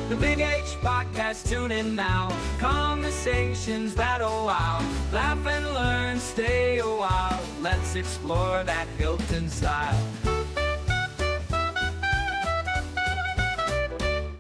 The Big H Podcast, tune in now. Conversations that'll wow. Laugh and learn, stay a while. Let's explore that Hilton style.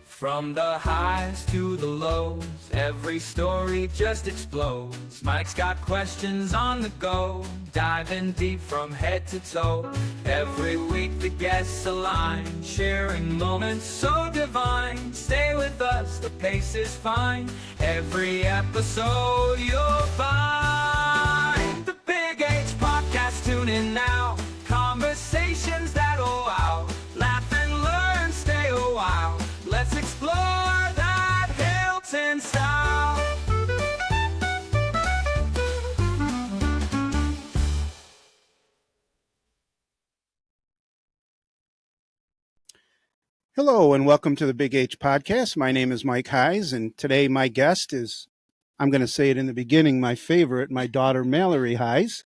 From the highs to the lows, every story just explodes. Mike's got questions on the go, diving deep from head to toe. Every week the guests align, sharing moments so divine. Stay with us, the pace is fine. Every episode you'll find. The Big H Podcast, tune in now. Conversations that'll wow. Laugh and learn, stay a while. Let's explore that Hilton style. Hello and welcome to the Big H Podcast. My name is Mike Heise, and today my guest is, I'm going to say it in the beginning, my favorite, my daughter Mallory Heise.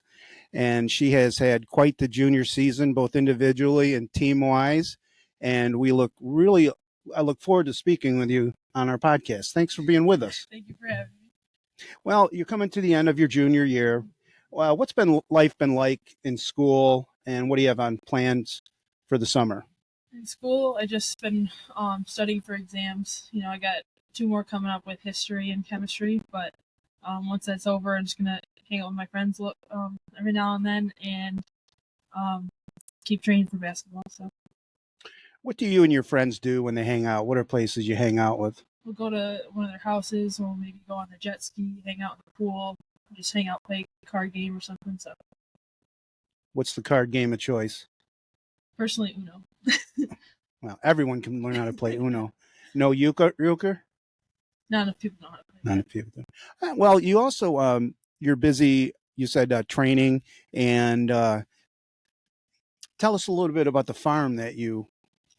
And she has had quite the junior season, both individually and team-wise. And I look forward to speaking with you on our podcast. Thanks for being with us. Thank you for having me. Well, you're coming to the end of your junior year. Well, what's life been like in school, and what do you have on plans for the summer? In school, I just been studying for exams. You know, I got 2 more coming up with history and chemistry, but once that's over, I'm just going to hang out with my friends every now and then and keep training for basketball. So, What do you and your friends do when they hang out? What are places you hang out with? we'll go to one of their houses, or maybe go on the jet ski, hang out in the pool, just hang out, play a card game or something. So, What's the card game of choice? personally, Uno. Well, everyone can learn how to play Uno. No euchre? Not enough people know how to play. Not a few of them. Well, you also, you're busy, you said training, and tell us a little bit about the farm that you...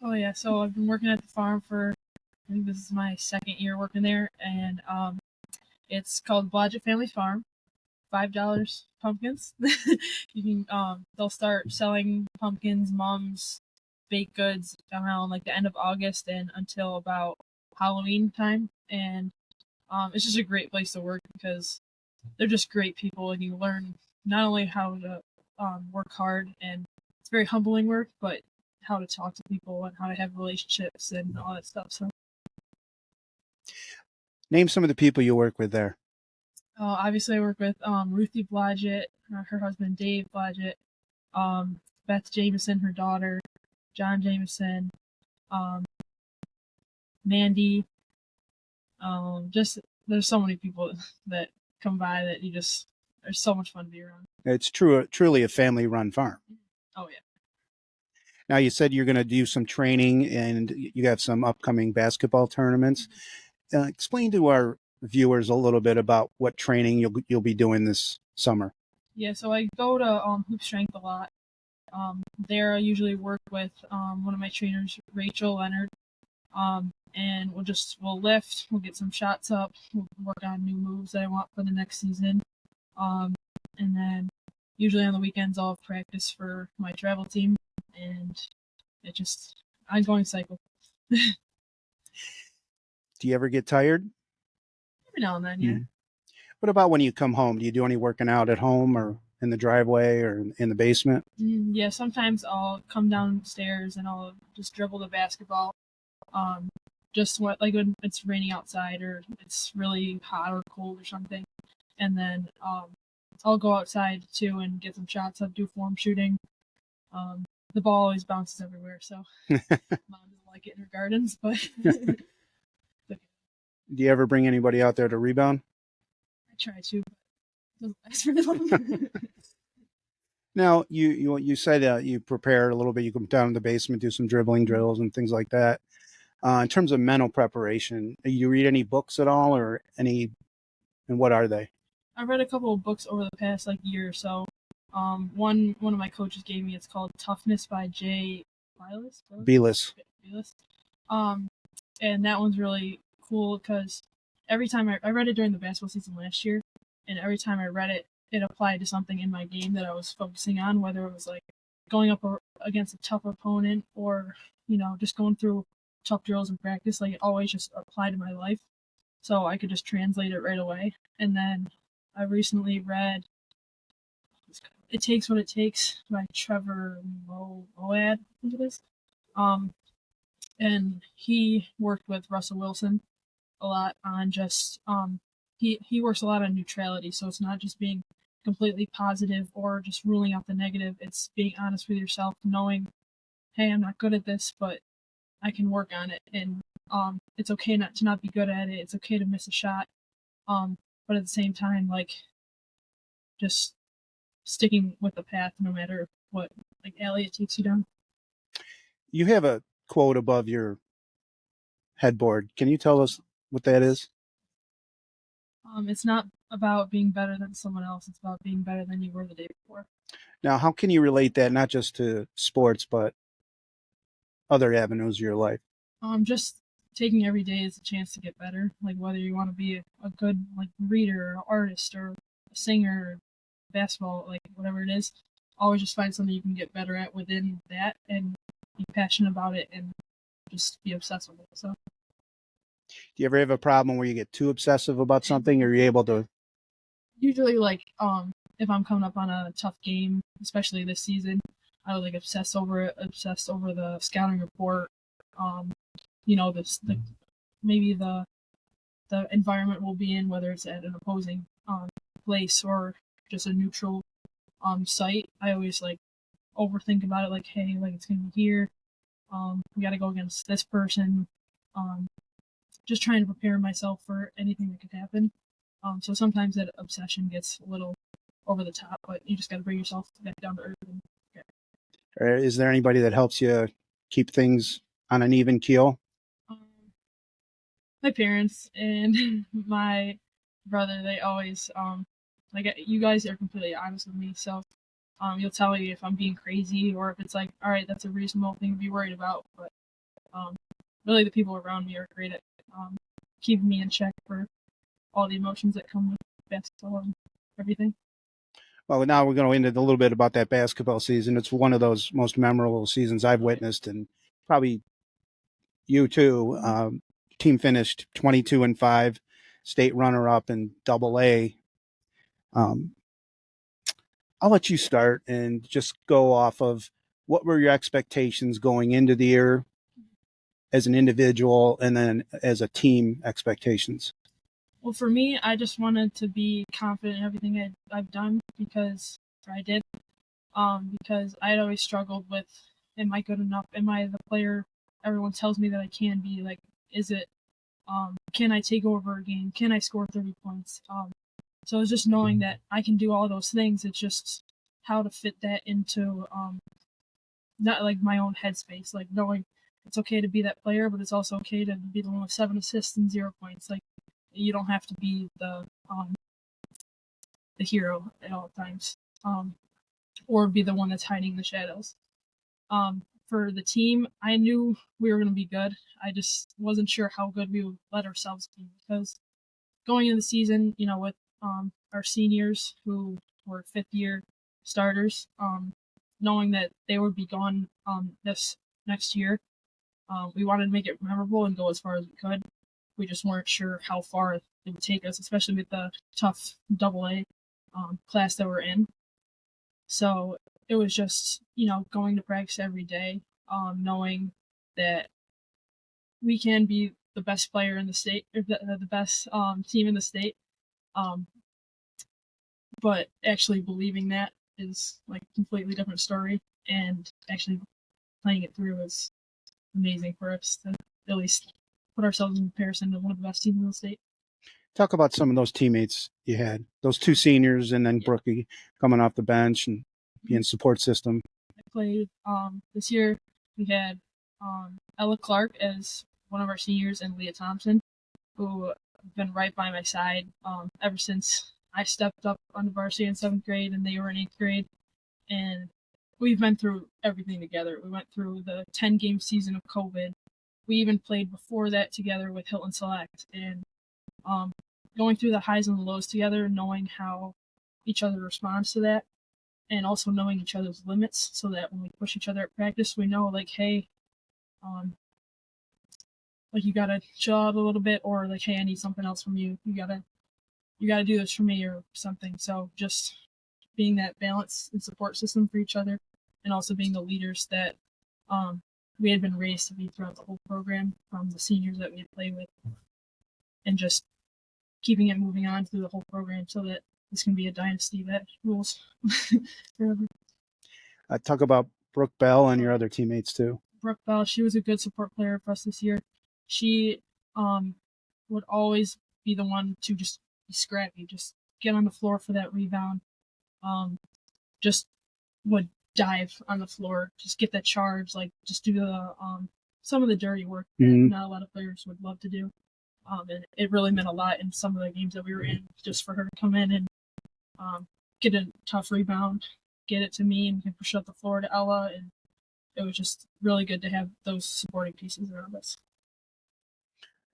Oh yeah, so I've been working at the farm for, I think this is my 2nd year working there, and it's called Blodgett Family Farm. $5 pumpkins. You can they'll start selling pumpkins, mums, baked goods around like the end of August and until about Halloween time, and it's just a great place to work because they're just great people, and you learn not only how to work hard, and it's very humbling work, but how to talk to people and how to have relationships and all that stuff. So, Name some of the people you work with there. obviously, I work with Ruthie Blodgett, her husband Dave Blodgett, Beth Jameson, her daughter, John Jameson, Mandy. Just there's so many people that come by that they're so much fun to be around. It's truly a family-run farm. Oh yeah. Now, you said you're going to do some training, and you have some upcoming basketball tournaments. Explain to our viewers a little bit about what training you'll be doing this summer. Yeah, so I go to Hoop Strength a lot. There I usually work with one of my trainers, Rachel Leonard, and we'll lift, we'll get some shots up, we'll work on new moves that I want for the next season, and then usually on the weekends I'll practice for my travel team, and it just ongoing cycle. Do you ever get tired? Every now and then, yeah. What about when you come home? Do you do any working out at home or in the driveway or in the basement? Yeah, sometimes I'll come downstairs and I'll just dribble the basketball. Just like when it's raining outside or it's really hot or cold or something. And then I'll go outside too and get some shots up, do form shooting. The ball always bounces everywhere, so Mom doesn't like it in her gardens, but Do you ever bring anybody out there to rebound? I try to, but it doesn't last very long. Now, you said you prepare a little bit. You come down to the basement, do some dribbling drills and things like that. In terms of mental preparation, you read any books at all, or any, and what are they? I read a couple of books over the past year or so. One of my coaches gave me. It's called Toughness by Jay Belis. And that one's really cool because every time I read it during the basketball season last year, and every time I read it, it applied to something in my game that I was focusing on, whether it was like going up against a tough opponent or, just going through tough drills in practice, like it always just applied to my life, so I could just translate it right away. And then I recently read "It Takes What It Takes" by Trevor Moawad, I think it is. Um, and he worked with Russell Wilson a lot on just he works a lot on neutrality, so it's not just being completely positive or just ruling out the negative. It's being honest with yourself, knowing, hey, I'm not good at this, but I can work on it, and it's okay not to not be good at it. It's okay to miss a shot, but at the same time, like just sticking with the path no matter what like alley it takes you down. You have a quote above your headboard. Can you tell us what that is? It's not about being better than someone else. It's about being better than you were the day before. Now, how can you relate that not just to sports, but other avenues of your life? Just taking every day as a chance to get better. Like whether you want to be a good like reader, or artist, or a singer, or basketball, like whatever it is, always just find something you can get better at within that, and be passionate about it, and just be obsessed with it. So Do you ever have a problem where you get too obsessive about something, or are you able to? usually, like if I'm coming up on a tough game, especially this season, I would like obsess over it, obsess over the scouting report. Um, the maybe the environment we'll be in, whether it's at an opposing place or just a neutral site. I always like overthink about it, like, hey, like it's gonna be here. We got to go against this person. Um, just trying to prepare myself for anything that could happen. So sometimes that obsession gets a little over the top, but you just got to bring yourself back down to earth. And, yeah. Or is there anybody that helps you keep things on an even keel? um, my parents and my brother, they always like you guys are completely honest with me, so you'll tell me if I'm being crazy or if it's like, all right, that's a reasonable thing to be worried about. But um, really, the people around me are great at keeping me in check for all the emotions that come with basketball and everything. Well, now we're going to into a little bit about that basketball season. It's one of those most memorable seasons I've witnessed, and probably you too. Team finished 22-5, state runner-up in Double A. Um, I'll let you start and just go off of what were your expectations going into the year as an individual, and then as a team expectations. Well, for me, I just wanted to be confident in everything I've done because or I did. Because I had always struggled with, am I good enough? Am I the player everyone tells me that I can be? Like, is it, can I take over a game? Can I score 30 points? So it's just knowing that I can do all those things. It's just how to fit that into, not like my own headspace, like knowing it's okay to be that player, but it's also okay to be the one with 7 assists and 0 points. Like, you don't have to be the hero at all times. Or be the one that's hiding in the shadows. For the team, I knew we were going to be good. I just wasn't sure how good we would let ourselves be because going into the season, with our seniors who were fifth year starters, knowing that they would be gone this next year, we wanted to make it memorable and go as far as we could. We just weren't sure how far it would take us, especially with the tough double A class that we're in. So it was just, going to practice every day, knowing that we can be the best player in the state, or the best team in the state. Um, but actually believing that is like a completely different story, and actually playing it through is amazing for us to at least put ourselves in comparison to one of the best teams in the state. Talk about some of those teammates you had, those two seniors, and then Brookie coming off the bench and being support system. I played this year. We had Ella Clark as one of our seniors and Leah Thompson, who have been right by my side ever since I stepped up on the varsity in 7th grade and they were in 8th grade. And we've been through everything together. We went through the 10-game season of COVID. We even played before that together with Hilton Select. And going through the highs and the lows together, knowing how each other responds to that, and also knowing each other's limits so that when we push each other at practice, we know, like, hey, like you gotta chill out a little bit, or like, hey, I need something else from you. You gotta do this for me or something. So just being that balance and support system for each other, and also being the leaders that um, we had been raised to be throughout the whole program, from the seniors that we had played with, and just keeping it moving on through the whole program so that this can be a dynasty that rules forever. Talk about Brooke Bell and your other teammates too. Brooke Bell, she was a good support player for us this year. She would always be the one to just be scrappy, just get on the floor for that rebound. Just would dive on the floor, just get that charge, like just do the some of the dirty work that not a lot of players would love to do. And it really meant a lot in some of the games that we were in, just for her to come in and get a tough rebound, get it to me, and can push up the floor to Ella. And it was just really good to have those supporting pieces around us.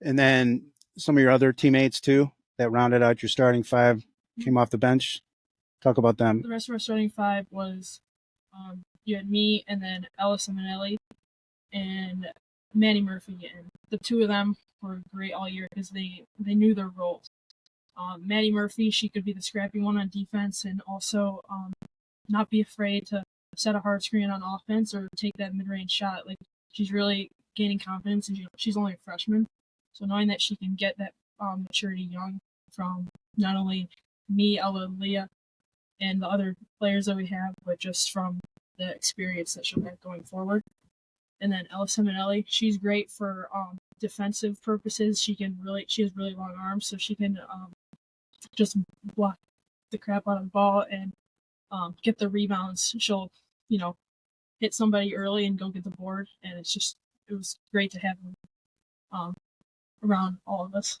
And then some of your other teammates too that rounded out your starting five came off the bench. Talk about them. The rest of our starting five was you had me, and then Ella Simonelli and Maddie Murphy. And the two of them were great all year because they knew their roles. Maddie Murphy, she could be the scrappy one on defense, and also not be afraid to set a hard screen on offense or take that mid-range shot. Like, she's really gaining confidence, and she's only a freshman. So knowing that she can get that maturity young from not only me, Ella, and Leah, and the other players that we have, but just from the experience that she'll have going forward. And then Ella Simonelli, she's great for defensive purposes. She has really long arms, so she can just block the crap out of the ball and get the rebounds. She'll, hit somebody early and go get the board, and it was great to have them around all of us.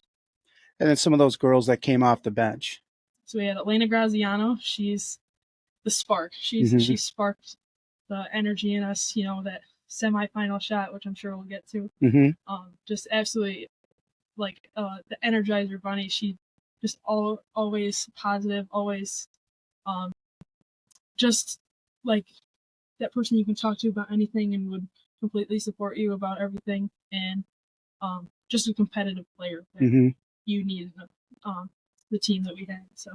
And then some of those girls that came off the bench. So we had Elena Graziano. She's the spark. She sparked the energy in us. That semifinal shot, which I'm sure we'll get to. Just absolutely like the Energizer Bunny. She just always positive, always just like that person you can talk to about anything and would completely support you about everything, and just a competitive player that you needed the team that we had. So,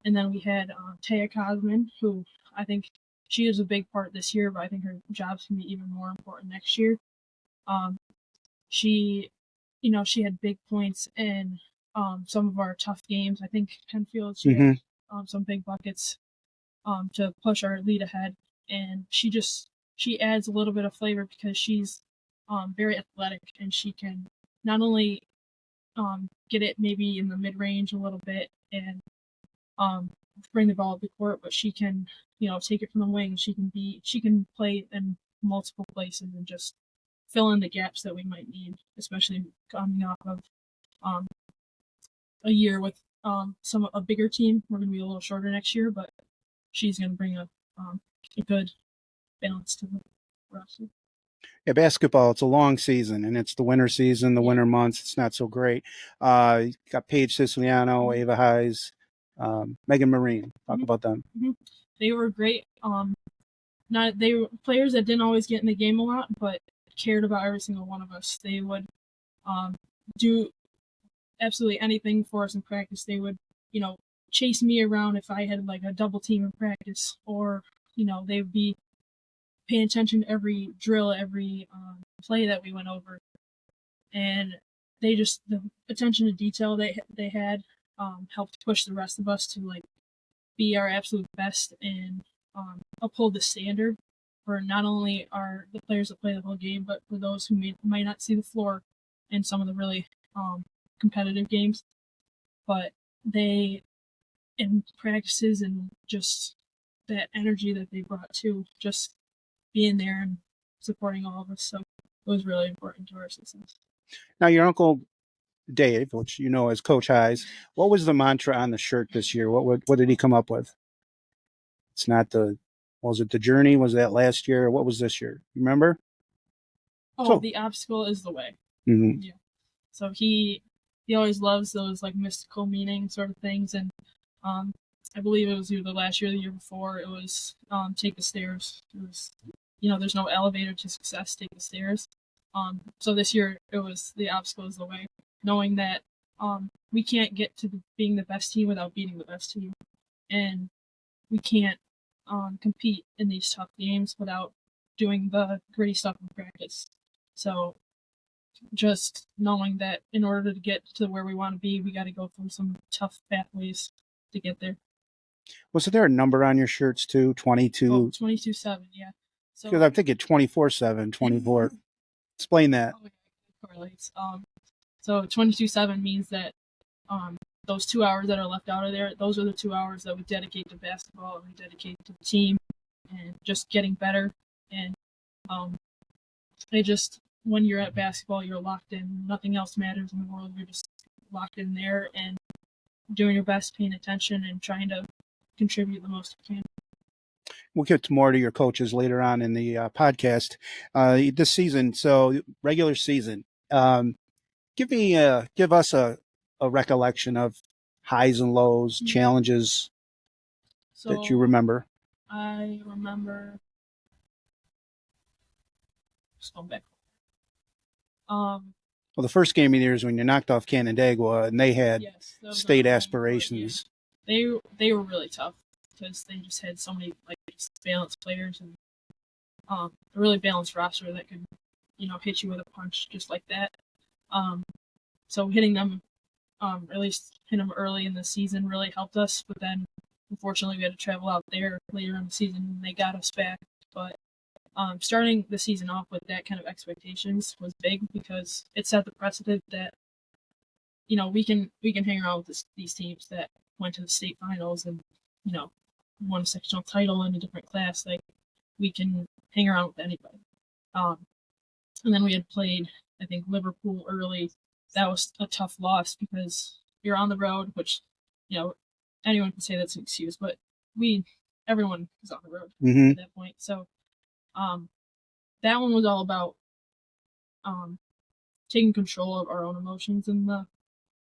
and then we had Taya Cosman, who I think she is a big part this year, but I think her job's gonna be even more important next year. She had big points in some of our tough games. I think Penfield, she had some big buckets to push our lead ahead, and she adds a little bit of flavor because she's very athletic, and she can not only get it maybe in the mid range a little bit and bring the ball up the court, but she can take it from the wing. She can play in multiple places and just fill in the gaps that we might need, especially coming off of a year with a bigger team. We're going to be a little shorter next year, but she's going to bring a good balance to the roster. Yeah, basketball, it's a long season, and it's the winter season, the winter months. It's not so great. You got Paige Siciliano, Ava Heise, Megan Marine. Talk about them. They were great. They were players that didn't always get in the game a lot, but cared about every single one of us. They would do absolutely anything for us in practice. They would, chase me around if I had like a double team in practice, or they would be paying attention to every drill, every play that we went over, and the attention to detail they had helped push the rest of us to like be our absolute best and uphold the standard for not only the players that play the whole game, but for those who might not see the floor in some of the really competitive games. But they, in practices and just that energy that they brought to just being there and supporting all of us, so it was really important to our success. Now, your uncle Dave, which you know as Coach Heise, what was the mantra on the shirt this year? What did he come up with? It's not was it the journey? Was that last year? What was this year? You remember? The obstacle is the way. Mm-hmm. Yeah. So he always loves those like mystical meaning sort of things, and I believe it was either last year or the year before. It was take the stairs. It was there's no elevator to success. Take the stairs. So this year it was the obstacle is the way, knowing that we can't get to being the best team without beating the best team, and we can't compete in these tough games without doing the gritty stuff in practice. So just knowing that in order to get to where we want to be, we got to go through some tough pathways to get there. Was there a number on your shirts too? 22? Oh, 22-7, yeah. So Because I'm thinking 24/7, 24. Explain that. oh, yeah, it correlates. So 22-7 means that those 2 hours that are left out of there, those are the 2 hours that we dedicate to basketball and we dedicate to the team and just getting better. And it just, when you're at basketball, you're locked in. Nothing else matters in the world. You're just locked in there and doing your best, paying attention, and trying to contribute the most you can. We'll get more to your coaches later on in the podcast. This season, so regular season, give us a recollection of highs and lows, challenges that you remember. I remember just going back. Well, the first game of the year is when you knocked off Canandaigua, and they had state aspirations. Yeah. They were really tough because they just had so many balanced players and a really balanced roster that could, hit you with a punch just like that. So hitting them, at least hit them early in the season, really helped us. But then, unfortunately, we had to travel out there later in the season, and they got us back. But starting the season off with that kind of expectations was big because it set the precedent that we can hang around with these teams that went to the state finals and won a sectional title in a different class. Like, we can hang around with anybody. And then we had played, I think, Liverpool early. That was a tough loss because you're on the road, which anyone can say that's an excuse, but everyone was on the road at that point. So that one was all about taking control of our own emotions in the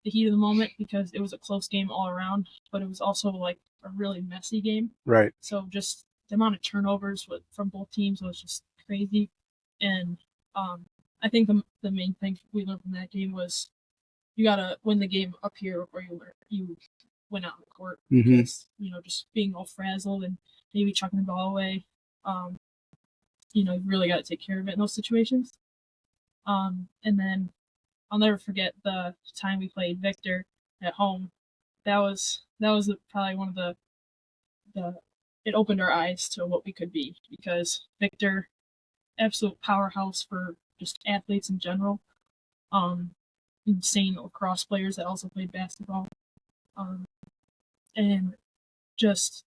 heat of the moment because it was a close game all around, but it was also like a really messy game. Right. So just the amount of turnovers from both teams was just crazy. And I think the main thing we learned from that game was you got to win the game up here or you went out on the court because, just being all frazzled and maybe chucking the ball away, you really got to take care of it in those situations. And then I'll never forget the time we played Victor at home. That was probably one of the it opened our eyes to what we could be because Victor, absolute powerhouse for just athletes in general. Insane lacrosse players that also played basketball. And just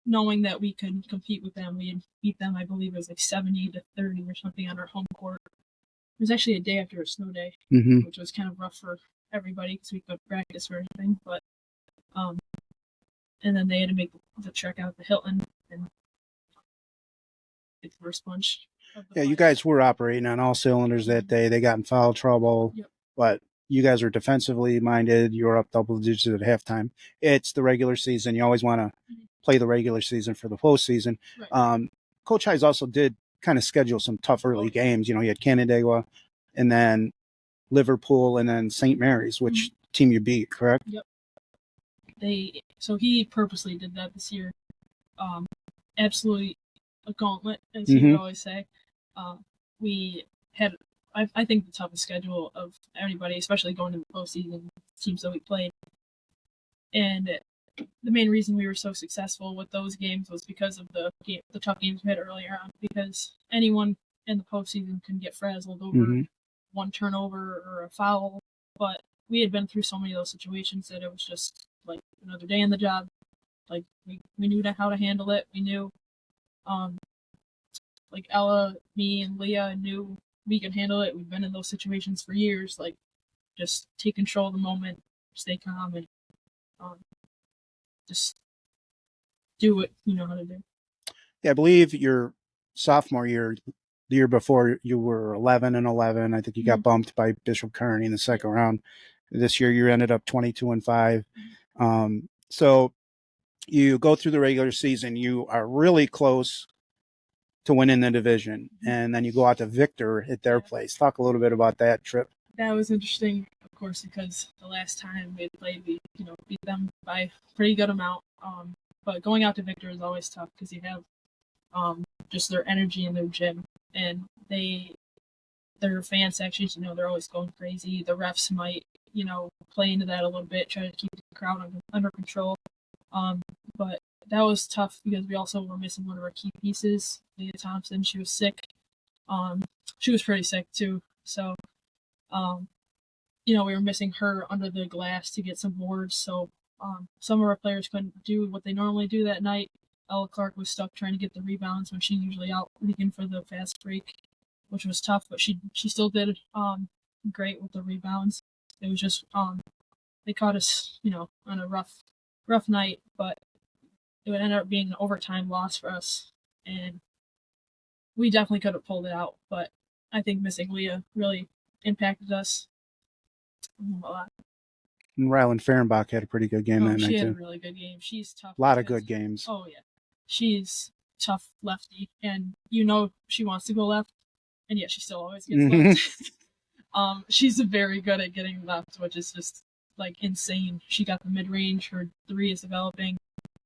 knowing that we could compete with them, we had beat them, I believe it was like 70-30 or something on our home court. It was actually a day after a snow day, which was kind of rough for everybody because we couldn't practice or anything. But and then they had to make the trek out to Hilton and get the first bunch. Yeah, you guys were operating on all cylinders that day. They got in foul trouble, but you guys were defensively minded. You were up double digits at halftime. It's the regular season. You always want to play the regular season for the postseason. Right. Coach Heise also did kind of schedule some tough early games. You had Canandaigua and then Liverpool and then St. Mary's, which team you beat, correct? Yep. So he purposely did that this year. Absolutely a gauntlet, as he would always say. We had, I think, the toughest schedule of anybody, especially going to the postseason teams that we played. And the main reason we were so successful with those games was because of the tough games we had earlier on. Because anyone in the postseason can get frazzled over one turnover or a foul, but we had been through so many of those situations that it was just like another day in the job. Like we knew how to handle it. We knew, like Ella, me, and Leah knew we could handle it. We've been in those situations for years. Like, just take control of the moment, stay calm, and just do what you know how to do. Yeah, I believe your sophomore year, the year before, you were 11-11. I think you got bumped by Bishop Kearney in the second round. This year, you ended up 22-5. So you go through the regular season. You are really close to win in the division. And then you go out to Victor at their place. Talk a little bit about that trip. That was interesting, of course, because the last time we played, we beat them by a pretty good amount. But going out to Victor is always tough because you have just their energy in their gym, and their fans actually, they're always going crazy. The refs might, play into that a little bit, try to keep the crowd under control. But that was tough because we also were missing one of our key pieces, Leah Thompson. She was sick. She was pretty sick too. So, we were missing her under the glass to get some boards. So some of our players couldn't do what they normally do that night. Ella Clark was stuck trying to get the rebounds when she's usually out leaking for the fast break, which was tough, but she still did great with the rebounds. It was just they caught us, on a rough night, but it would end up being an overtime loss for us, and we definitely could have pulled it out, but I think missing Leah really impacted us a lot. And Rylan Fehrenbach had a pretty good game that night, she had too. a really good game. She's tough. A lot of good games. Oh, yeah. She's tough lefty, and she wants to go left, and yet she still always gets left. She's very good at getting left, which is just, insane. She got the mid-range. Her 3 is developing.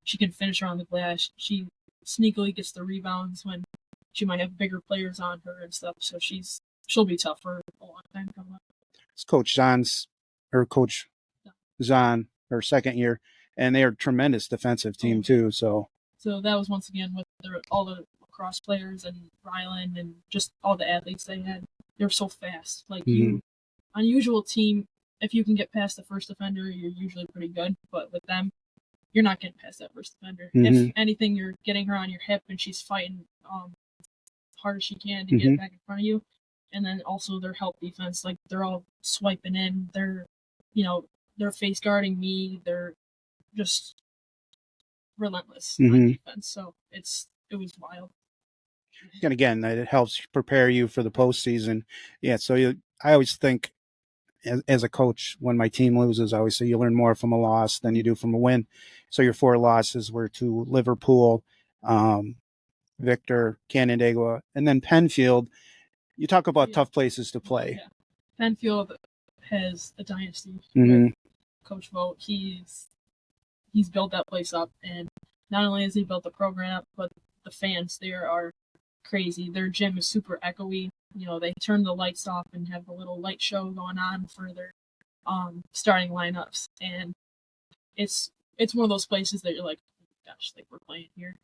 She can finish around the glass. She sneakily gets the rebounds when she might have bigger players on her and stuff, so she'll be tough for a long time coming up. It's Coach Zahn, her second year, and they are a tremendous defensive team too. So that was once again with all the lacrosse players and Rylan and just all the athletes they had. They're so fast. Unusual team. If you can get past the first defender, you're usually pretty good. But with them, you're not getting past that first defender. If anything, you're getting her on your hip and she's fighting hard as she can to get back in front of you. And then also their help defense, they're all swiping in. They're face guarding me. They're just relentless on defense. So it was wild. And again, it helps prepare you for the postseason. Yeah. So I always think as a coach, when my team loses, I always say you learn more from a loss than you do from a win. So your 4 losses were to Liverpool, Victor, Canandaigua, and then Penfield. You talk about tough places to play. Yeah. Penfield has a dynasty with Coach Vogt. He's built that place up, and not only has he built the program up, but the fans there are crazy. Their gym is super echoey. They turn the lights off and have a little light show going on for their starting lineups, and it's one of those places that you're like, oh my gosh, we're playing here.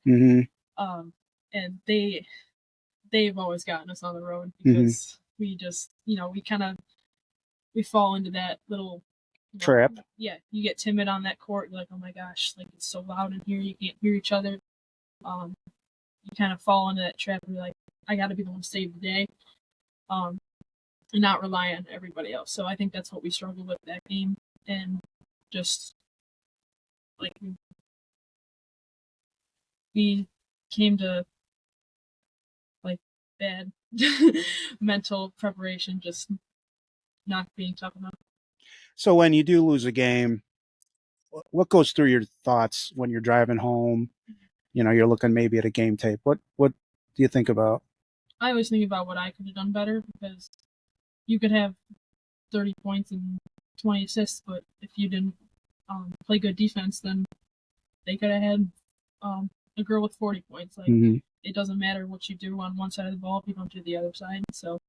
And they've always gotten us on the road because we just we fall into that little trap. Yeah, you get timid on that court. You're like, oh my gosh, it's so loud in here, you can't hear each other. You kind of fall into that trap. You're like, I got to be the one to save the day, and not rely on everybody else. So I think that's what we struggled with that game, and just we came to bad mental preparation, just not being tough enough. So when you do lose a game, what goes through your thoughts when you're driving home? You're looking maybe at a game tape. What do you think about? I always think about what I could have done better, because you could have 30 points and 20 assists, but if you didn't play good defense, then they could have had a girl with 40 points. It doesn't matter what you do on one side of the ball if you don't do the other side. So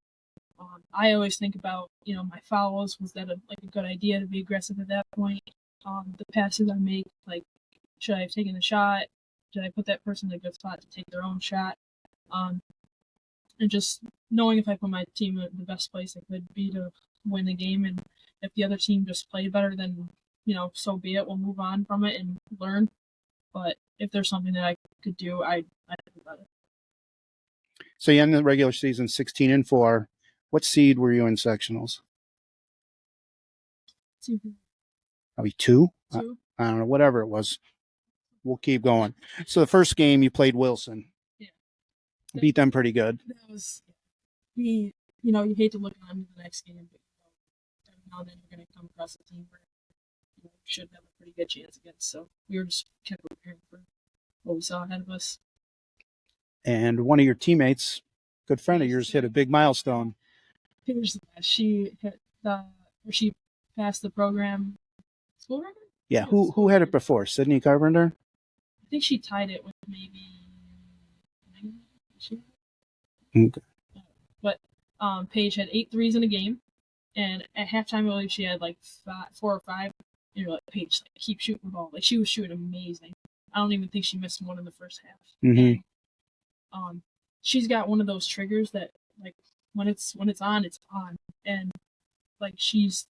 I always think about, my fouls. Was that a good idea to be aggressive at that point? The passes I make, should I have taken the shot? Did I put that person in a good spot to take their own shot? And just knowing if I put my team in the best place it could be to win the game, and if the other team just played better, then so be it. We'll move on from it and learn. But if there's something that I could do, I'd do better. So you ended the regular season 16-4. What seed were you in sectionals? 2. Are we 2? 2. I don't know, whatever it was. We'll keep going. So the first game you played Wilson. Yeah. Beat them pretty good. That was you hate to look on to the next game, but every now and then you're going to come across a team where you should have a pretty good chance against. So we were just kept preparing for what we saw ahead of us. and one of your teammates, good friend of yours, hit a big milestone. She hit she passed the program school record. Yeah, who had it before? Sydney Carpenter? I think she tied it with maybe. Okay. But Paige had 8 threes in a game, and at halftime, I believe she had like 4 or 5. And you're like, Paige, like, keep shooting the ball. Like, she was shooting amazing. I don't even think she missed one in the first half. Mm-hmm. And, she's got one of those triggers that, like, when it's on, it's on. And like, she's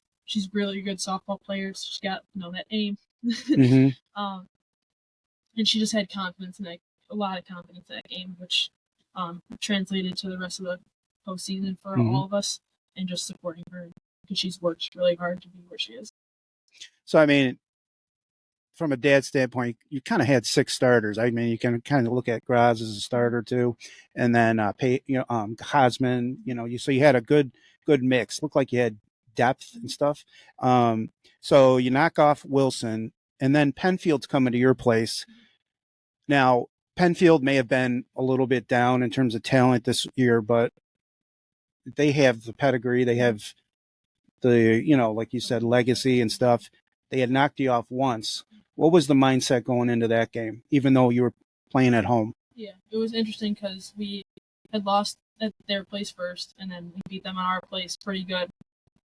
really good softball player. So she's got that aim. Mm-hmm. And she just had confidence in a lot of confidence in that game, which translated to the rest of the postseason for all of us, and just supporting her because she's worked really hard to be where she is. So, I mean, from a dad standpoint, you kind of had 6 starters. I mean, you can kind of look at Graz as a starter too, and then Hosman. So you had a good mix. Looked like you had depth and stuff. So you knock off Wilson, and then Penfield's coming to your place. Now, Penfield may have been a little bit down in terms of talent this year, but they have the pedigree. They have the, like you said, legacy and stuff. They had knocked you off once. What was the mindset going into that game, even though you were playing at home? Yeah, it was interesting because we had lost at their place first, and then we beat them at our place pretty good,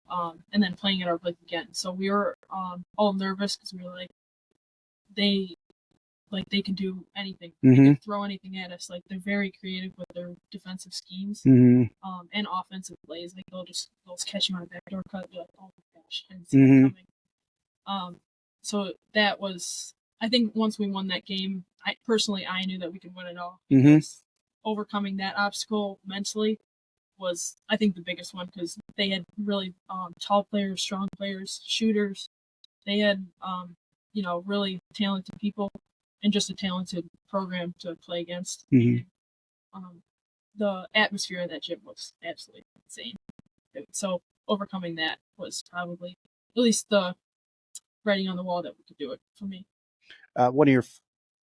and then playing at our place again. So we were all nervous because we were like, they can do anything. They can throw anything at us. Like, they're very creative with their defensive schemes and offensive plays. Like, they'll just catch you on a backdoor cut. You're like, oh my gosh, I didn't see that coming. So that was, I think once we won that game, I knew that we could win it all. Because overcoming that obstacle mentally was, I think, the biggest one, because they had really tall players, strong players, shooters. They had, really talented people, and just a talented program to play against. And, the atmosphere of that gym was absolutely insane. So overcoming that was probably at least the writing on the wall that we could do it for me. One of your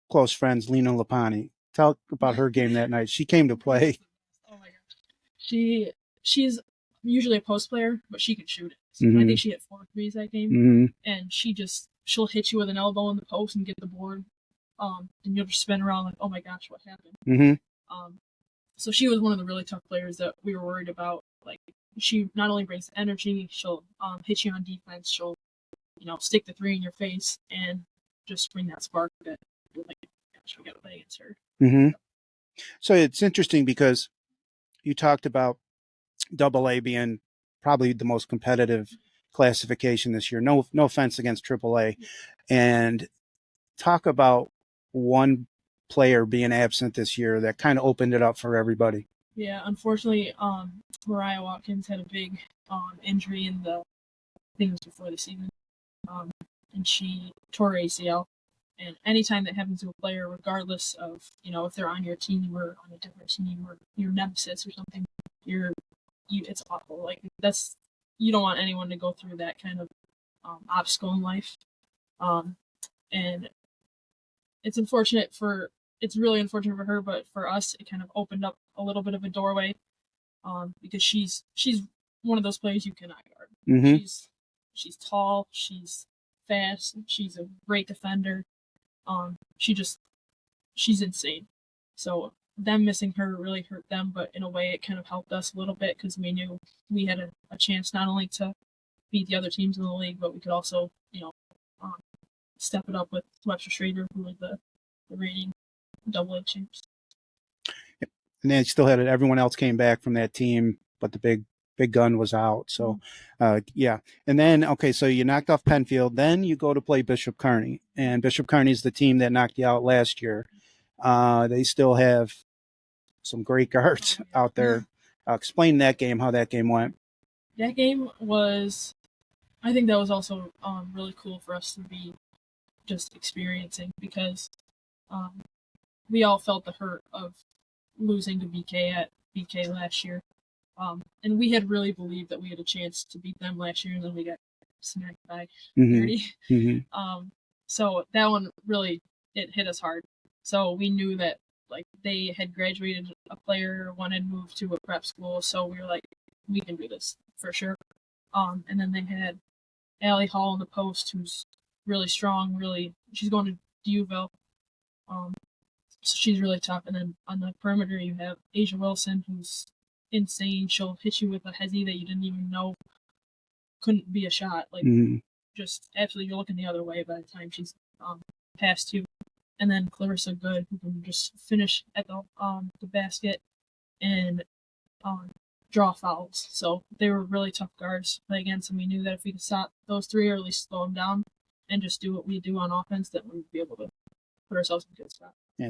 close friends, Lena Lapani, tell about her game that night. She came to play. Oh my gosh. She's usually a post player, but she can shoot it. So I think she hit 4 threes that game. And she'll hit you with an elbow in the post and get the board. And you'll just spin around like, oh my gosh, what happened? So she was one of the really tough players that we were worried about. Like, she not only brings energy, she'll hit you on defense, she'll stick the 3 in your face, and just bring that spark that you're like, gosh, we got to play against her. So it's interesting because you talked about AA being probably the most competitive classification this year. No offense against AAA, and talk about one player being absent this year that kind of opened it up for everybody. Yeah, unfortunately, Mariah Watkins had a big injury in I think it was before the season, and she tore ACL. And anytime that happens to a player, regardless of if they're on your team or on a different team or your nemesis or something, it's awful. Like, you don't want anyone to go through that kind of obstacle in life. And it's really unfortunate for her, but for us, it kind of opened up a little bit of a doorway, because she's one of those players you cannot guard. She's tall, she's fast, she's a great defender. She's insane. So them missing her really hurt them, but in a way it kind of helped us a little bit, because we knew we had a chance not only to beat the other teams in the league, but we could also step it up with Webster Schrader, who was the reigning AA champs. And then still had it. Everyone else came back from that team, but the big gun was out. So, yeah. And then, okay, so you knocked off Penfield. Then you go to play Bishop Kearney. And Bishop Kearney's the team that knocked you out last year. They still have some great guards out there. Explain that game, how that game went. That game was, I think that was also really cool for us to be just experiencing, because we all felt the hurt of losing to BK at BK last year. And we had really believed that we had a chance to beat them last year, and then we got smacked by 30. So that one really, it hit us hard. So we knew that like they had graduated a player, one had moved to a prep school, so we were like, we can do this for sure. And then they had Allie Hall in the post, who's really strong. She's going to Duville. So she's really tough. And then on the perimeter, you have Asia Wilson, who's insane. She'll hit you with a hezzy that you didn't even know couldn't be a shot. Like, just absolutely, you're looking the other way by the time she's past you. And then Clarissa Good, who can just finish at the basket and draw fouls. So they were really tough guards to play against, and we knew that if we could stop those three or at least slow them down and just do what we do on offense, that we would be able to put ourselves in a good spot. Yeah,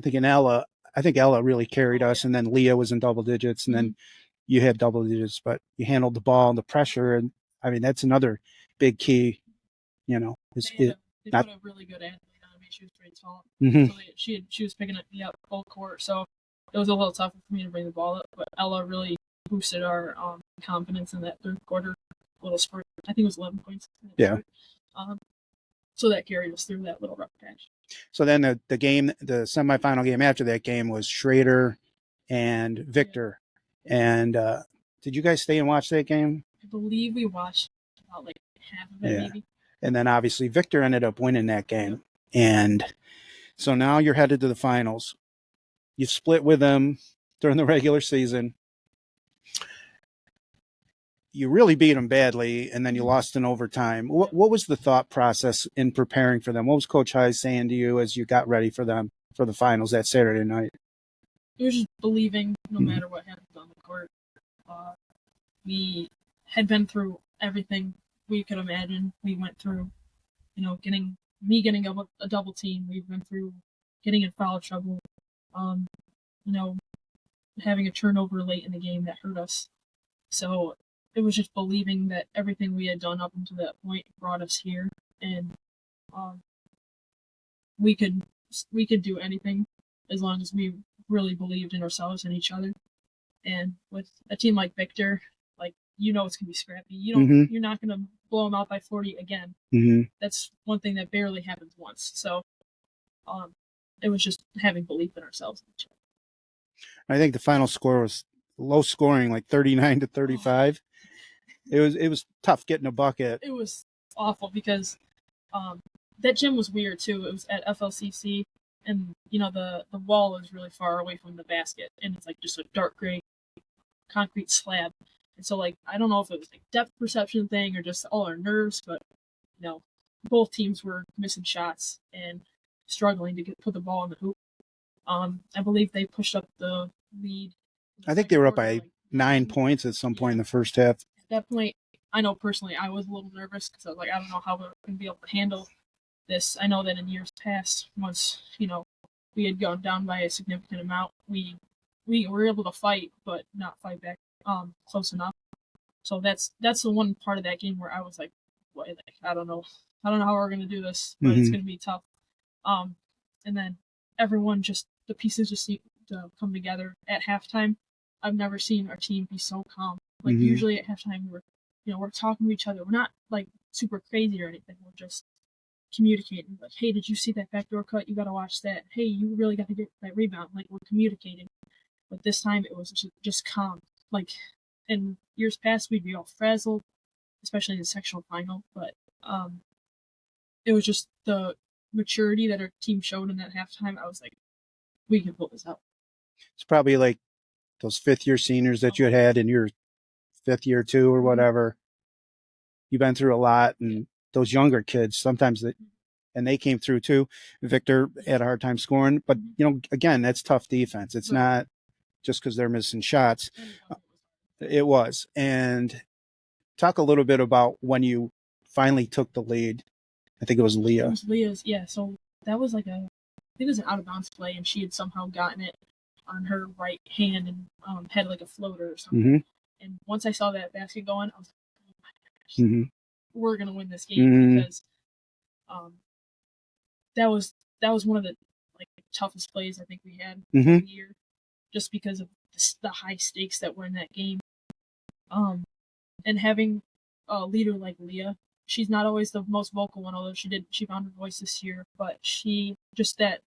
I think Ella really carried us, and then Leah was in double digits, and then you had double digits, but you handled the ball and the pressure, and I mean that's another big key. You know, they put a really good athlete on me. She was pretty tall, so she was picking me up full court. So it was a little tougher for me to bring the ball up, but Ella really boosted our confidence in that third quarter. Little spurt, I think it was 11 points. Yeah. So that carried us through that little rough patch. So then the semifinal game after that game was Schrader and Victor. And did you guys stay and watch that game? I believe we watched about like half of it, maybe. And then obviously Victor ended up winning that game. And so now you're headed to the finals. You split with them during the regular season. You really beat them badly, and then you lost in overtime. What was the thought process in preparing for them? What was Coach Heise saying to you as you got ready for them for the finals that Saturday night? It was just believing no matter what happened on the court. We had been through everything we could imagine. We went through, getting a double team. We went through getting in foul trouble. Having a turnover late in the game that hurt us. So it was just believing that everything we had done up until that point brought us here, and we could do anything as long as we really believed in ourselves and each other. And with a team like Victor, it's gonna be scrappy. You're not gonna blow them out by 40 again. That's one thing that barely happens once. So it was just having belief in ourselves and each other. I think the final score was low scoring, like 39-35. It was tough getting a bucket. It was awful because that gym was weird too. It was at FLCC, and the wall is really far away from the basket, and it's like just a dark gray concrete slab. And so I don't know if it was like depth perception thing or just all our nerves, but both teams were missing shots and struggling to put the ball in the hoop. I believe they pushed up the lead. I think they were up by 9 points at some point in the first half. At that point, I know personally I was a little nervous because I was like, I don't know how we're going to be able to handle this. I know that in years past, once we had gone down by a significant amount, we were able to fight, but not fight back close enough. So that's the one part of that game where I was like, boy, I don't know how we're going to do this, but it's going to be tough. And then everyone the pieces just need to come together at halftime. I've never seen our team be so calm. Usually at halftime we're talking to each other. We're not super crazy or anything. We're just communicating. Like, hey, did you see that backdoor cut? You got to watch that. Hey, you really got to get that rebound. We're communicating. But this time it was just calm. In years past we'd be all frazzled, especially in the sectional final. But it was just the maturity that our team showed in that halftime. I was like, we can pull this out. It's probably like those fifth-year seniors that you had in your fifth year too or whatever. You've been through a lot, and those younger kids sometimes and they came through too. Victor had a hard time scoring, but again, that's tough defense. It's not just because they're missing shots. It was. And talk a little bit about when you finally took the lead. I think it was Leah. It was Leah's, yeah. So that was I think it was an out of bounds play, and she had somehow gotten it on her right hand and had a floater or something. And once I saw that basket going, I was like, oh my gosh, we're gonna win this game because that was one of the toughest plays I think we had all year, just because of the high stakes that were in that game. And having a leader like Leah, she's not always the most vocal one, although she found her voice this year, but she just that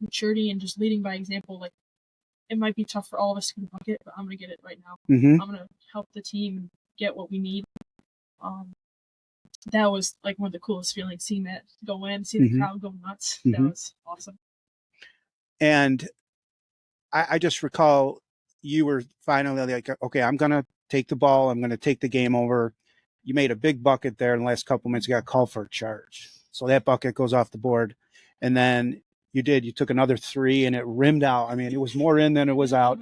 maturity and just leading by example. Like, it might be tough for all of us to get a bucket, but I'm gonna get it right now. Mm-hmm. I'm gonna help the team get what we need. That was like one of the coolest feelings, seeing that go in, see the Mm-hmm. crowd go nuts. Mm-hmm. That was awesome. And I just recall you were finally like, okay, I'm gonna take the ball. I'm gonna take the game over. You made a big bucket there in the last couple minutes. You got called for a charge, so that bucket goes off the board, and then you took another three, and it rimmed out. I mean, it was more in than it was out.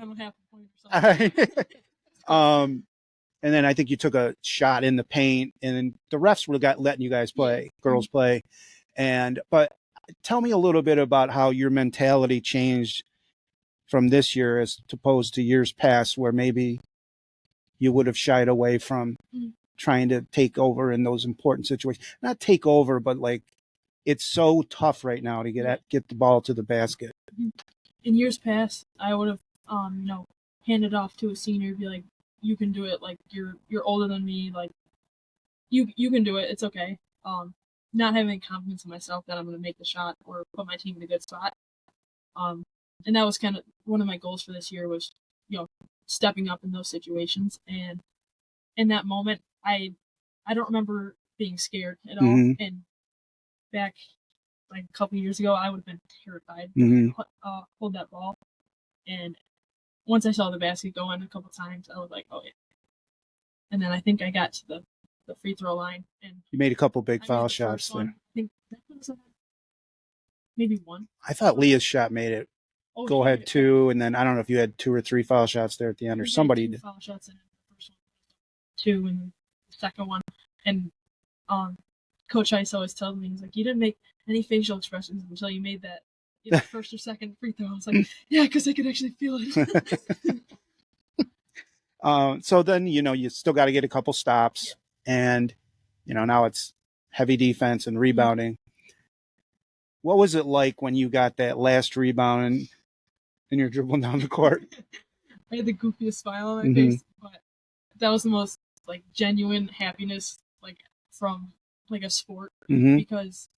And then I think you took a shot in the paint, and then the refs were letting you guys play, girls play, but tell me a little bit about how your mentality changed from this year as opposed to years past, where maybe you would have shied away from trying to take over in those important situations. Not take over, but like, it's so tough right now to get the ball to the basket. In years past, I would have, handed off to a senior, be like, "You can do it. Like, you're older than me. Like, you can do it. It's okay." Not having confidence in myself that I'm going to make the shot or put my team in a good spot. And that was kind of one of my goals for this year was, stepping up in those situations. And in that moment, I don't remember being scared at all. Mm-hmm. And back like a couple years ago, I would have been terrified Mm-hmm. to hold that ball. And once I saw the basket go in a couple times, I was like, oh yeah. And then I think I got to the free throw line, and You made a couple big I foul made the shots first there. one. I think that was maybe one. I thought Leah's shot made it. Oh, Go ahead, two, and then I don't know if you had 2 or 3 foul shots there at the end, or somebody two did. foul shots in the first one, two in the second one, and Coach Heise always tells me, he's like, you didn't make any facial expressions until you made that either first or second free throw. I was like, yeah, because I could actually feel it. So then, you still got to get a couple stops, and now it's heavy defense and rebounding. What was it like when you got that last rebound and you're dribbling down the court? I had the goofiest smile on my face, but that was the most like genuine happiness, like from like a sport, because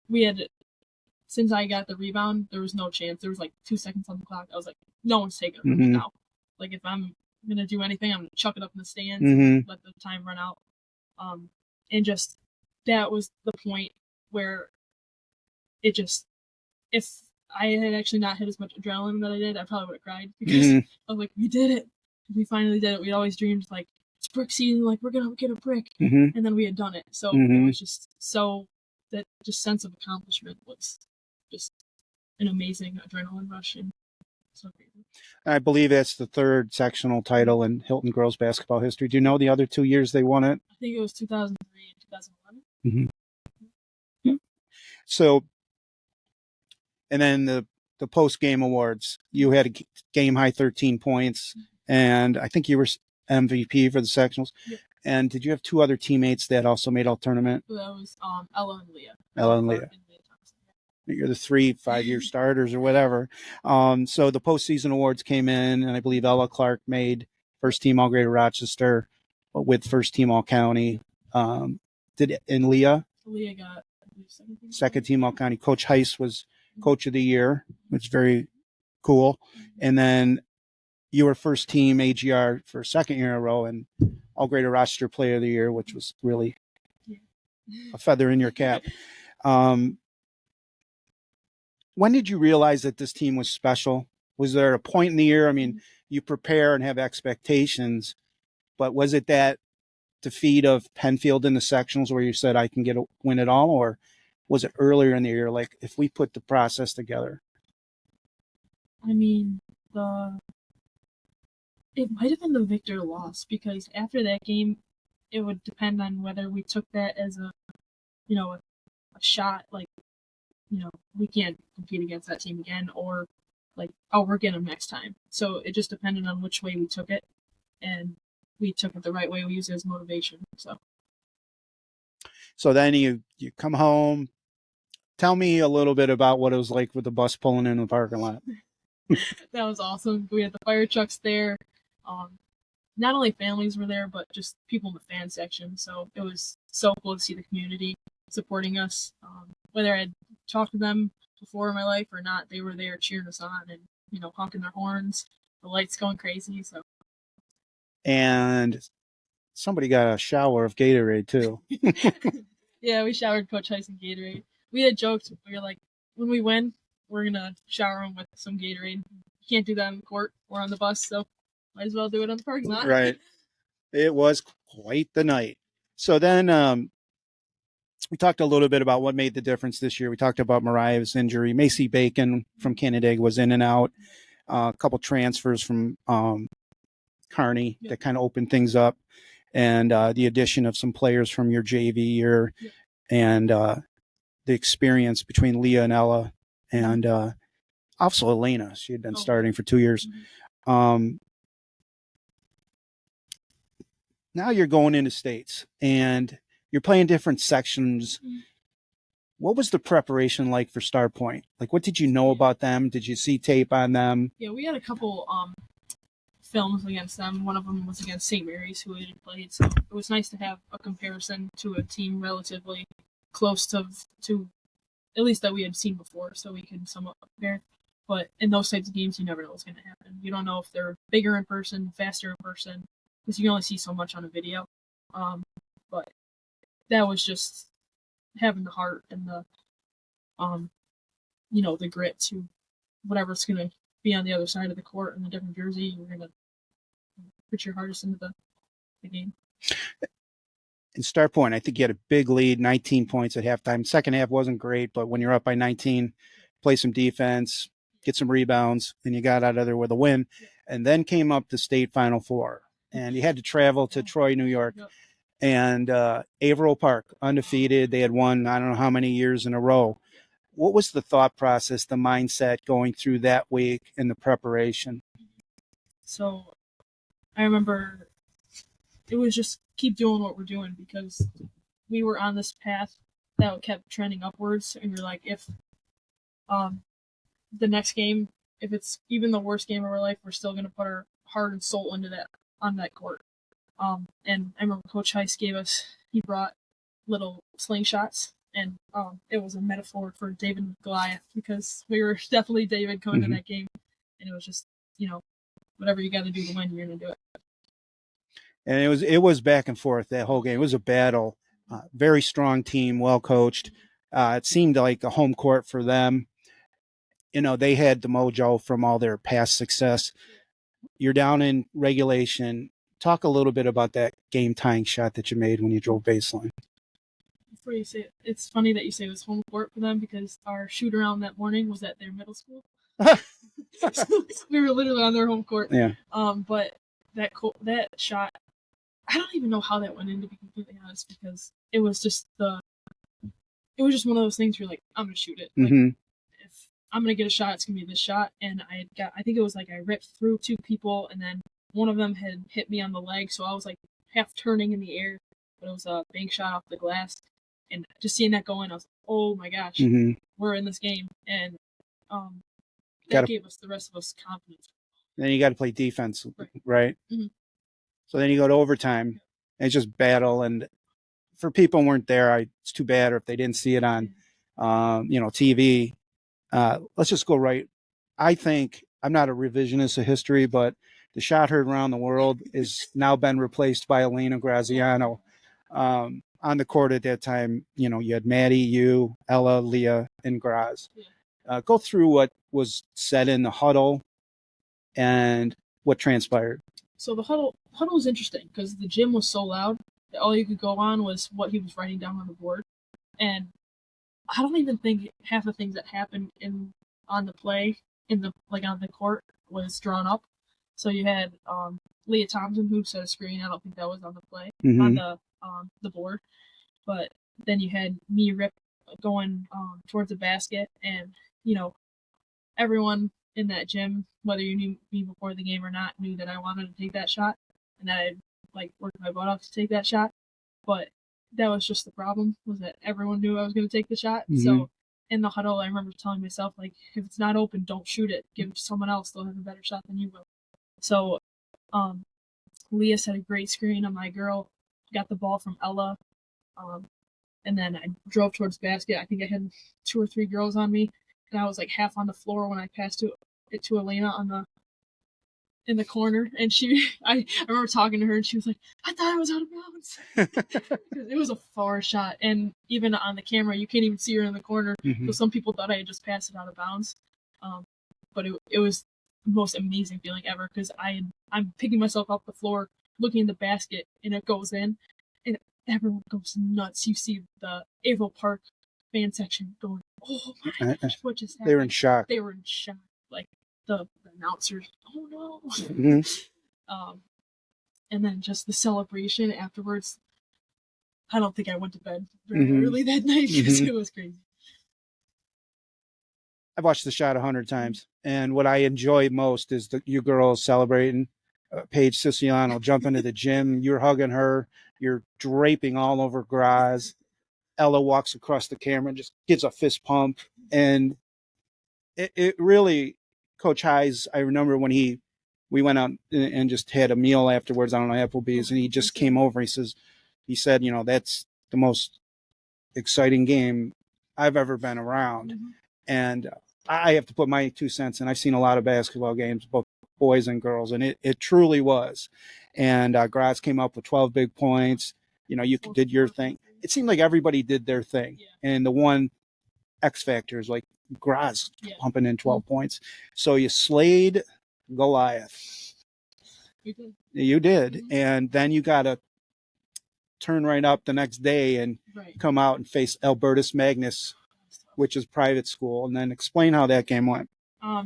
we had, since I got the rebound, there was no chance. There was like 2 seconds on the clock. I was like, no one's taking it now. Like, if I'm gonna do anything, I'm gonna chuck it up in the stands and let the time run out. And just that was the point where it just, if I had actually not hit as much adrenaline that I did, I probably would have cried, because I was like, we did it. We finally did it. We'd always dreamed, like, it's brick season, like, we're gonna get a brick. And then we had done it. So it was just that just sense of accomplishment was just an amazing adrenaline rush, and so crazy. I believe that's the 3rd sectional title in Hilton girls basketball history. Do you know the other 2 years they won it? I think it was 2003 and 2011. So, and then the post-game awards, you had a game high 13 points, and I think you were MVP for the sectionals. Yep. And did you have 2 other teammates that also made all tournament? So that was Ella and Leah. Ella and Leah. You're the 3 5-year starters or whatever. So the postseason awards came in, and I believe Ella Clark made first team All Greater Rochester with first team All County. And Leah? Leah got second team All County. Coach Heise was coach of the year, which is very cool. And then you were first team AGR for a second year in a row, and All Greater Rochester Player of the Year, which was really a feather in your cap. When did you realize that this team was special? Was there a point in the year? I mean, you prepare and have expectations, but was it that defeat of Penfield in the sectionals where you said, I can win it all? Or was it earlier in the year, like, if we put the process together? I mean, it might have been the victor loss, because after that game, it would depend on whether we took that as a shot, like, we can't compete against that team again, or like, oh, we're getting them next time. So it just depended on which way we took it, and we took it the right way. We used it as motivation. So then you come home. Tell me a little bit about what it was like with the bus pulling in the parking lot. That was awesome. We had the fire trucks there. Not only families were there, but just people in the fan section. So it was so cool to see the community supporting us. Whether I had talked to them before in my life or not, they were there cheering us on and, honking their horns, the lights going crazy. So And somebody got a shower of Gatorade too. yeah, we showered Coach Heise in Gatorade. We had joked. We were like, when we win, we're gonna shower him with some Gatorade. You can't do that on the court or on the bus, so might as well do it on the parking lot. Right. It was quite the night. So then we talked a little bit about what made the difference this year. We talked about Mariah's injury. Macy Bacon from Canandaigua was in and out. A couple transfers from Kearney that kind of opened things up. And the addition of some players from your JV year and the experience between Leah and Ella and also Elena. She had been starting for 2 years. Now you're going into states and you're playing different sections. What was the preparation like for Star Point? Like, what did you know about them? Did you see tape on them? Yeah, we had a couple films against them. One of them was against St. Mary's, who we had played. So it was nice to have a comparison to a team relatively close to at least that we had seen before, so we could somewhat compare. But in those types of games, you never know what's going to happen. You don't know if they're bigger in person, faster in person, because you can only see so much on a video. But that was just having the heart and the, the grit to whatever's going to be on the other side of the court in a different jersey. You're going to put your hardest into the game. In Star Point, I think you had a big lead, 19 points at halftime. Second half wasn't great, but when you're up by 19, play some defense, get some rebounds, and you got out of there with a win. And then came up the state Final Four. And you had to travel to Troy, New York. And Averill Park, undefeated. They had won I don't know how many years in a row. What was the thought process, the mindset going through that week and the preparation? So I remember it was just keep doing what we're doing because we were on this path that kept trending upwards. And you're like, if the next game, if it's even the worst game of our life, we're still going to put our heart and soul into that on that court. And I remember Coach Heise he brought little slingshots, and it was a metaphor for David and Goliath because we were definitely David going to that game, and it was just, whatever you got to do to win, you're going to do it. And it was back and forth that whole game. It was a battle. Very strong team, well coached. It seemed like a home court for them. They had the mojo from all their past success. You're down in regulation. Talk a little bit about that game-tying shot that you made when you drove baseline. Before you say it, it's funny that you say it was home court for them because our shoot-around that morning was at their middle school. So we were literally on their home court. Yeah. But that shot, I don't even know how that went in, to be completely honest, because it was just one of those things where you're like, I'm gonna shoot it. Like, if I'm gonna get a shot, it's gonna be this shot. And I think it was like I ripped through two people, and then one of them had hit me on the leg, so I was like half turning in the air, but it was a bank shot off the glass. And just seeing that go in, I was like, oh my gosh, we're in this game. And that gave us, the rest of us, confidence. Then you got to play defense, right? So then you go to overtime, and it's just battle. And for people who weren't there, it's too bad, or if they didn't see it on, TV. Let's just go right. I think I'm not a revisionist of history, but the shot heard around the world is now been replaced by Elena Graziano. On the court at that time, you had Maddie, you, Ella, Leah, and Graz. Go through what was said in the huddle and what transpired. So the huddle was interesting because the gym was so loud that all you could go on was what he was writing down on the board. And I don't even think half the things that happened on the play on the court was drawn up. So you had Leah Thompson who set a screen. I don't think that was on the play on the board. But then you had me Rip going towards the basket, and everyone in that gym, whether you knew me before the game or not, knew that I wanted to take that shot, and that I'd worked my butt off to take that shot. But that was just the problem, was that everyone knew I was going to take the shot. So in the huddle, I remember telling myself, if it's not open, don't shoot it. Give it to someone else. They'll have a better shot than you will. So Leah set a great screen on my girl, got the ball from Ella, and then I drove towards the basket. I think I had 2 or 3 girls on me, and I was like half on the floor when I passed it to Elena in the corner, and I remember talking to her, and she was like, "I thought I was out of bounds." It was a far shot, and even on the camera, you can't even see her in the corner. Mhm. So some people thought I had just passed it out of bounds, but it was the most amazing feeling ever because I'm picking myself off the floor, looking in the basket, and it goes in, and everyone goes nuts. You see the Avon Park fan section going, "Oh my gosh, what just happened?" They were in shock. They were in shock. Like the announcers, "Oh no!" Mhm. And then just the celebration afterwards. I don't think I went to bed very Mhm. early that night because Mhm. it was crazy. I've watched the shot 100 times, and what I enjoy most is you girls celebrating. Paige Siciliano jump into the gym. You're hugging her. You're draping all over Graz. Ella walks across the camera and just gives a fist pump. And it really, Coach Heise, I remember when we went out and just had a meal afterwards, I don't know, Applebee's, and he just came over. He said, that's the most exciting game I've ever been around. Mm-hmm. And I have to put my 2 cents in. I've seen a lot of basketball games, both boys and girls, and it truly was. And Graz came up with 12 big points. You did your thing. It seemed like everybody did their thing. Yeah. And the one X factor is like Graz pumping in 12 points. So you slayed Goliath. You did. Mm-hmm. And then you got to turn right up the next day and come out and face Albertus Magnus, which is private school, and then explain how that game went.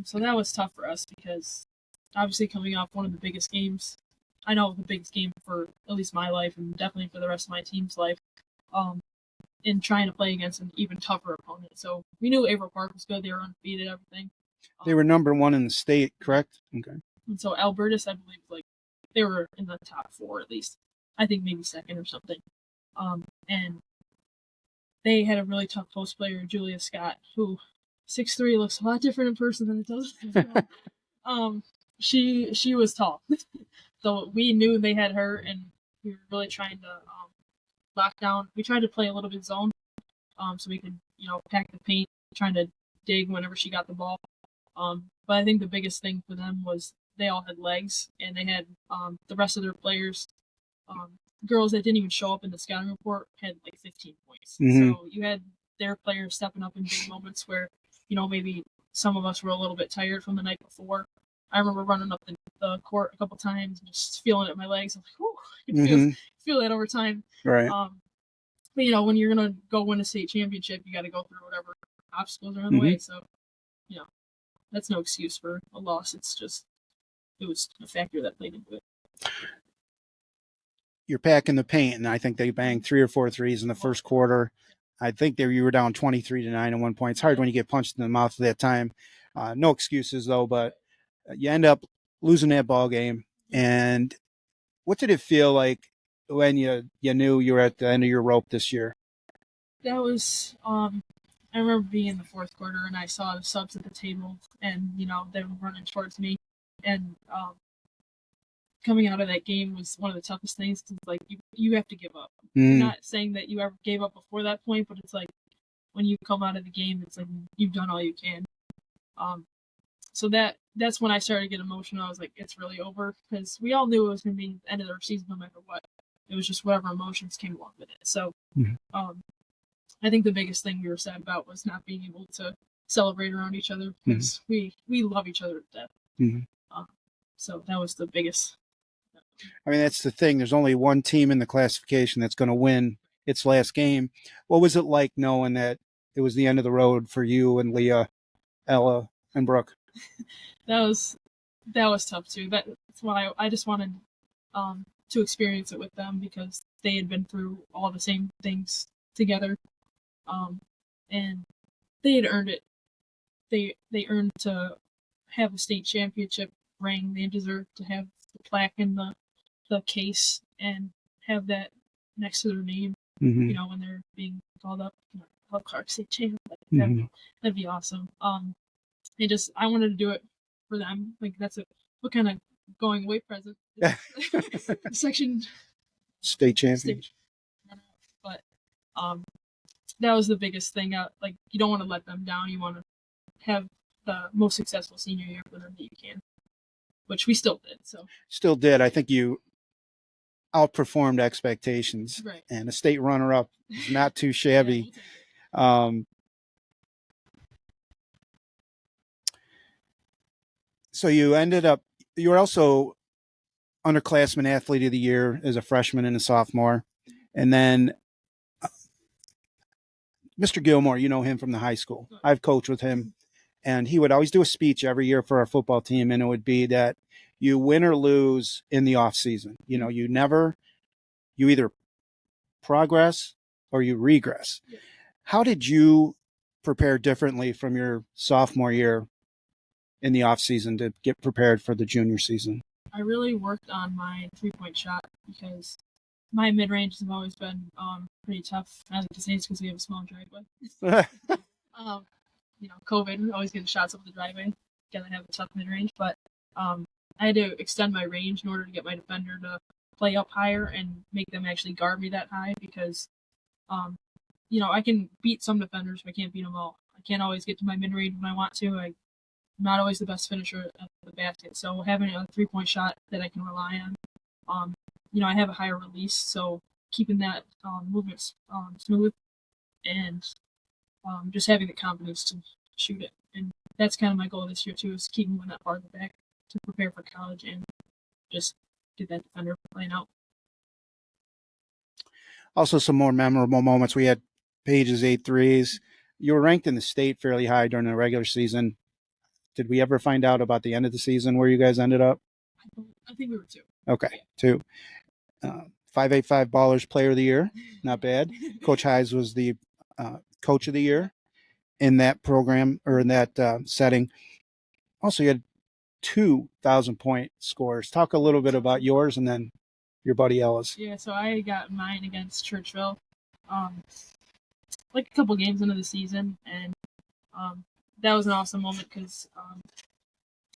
So that was tough for us because obviously coming off one of the biggest games, I know the biggest game for at least my life and definitely for the rest of my team's life, in trying to play against an even tougher opponent. So we knew Averill Park was good; they were undefeated, everything. They were number 1 in the state, correct? Okay. And so Albertus, I believe, they were in the top 4 at least. I think maybe second or something. And they had a really tough post player, Julia Scott, who 6'3" looks a lot different in person than it does. She was tall, so we knew they had her, and we were really trying to lock down. We tried to play a little bit zone, so we could pack the paint, trying to dig whenever she got the ball. But I think the biggest thing for them was they all had legs, and they had the rest of their players. Girls that didn't even show up in the scouting report had like 15 points. Mhm. So you had their players stepping up in big moments where, maybe some of us were a little bit tired from the night before. I remember running up the court a couple times and just feeling it in my legs. I'm like, whew, I can feel that over time. Right. But when you're gonna go win a state championship, you got to go through whatever obstacles are in the way. So, that's no excuse for a loss. It's just it was a factor that played into it. You're packing the paint, and I think they banged 3 or 4 threes in the first quarter. I think you were down 23-9 at one point. It's hard when you get punched in the mouth at that time. No excuses though, but you end up losing that ball game. And what did it feel like when you knew you were at the end of your rope this year? That was I remember being in the fourth quarter and I saw the subs at the table, and they were running towards me, and coming out of that game was one of the toughest things because like you have to give up. You're not saying that you ever gave up before that point, but it's like when you come out of the game, it's like you've done all you can. So that's when I started to get emotional. I was like, it's really over, because we all knew it was going to be the end of their season no matter what. It was just whatever emotions came along with it. So I think the biggest thing we were sad about was not being able to celebrate around each other, because we love each other to death. So that was the biggest. I mean, that's the thing. There's only one team in the classification that's going to win its last game. What was it like knowing that it was the end of the road for you and Leah, Ella, and Brooke? That was tough too. That's why I just wanted to experience it with them, because they had been through all the same things together, and they had earned it. They earned to have a state championship ring. They deserve to have the plaque in the case and have that next to their name. When they're being called up, Clark State champ. That'd be awesome. I wanted to do it for them. Like that's what kind of going away present. Section state champion. But that was the biggest thing. Like, you don't want to let them down. You want to have the most successful senior year for them that you can, which we still did. So Still did. I think you outperformed expectations, right, and a state runner-up is not too yeah, shabby. we'll take it. Um, so you were also underclassman athlete of the year as a freshman and a sophomore. And then Mr. Gilmore, you know him from the high school. I've coached with him, and he would always do a speech every year for our football team, and it would be that you win or lose in the off season. You know, you either progress or you regress. Yeah. How did you prepare differently from your sophomore year in the off season to get prepared for the junior season? I really worked on my 3-point shot because my mid range has always been pretty tough. I like to say it's because we have a small driveway. COVID, always getting shots up the driveway. Gotta have a tough mid range, but I had to extend my range in order to get my defender to play up higher and make them actually guard me that high because I can beat some defenders, but I can't beat them all. I can't always get to my mid range when I want to. I'm not always the best finisher at the basket, so having a 3-point shot that I can rely on, I have a higher release, so keeping that movement smooth and just having the confidence to shoot it. And that's kind of my goal this year too, is keep moving that farther back to prepare for college and just get that defender playing out. Also, some more memorable moments. We had Paige's 8 threes. You were ranked in the state fairly high during the regular season. Did we ever find out about the end of the season where you guys ended up? I think we were 2. Okay, 2. 585 Ballers Player of the Year. Not bad. Coach Heise was the Coach of the Year in that program or in that setting. Also, you had 2,000-point scores. Talk a little bit about yours and then your buddy Ella's. Yeah, so I got mine against Churchville, like a couple games into the season, and that was an awesome moment because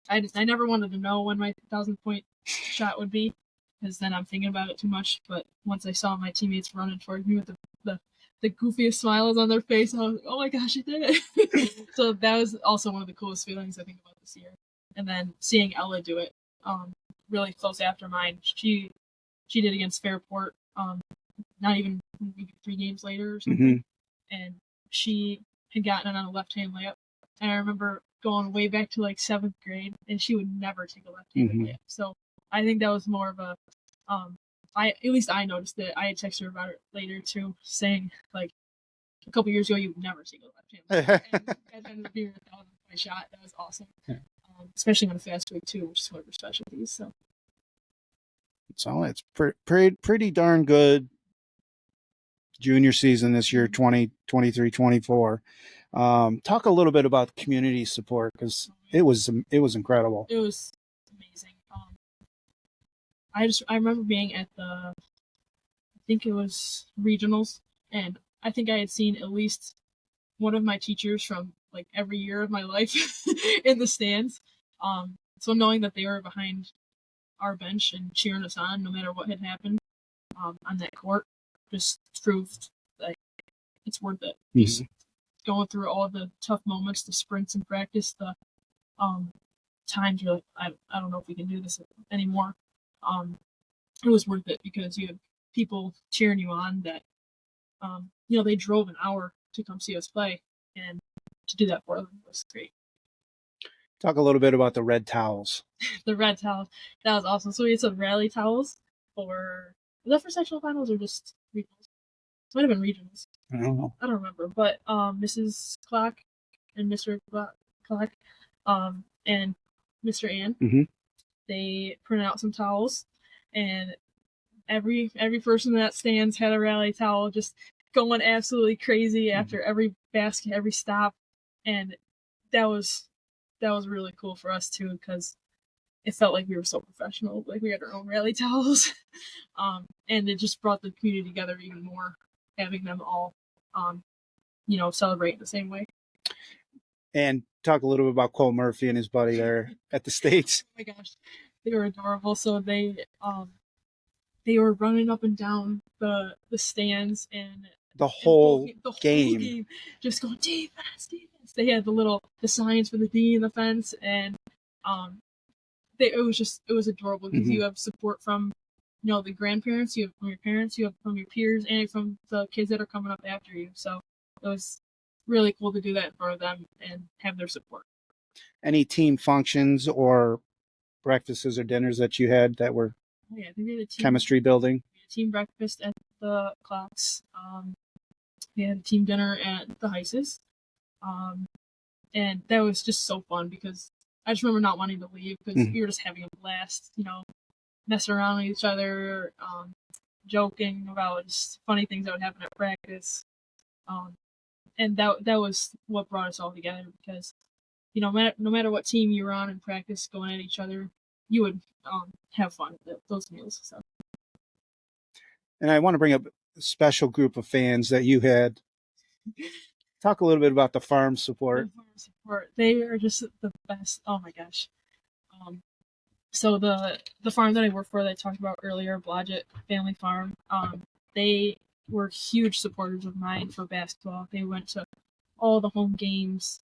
I never wanted to know when my 1,000-point shot would be, because then I'm thinking about it too much. But once I saw my teammates running towards me with the goofiest smiles on their face, I was like, oh my gosh, I did it. So that was also one of the coolest feelings I think about this year. And then seeing Ella do it really close after mine. She did against Fairport, not even maybe 3 games later or something. And she had gotten it on a left-hand layup. And I remember going way back to like 7th grade, and she would never take a left-handed layup. So I think that was more of a, at least I noticed it. I had texted her about it later too, saying like a couple years ago you would never take a left-handed layup. And that ended up being a 1,000-point shot. That was awesome, especially on a fast break too, which is one of her specialties. So it's pretty darn good junior season this year, 2023, 24. Talk a little bit about community support because it was incredible. It was amazing. I remember being at I think it was regionals, and I think I had seen at least one of my teachers from like every year of my life in the stands. So knowing that they were behind our bench and cheering us on no matter what had happened on that court just proved that it's worth it. Just going through all the tough moments, the sprints in practice, the times you're like, I don't know if we can do this anymore. It was worth it because you had people cheering you on that, they drove an hour to come see us play, and to do that for them was great. Talk a little bit about the red towels. The red towels. That was awesome. So we had some rally towels was that for sectional finals or just regionals? It might have been regionals. I don't know. I don't remember. But Mrs. Clock and Mr. Clock and Mr. Ann, they printed out some towels, and every person that stands had a rally towel, just going absolutely crazy after every basket, every stop, and that was really cool for us too because it felt like we were so professional, like we had our own rally towels, and it just brought the community together even more, having them all, celebrate in the same way. And talk a little bit about Cole Murphy and his buddy there at the States. Oh my gosh, they were adorable. So they were running up and down the stands, and the whole the whole game. game, just going defense, defense. They had the signs for the D and the fence, and it was adorable because you have support from the grandparents, you have from your parents, you have from your peers, and from the kids that are coming up after you. So it was really cool to do that in front of them and have their support. Any team functions or breakfasts or dinners that you had that were Yeah, I think we had a chemistry building? team breakfast at the class. We had a team dinner at the Heises. And that was just so fun because I just remember not wanting to leave because we were just having a blast, messing around with each other, joking about just funny things that would happen at practice. And that was what brought us all together because, no matter what team you were on in practice going at each other, you would have fun at those meals. So. And I want to bring up a special group of fans that you had. Talk a little bit about the farm support. The farm support. They are just the best. Oh my gosh. So the farm that I work for that I talked about earlier, Blodgett Family Farm, they were huge supporters of mine for basketball. They went to all the home games,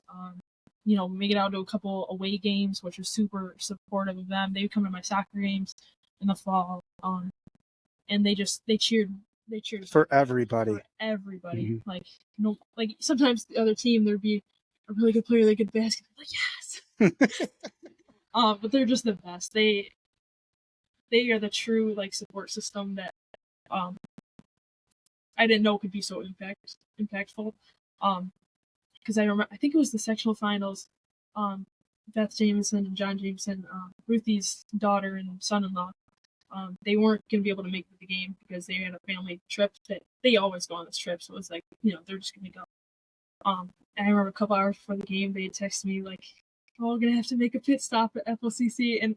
make it out to a couple away games, which was super supportive of them. They would come to my soccer games in the fall, and they cheered For everybody. For everybody. Like sometimes the other team there'd be a really good player that could basket. Like yes. But they're just the best. They are the true support system that I didn't know could be so impactful. Because I think it was the sectional finals. Beth Jameson and John Jameson, Ruthie's daughter and son-in-law. They weren't going to be able to make the game because they had a family trip that they always go on this trip. So it was like, they're just going to go. And I remember a couple hours before the game, they had texted me like, "Oh, we're going to have to make a pit stop at FLCC." And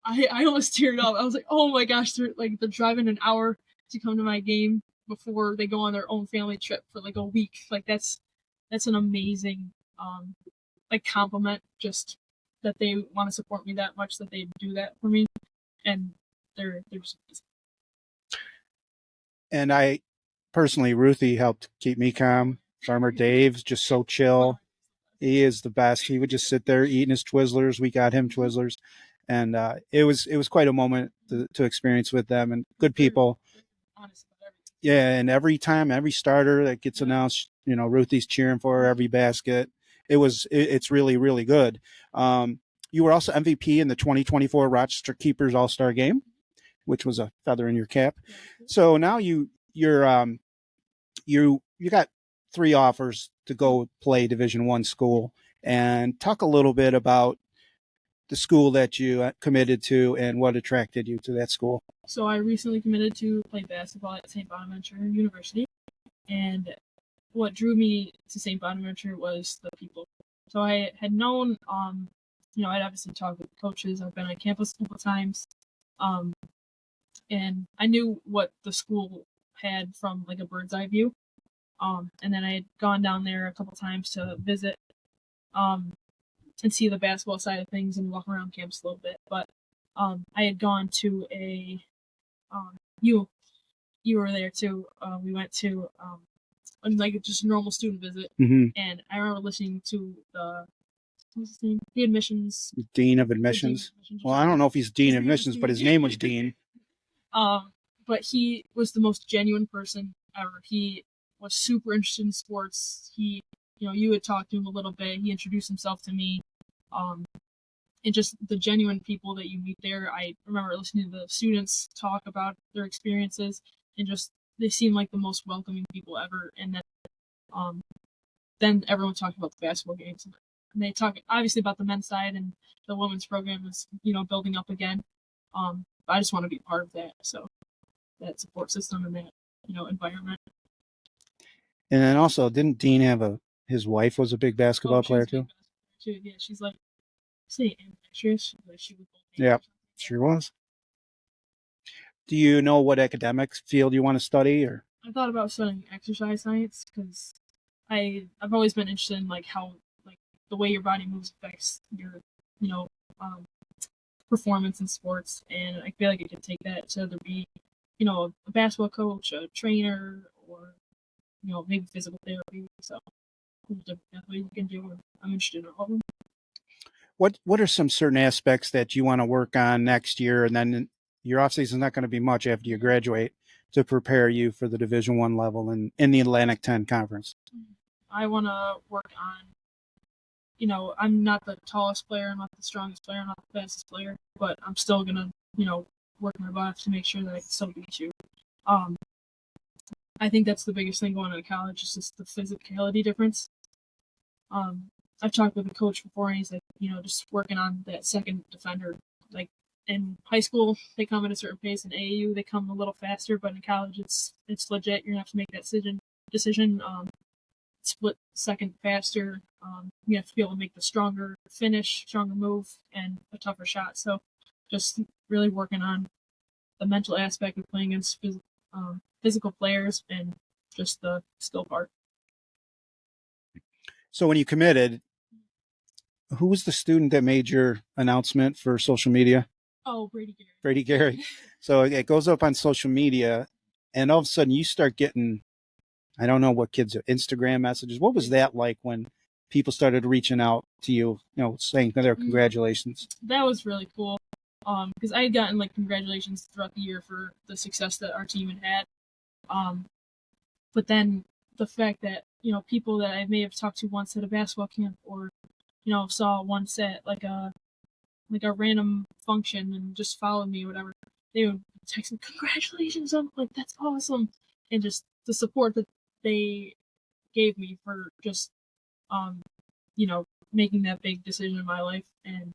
I almost teared up. I was like, oh my gosh, they're driving an hour to come to my game before they go on their own family trip for a week. That's an amazing compliment, just that they want to support me that much, that they do that for me. And they're just amazing. And I personally, Ruthie helped keep me calm. Farmer Dave's just so chill. He is the best. He would just sit there eating his Twizzlers. We got him Twizzlers, and it was quite a moment to experience with them, and good people. Yeah, and every time, every starter that gets announced, Ruthie's cheering for her, every basket. It's really, really good. You were also MVP in the 2024 Rochester Keepers All-Star Game, which was a feather in your cap. So now you got 3 offers to go play Division I school, and talk a little bit about the school that you committed to and what attracted you to that school. So I recently committed to play basketball at St. Bonaventure University, and what drew me to St. Bonaventure was the people. So I had known, I'd obviously talked with coaches. I've been on campus a couple times, and I knew what the school had from a bird's eye view. And then I had gone down there a couple times to visit, and see the basketball side of things and walk around campus a little bit. But I had gone to you were there too. We went to just a normal student visit, and I remember listening to what's his name? The admissions Dean of Admissions. Well, I don't know if he's Dean of Admissions, but his name was Dean. But he was the most genuine person ever. He was super interested in sports. He, you had talked to him a little bit. He introduced himself to me. And just the genuine people that you meet there. I remember listening to the students talk about their experiences, and just they seem like the most welcoming people ever. And then everyone talked about the basketball games, and they talk obviously about the men's side, and the women's program is building up again. I just want to be part of that, so that support system and that environment. And then also, didn't Dean have his wife was a big basketball player too? Yeah, she's say ambidextrous. Yeah, sure was. Do you know what academic field you want to study, or? I thought about studying exercise science because I've always been interested in how the way your body moves affects your performance in sports, and I feel like I could take that to either be a basketball coach, a trainer, or maybe physical therapy. So there's different pathways you can do. And I'm interested in all of them. What are some certain aspects that you want to work on next year, and then your off season is not going to be much after you graduate to prepare you for the Division I level and in the Atlantic 10 conference? I want to work on, I'm not the tallest player, I'm not the strongest player, I'm not the fastest player, but I'm still gonna, work my butt off to make sure that I can still beat you. I think that's the biggest thing going into college is just the physicality difference. I've talked with a coach before, and he's like, just working on that second defender. Like in high school, they come at a certain pace. In AAU, they come a little faster, but in college, it's legit. You're gonna have to make that decision. Split second faster. You have to be able to make the stronger finish, stronger move, and a tougher shot. So, just really working on the mental aspect of playing against physical players and just the skill part. So when you committed, who was the student that made your announcement for social media? Oh, Brady Gary. Brady Gary. So it goes up on social media, and all of a sudden you start getting, I don't know what kids are, Instagram messages. What was that like when people started reaching out to you, saying their congratulations? That was really cool. Because I had gotten congratulations throughout the year for the success that our team had had. But then the fact that, people that I may have talked to once at a basketball camp or, saw once at a random function and just followed me or whatever, they would text me, congratulations, I'm like, that's awesome. And just the support that they gave me for just, making that big decision in my life and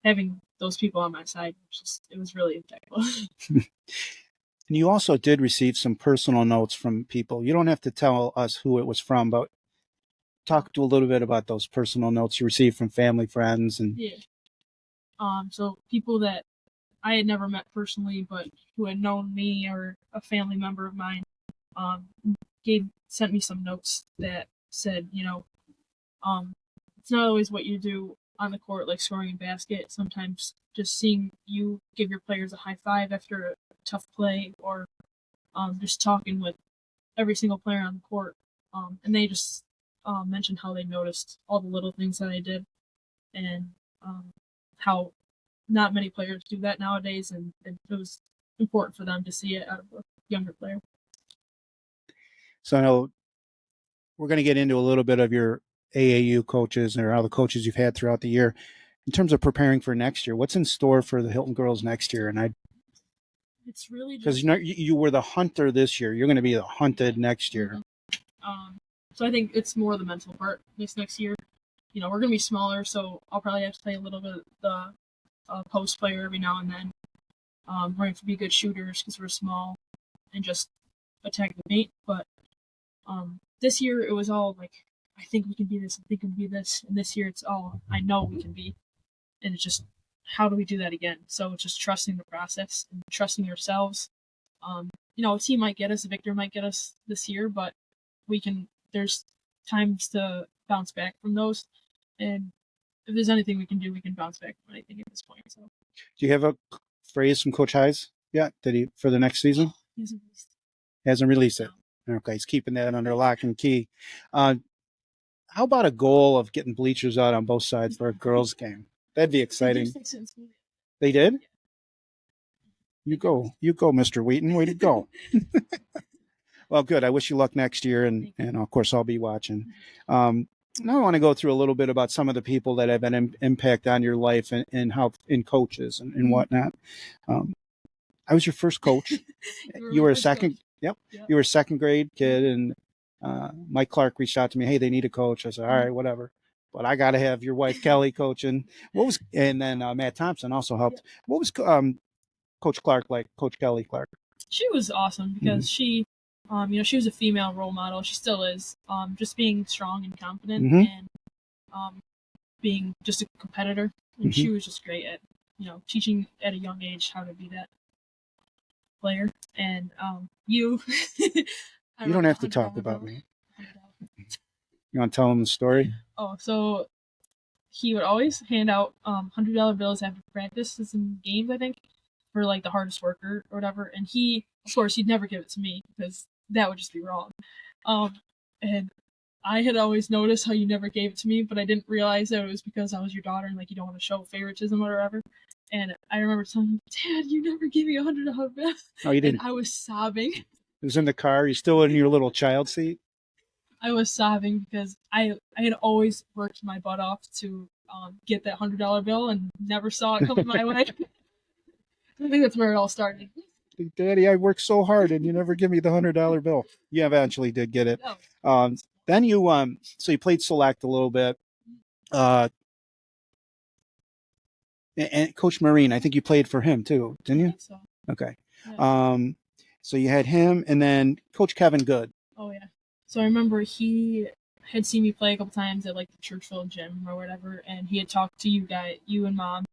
having those people on my side, it was really impactful. And you also did receive some personal notes from people. You don't have to tell us who it was from, but talk to a little bit about those personal notes you received from family, friends, and yeah. So people that I had never met personally, but who had known me or a family member of mine, sent me some notes that said, it's not always what you do on the court, like scoring a basket. Sometimes just seeing you give your players a high five after a tough play, or just talking with every single player on the court, and they just mentioned how they noticed all the little things that I did, and how not many players do that nowadays, and it was important for them to see it out of a younger player. So I know we're going to get into a little bit of your AAU coaches or all the coaches you've had throughout the year. In terms of preparing for next year, what's in store for the Hilton girls next year? And it's really because you were the hunter this year, you're going to be the hunted next year. So I think it's more the mental part this next year. We're going to be smaller, so I'll probably have to play a little bit of the post player every now and then. We're going to be good shooters because we're small and just attack the paint. But this year it was all like, I think we can be this, I think we can be this. And this year it's all, I know we can be. And it's just, how do we do that again? So it's just trusting the process and trusting yourselves. A team might get us, a victor might get us this year, but there's times to bounce back from those. And if there's anything we can do, we can bounce back from anything at this point. So, do you have a phrase from Coach Heise yet? Did he for the next season? Hasn't released it. Okay, he's keeping that under lock and key. How about a goal of getting bleachers out on both sides for a girls' game? That'd be exciting. They did? You go, Mr. Wheaton. Way to go. Well, good. I wish you luck next year, and of course I'll be watching. Now I want to go through a little bit about some of the people that have an impact on your life and how in coaches and whatnot. I was your first coach. You were a second. Coach. Yep. You were a second grade kid, and Mike Clark reached out to me. Hey, they need a coach. I said, all right, whatever. But I got to have your wife Kelly coaching. And then Matt Thompson also helped. Yeah. What was Coach Clark like? Coach Kelly Clark. She was awesome because she was a female role model. She still is. Just being strong and confident and being just a competitor. And she was just great at, teaching at a young age how to be that player. And you don't have to talk about me. You want to tell him the story? Oh, so he would always hand out $100 bills after practices and games, I think, for the hardest worker or whatever. And he, of course, he'd never give it to me because that would just be wrong. And I had always noticed how you never gave it to me, but I didn't realize that it was because I was your daughter and like you don't want to show favoritism or whatever. And I remember telling him, Dad, you never gave me $100 bill. Oh, you And didn't? I was sobbing. It was in the car. You're still in your little child seat? I was sobbing because I had always worked my butt off to get that $100 bill and never saw it coming my way. I think that's where it all started. Daddy, I worked so hard and you never give me the $100 bill. You eventually did get it. No. Then you so you played select a little bit. And Coach Marine, I think you played for him too, didn't you? So. Okay. Yeah. So you had him and then Coach Kevin Good. Oh yeah. So I remember he had seen me play a couple times at like the Churchville gym or whatever, and he had talked to you and Mom,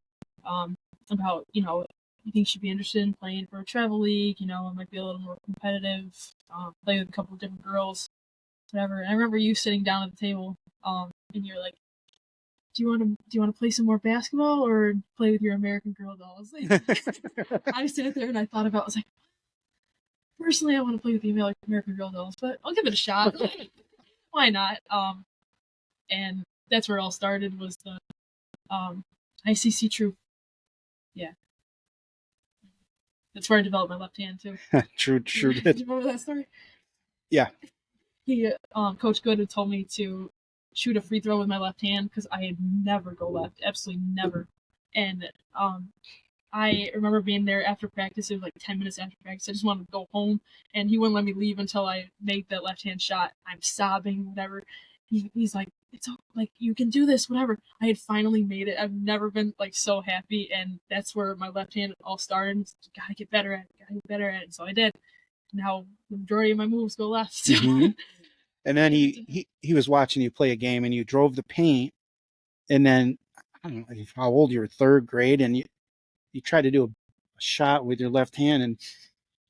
about, you think she'd be interested in playing for a travel league, it might be a little more competitive, play with a couple of different girls, whatever. And I remember you sitting down at the table, and you're like, do you want to play some more basketball or play with your American Girl dolls? I sat there and I thought about it. I was like, personally, I want to play with the American Girl dolls, but I'll give it a shot. Why not? And that's where it all started, was the ICC Troop. Yeah. That's where I developed my left hand too. True. Do you remember that story? Yeah. He, Coach Good had told me to shoot a free throw with my left hand because I had never go left, absolutely never. And I remember being there after practice. It was like 10 minutes after practice. I just wanted to go home, and he wouldn't let me leave until I made that left hand shot. I'm sobbing, whatever. He's like, it's all, like, you can do this, whatever. I had finally made it. I've never been like so happy, and that's where my left hand all started. Gotta get better at it. And so I did. Now the majority of my moves go left. So. Mm-hmm. And then he was watching you play a game, and you drove the paint, and then I don't know how old you were, third grade, and you tried to do a shot with your left hand, and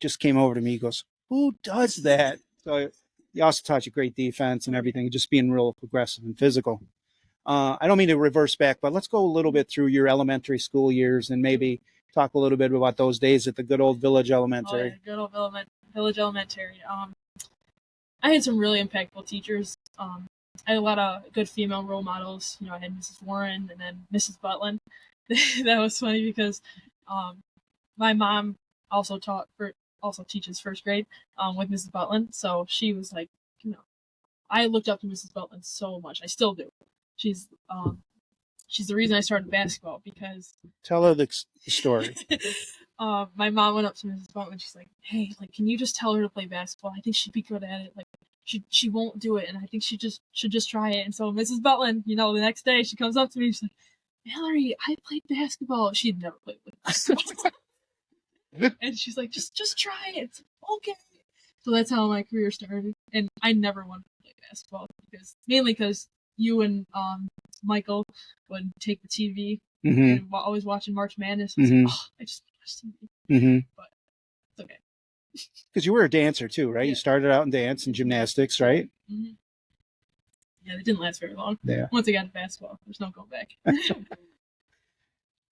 just came over to me. He goes, "Who does that?" So he also taught you great defense and everything, just being real aggressive and physical. I don't mean to reverse back, but let's go a little bit through your elementary school years and maybe talk a little bit about those days at the good old Village Elementary. Oh, yeah, good old Village Elementary. I had some really impactful teachers. I had a lot of good female role models. I had Mrs. Warren and then Mrs. Butlin. That was funny because my mom also teaches first grade with Mrs. Butlin. So she was like, I looked up to Mrs. Butlin so much. I still do. She's the reason I started basketball, because Tell her the story. my mom went up to Mrs. Butlin. She's like, hey, like, can you just tell her to play basketball? I think she'd be good at it. Like, she won't do it, and I think she should just try it. And so Mrs. Butlin, the next day she comes up to me. She's like, Mallory, I played basketball. She'd never played basketball. And she's like, just try it. It's okay. So that's how my career started. And I never wanted to play basketball mainly because you and Michael would take the TV and always watching March Madness. And I just watch TV. But it's okay. Because you were a dancer too, right? Yeah. You started out in dance and gymnastics, right? Mm-hmm. Yeah, it didn't last very long. Yeah. Once I got to basketball, there's no going back.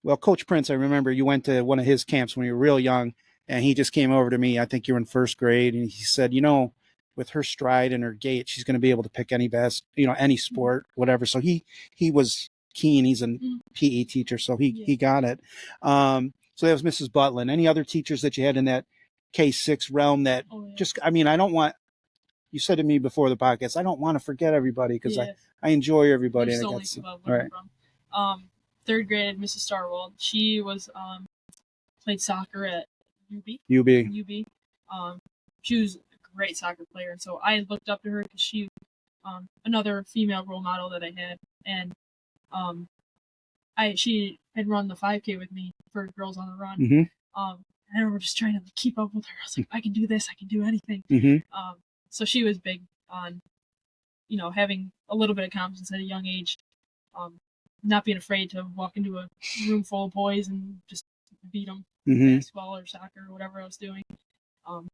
Well, Coach Prince, I remember you went to one of his camps when you were real young, and he just came over to me. I think you were in first grade, and he said, with her stride and her gait, she's going to be able to pick any any sport, whatever. So he was keen. He's a PE teacher, so he got it. So that was Mrs. Butlin. Any other teachers that you had in that K-6 realm that I don't want, you said to me before the podcast, I don't want to forget everybody because I enjoy everybody. There's so many people I've learned from. Third grade, Mrs. Starwald. She was played soccer at UB. She was a great soccer player, and so I looked up to her because she another female role model that I had, and she had run the 5K with me for Girls on the Run. I remember just trying to keep up with her. I was like, I can do this. I can do anything. So she was big on, having a little bit of confidence at a young age, not being afraid to walk into a room full of boys and just beat them, basketball or soccer or whatever I was doing. And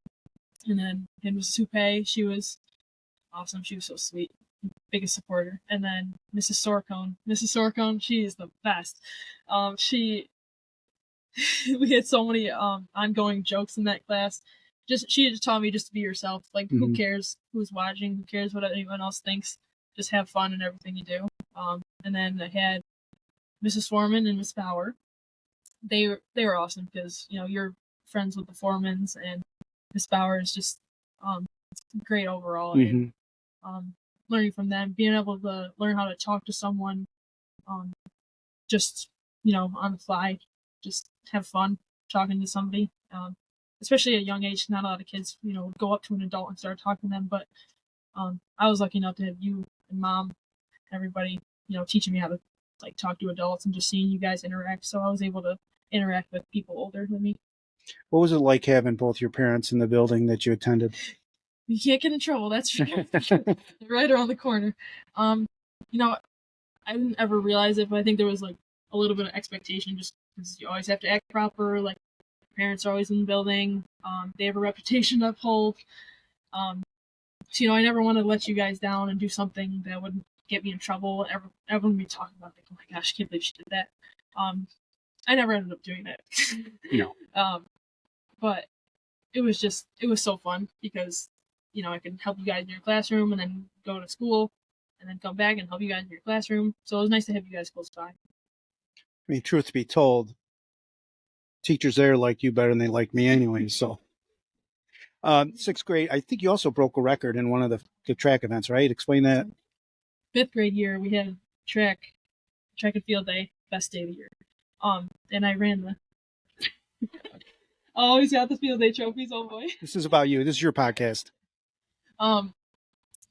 then Mrs. Soupe, she was awesome. She was so sweet, biggest supporter. And then Mrs. Sorcone, she is the best. We had so many ongoing jokes in that class. she just taught me just to be yourself. Like, who Mhm. cares who's watching? Who cares what anyone else thinks? Just have fun in everything you do. And then I had Mrs. Foreman and Miss Bauer. They were awesome because you're friends with the Foremans, and Miss Bauer is just um, great overall. And Mhm. learning from them, being able to learn how to talk to someone, um, just on the fly, just have fun talking to somebody. Especially at a young age, not a lot of kids would go up to an adult and start talking to them. But I was lucky enough to have you and mom, everybody, teaching me how to like talk to adults and just seeing you guys interact. So I was able to interact with people older than me. What was it like having both your parents in the building that you attended? You can't get in trouble, that's for sure. They're right around the corner. You know, I didn't ever realize it, but I think there was like a little bit of expectation just because you always have to act proper. Like, parents are always in the building. They have a reputation to uphold. So, I never wanted to let you guys down and do something that would get me in trouble. Everyone would be talking about, like, oh my gosh, I can't believe she did that. I never ended up doing that. No. But it was so fun because, I could help you guys in your classroom and then go to school and then come back and help you guys in your classroom. So it was nice to have you guys close by. I mean, truth be told, teachers there liked you better than they liked me anyway. So, sixth grade, I think you also broke a record in one of the track events, right? Explain that. Fifth grade year, we had track and field day, best day of the year. And I ran the. Oh, he's got the field day trophies, oh boy. This is about you. This is your podcast.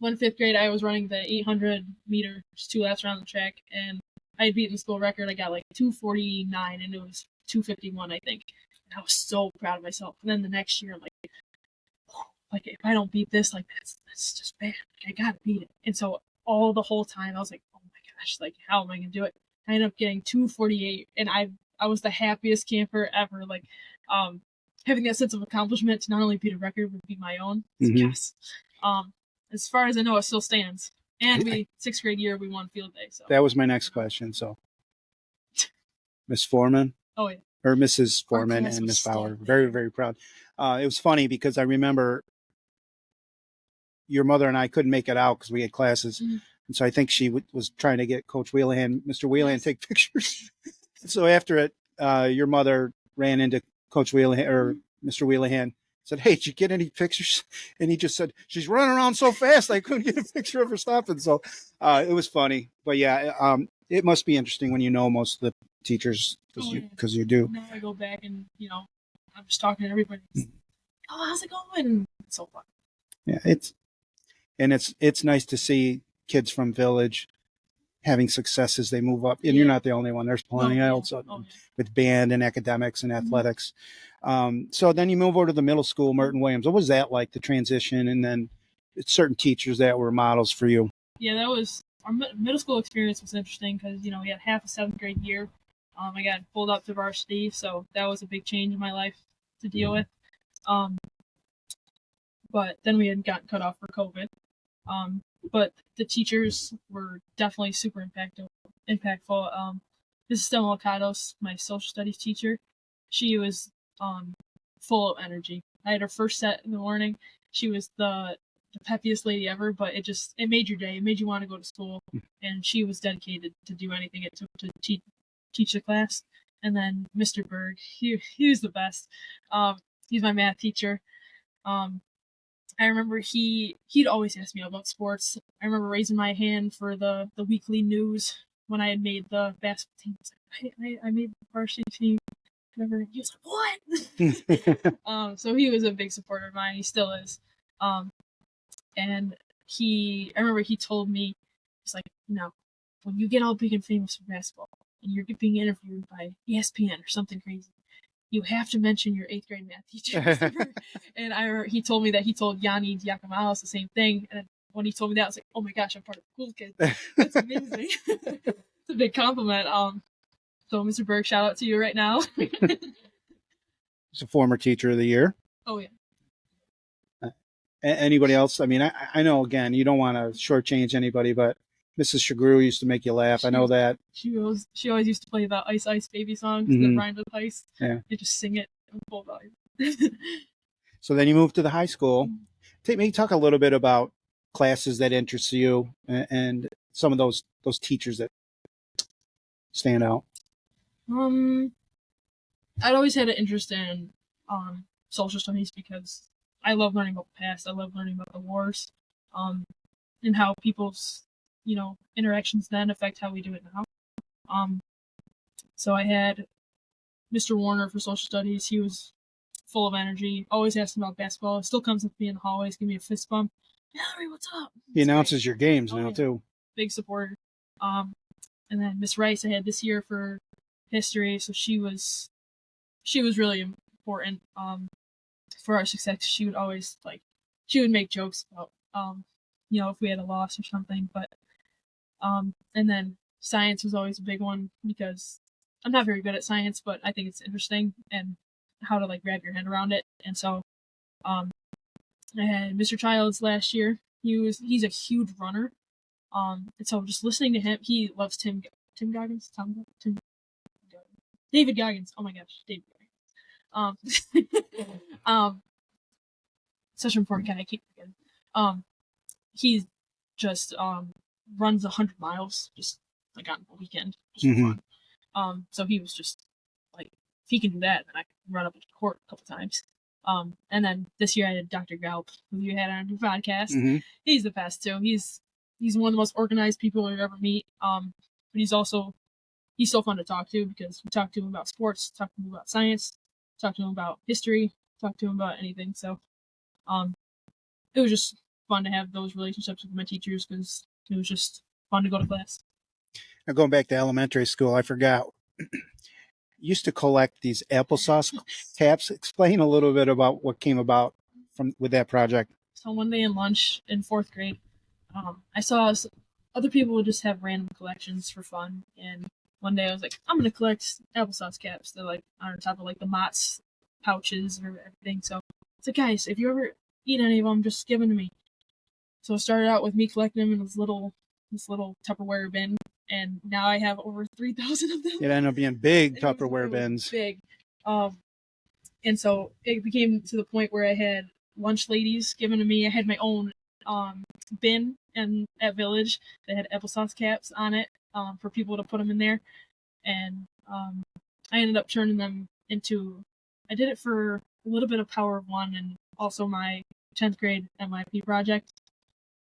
One fifth grade, I was running the 800 meter, just 2 laps around the track, and I had beaten the school record. I got like 2:49, and it was 2:51, I think. And I was so proud of myself. And then the next year, I'm like if I don't beat this, like that's just bad. Like, I gotta beat it. And so the whole time, I was like, oh my gosh, like how am I gonna do it? I ended up getting 2:48, and I was the happiest camper ever. Like, having that sense of accomplishment to not only beat a record but beat my own. Mhm. Yes. As far as I know, it still stands. And sixth grade year, we won field day. So That was my next question. So, Miss Foreman. Oh yeah. Or Mrs. Our Foreman class and was Miss Bauer. stacked. Very, very proud. It was funny because I remember your mother and I couldn't make it out because we had classes. Mhm. And so I think she was trying to get Coach Wheelahan, Mr. Wheelahan, Yes. take pictures. So after it, your mother ran into Coach Wheelahan or Mr. Wheelahan, said, "Hey, did you get any pictures?" And he just said, "She's running around so fast, I couldn't get a picture of her stopping." So it was funny. But yeah, it must be interesting when you know most of the teachers because you do. Now I go back and I'm just talking to everybody. Oh, how's it going? It's so fun. Yeah, it's nice to see kids from Village having success as they move up. And you're not the only one. There's plenty else with band and academics and athletics. So then you move over to the middle school, Merton Williams. What was that like, the transition? And then certain teachers that were models for you? Yeah, that was our middle school experience was interesting because we had half a seventh grade year. I got pulled up to varsity, so that was a big change in my life to deal with. But then we had gotten cut off for COVID. But the teachers were definitely super impactful. Mrs. Demolicados, my social studies teacher, she was full of energy. I had her first set in the morning. She was the peppiest lady ever, but it made your day. It made you want to go to school. And she was dedicated to do anything it took to teach the class. And then Mr. Berg, he was the best. He's my math teacher. I remember he'd always ask me about sports. I remember raising my hand for the weekly news when I had made the basketball team. I was like, I made the varsity team. Whatever. He was like, what? So he was a big supporter of mine. He still is. And I remember he told me, he's like, when you get all big and famous for basketball and you're being interviewed by ESPN or something crazy, you have to mention your 8th grade math teacher. And he told me that he told Yanni Diakomalis the same thing. And when he told me that, I was like, oh my gosh, I'm part of the cool kids. That's amazing. It's a big compliment. So Mr. Berg, shout out to you right now. He's a former teacher of the year. Oh yeah. Anybody else? I mean, I know, again, you don't want to shortchange anybody, but Mrs. Shagru used to make you laugh. I know that. She always used to play the Ice Ice Baby song, Mhm. the Rhymed with Ice. Yeah. They just sing it in full volume. So then you moved to the high school. Maybe talk a little bit about classes that interest you and some of those teachers that stand out. I'd always had an interest in social studies because I love learning about the past. I love learning about the wars, and how people's interactions then affect how we do it now. So I had Mr. Warner for social studies. He was full of energy, always asking about basketball. Still comes up to me in the hallways, give me a fist bump. Mallory, what's up? He announces your games now too. Big supporter. And then Miss Rice I had this year for history, so she was really important for our success. She would always make jokes about if we had a loss or something. But and then science was always a big one because I'm not very good at science, but I think it's interesting and how to wrap your head around it. And so I had Mr. Childs last year. He's a huge runner. And so just listening to him, he loves David Goggins. Oh my gosh, David Goggins. Such an important guy. I keep forgetting. He just runs 100 miles just on a weekend just for fun. So he was just if he can do that, then I can run up to court a couple times. And then this year I had Dr. Galp, who you had on your podcast. Mm-hmm. He's the best too. He's one of the most organized people you'll ever meet. But he's so fun to talk to because we talk to him about sports, talk to him about science, talk to him about history, talk to him about anything. So it was just fun to have those relationships with my teachers because it was just fun to go to class. Now going back to elementary school, I forgot. Used to collect these applesauce caps. Explain a little bit about what came about with that project. So one day in lunch in 4th grade, I saw other people would just have random collections for fun, and one day I was like, I'm gonna collect applesauce caps. They're on top of the Mott's pouches or everything. So it's like, guys, if you ever eat any of them, just give them to me. So it started out with me collecting them in this little Tupperware bin, and now I have over 3,000 of them. It ended up being big Tupperware bins. Big. And so it became to the point where I had lunch ladies given to me. I had my own bin at Village that had applesauce caps on it for people to put them in there. And I ended up turning them into, I did it for a little bit of Power of One and also my 10th grade MIP project.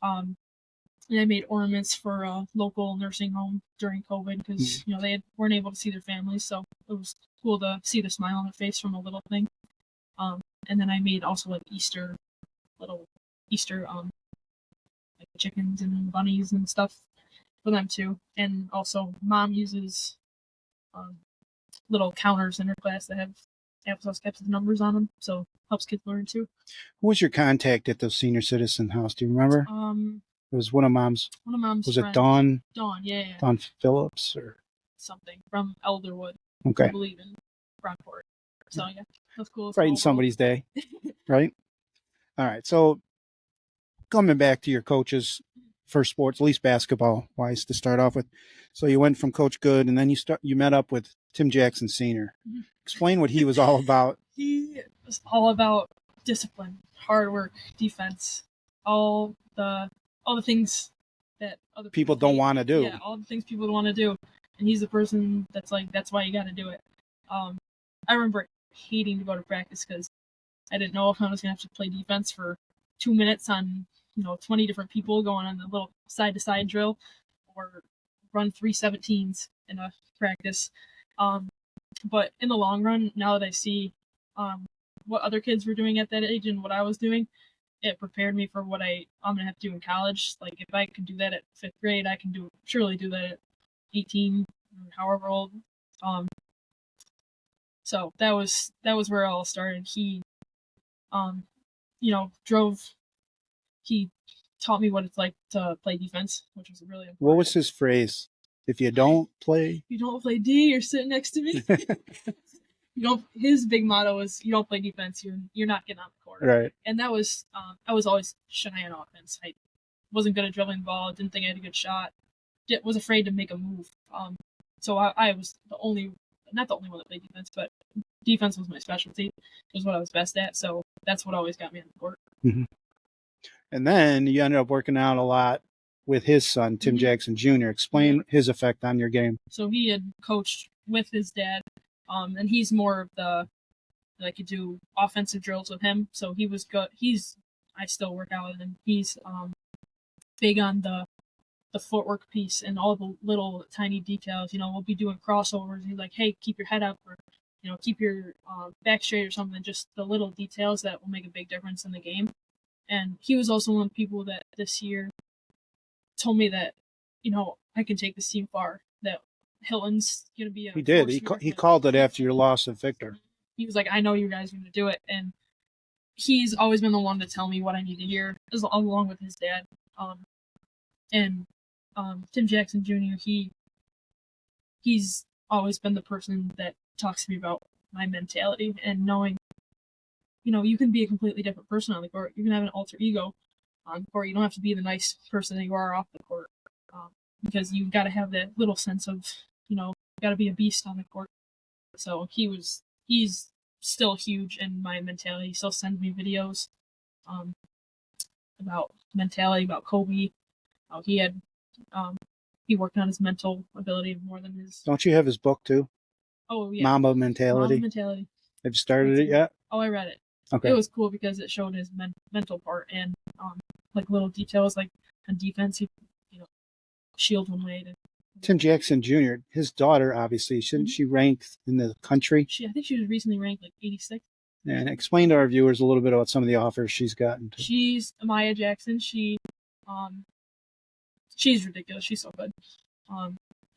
And I made ornaments for a local nursing home during COVID because they weren't able to see their families, so it was cool to see the smile on their face from a little thing. And then I made also little Easter chickens and bunnies and stuff for them too. And also, Mom uses little counters in her class that have applesauce caps with numbers on them, so helps kids learn too. Who was your contact at the senior citizen house? Do you remember? It was one of Mom's. Was friends. It Dawn? Dawn, yeah. Dawn Phillips or something from Elderwood. Okay. I believe in Rockport. So yeah, that's cool. Right in somebody's day, right? All right. So coming back to your coaches for sports, at least basketball wise, to start off with. So you went from Coach Good, and then you met up with Tim Jackson Sr. Mm-hmm. Explain what he was all about. He was all about discipline, hard work, defense, all the things that other people don't want to do. Yeah, all the things people don't want to do. And he's the person that's that's why you got to do it. I remember hating to go to practice because I didn't know if I was going to have to play defense for 2 minutes on 20 different people going on the little side-to-side drill or run 317s in a practice. But in the long run, now that I see what other kids were doing at that age and what I was doing, it prepared me for what I'm going to have to do in college. If I could do that at 5th grade, I can surely do that at 18, however old. So that was where it all started. He, he taught me what it's like to play defense, which was really important. What was his phrase? If you don't play D, you're sitting next to me. His big motto is, you don't play defense, you're not getting on the court. Right. And that was, I was always shy on offense. I wasn't good at dribbling the ball, didn't think I had a good shot, was afraid to make a move. So I was not the only one that played defense, but defense was my specialty. It was what I was best at. So that's what always got me on the court. Mhm. And then you ended up working out a lot with his son, Tim Jackson Jr. Explain his effect on your game. So he had coached with his dad, and he's more of the, like, you do offensive drills with him. So he was good. I still work out with him. He's big on the footwork piece and all the little tiny details. We'll be doing crossovers. He's like, hey, keep your head up, or keep your back straight or something. Just the little details that will make a big difference in the game. And he was also one of the people that this year told me that, I can take this team far. That Hilton's gonna be a. He did. He called it after your loss of Victor. He was like, I know you guys are gonna do it, and he's always been the one to tell me what I need to hear, along with his dad. And Tim Jackson Jr. He's always been the person that talks to me about my mentality and knowing, you can be a completely different person on the court. You can have an alter ego on the court. You don't have to be the nice person that you are off the court, because you got to have that little sense of, got to be a beast on the court. So he's still huge in my mentality. He still sends me videos about mentality, about Kobe. How he had he worked on his mental ability more than his. Don't you have his book too? Oh yeah, Mamba Mentality. Mamba Mentality. Have you started it yet? Oh, I read it. Okay. It was cool because it showed his mental part and like little details, like on defense, he shield one way. Tim Jackson Jr. His daughter, obviously, shouldn't she rank in the country? I think she was recently ranked like 86. And explain to our viewers a little bit about some of the offers she's gotten. She's Maya Jackson. She's ridiculous. She's so good.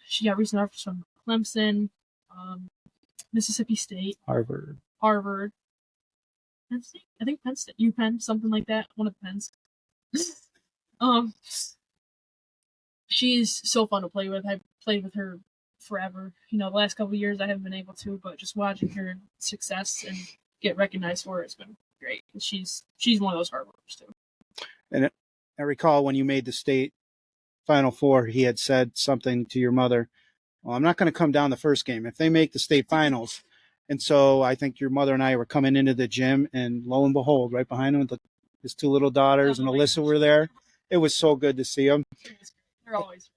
She got recent offers from Clemson, Mississippi State, Harvard, Penn State. I think Penn State, UPenn, something like that. One of the Penns. She's so fun to play with. I've played with her forever. The last couple of years I haven't been able to, but just watching her success and get recognized for it has been great. She's one of those hard workers too. And I recall when you made the state Final Four, he had said something to your mother. Well, I'm not going to come down the first game if they make the state finals. And so I think your mother and I were coming into the gym, and lo and behold, right behind him, his two little daughters and Alyssa were there. It was so good to see them. They're always.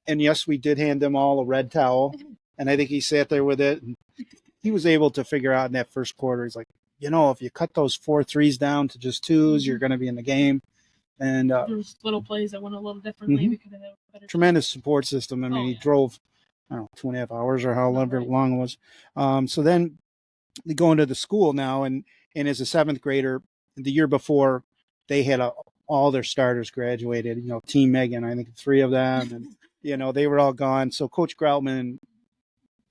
And yes, we did hand them all a red towel, and I think he sat there with it. And he was able to figure out in that first quarter, he's like, if you cut those 4 threes down to just 2s, you're going to be in the game. And there's little plays that went a little differently. We could have had a better tremendous support system. I mean, he drove, 2.5 hours or however long it was. So then they go into the school now, and as a 7th grader, the year before, they had all their starters graduated. Team Megan, I think 3 of them, and they were all gone. So Coach Groutman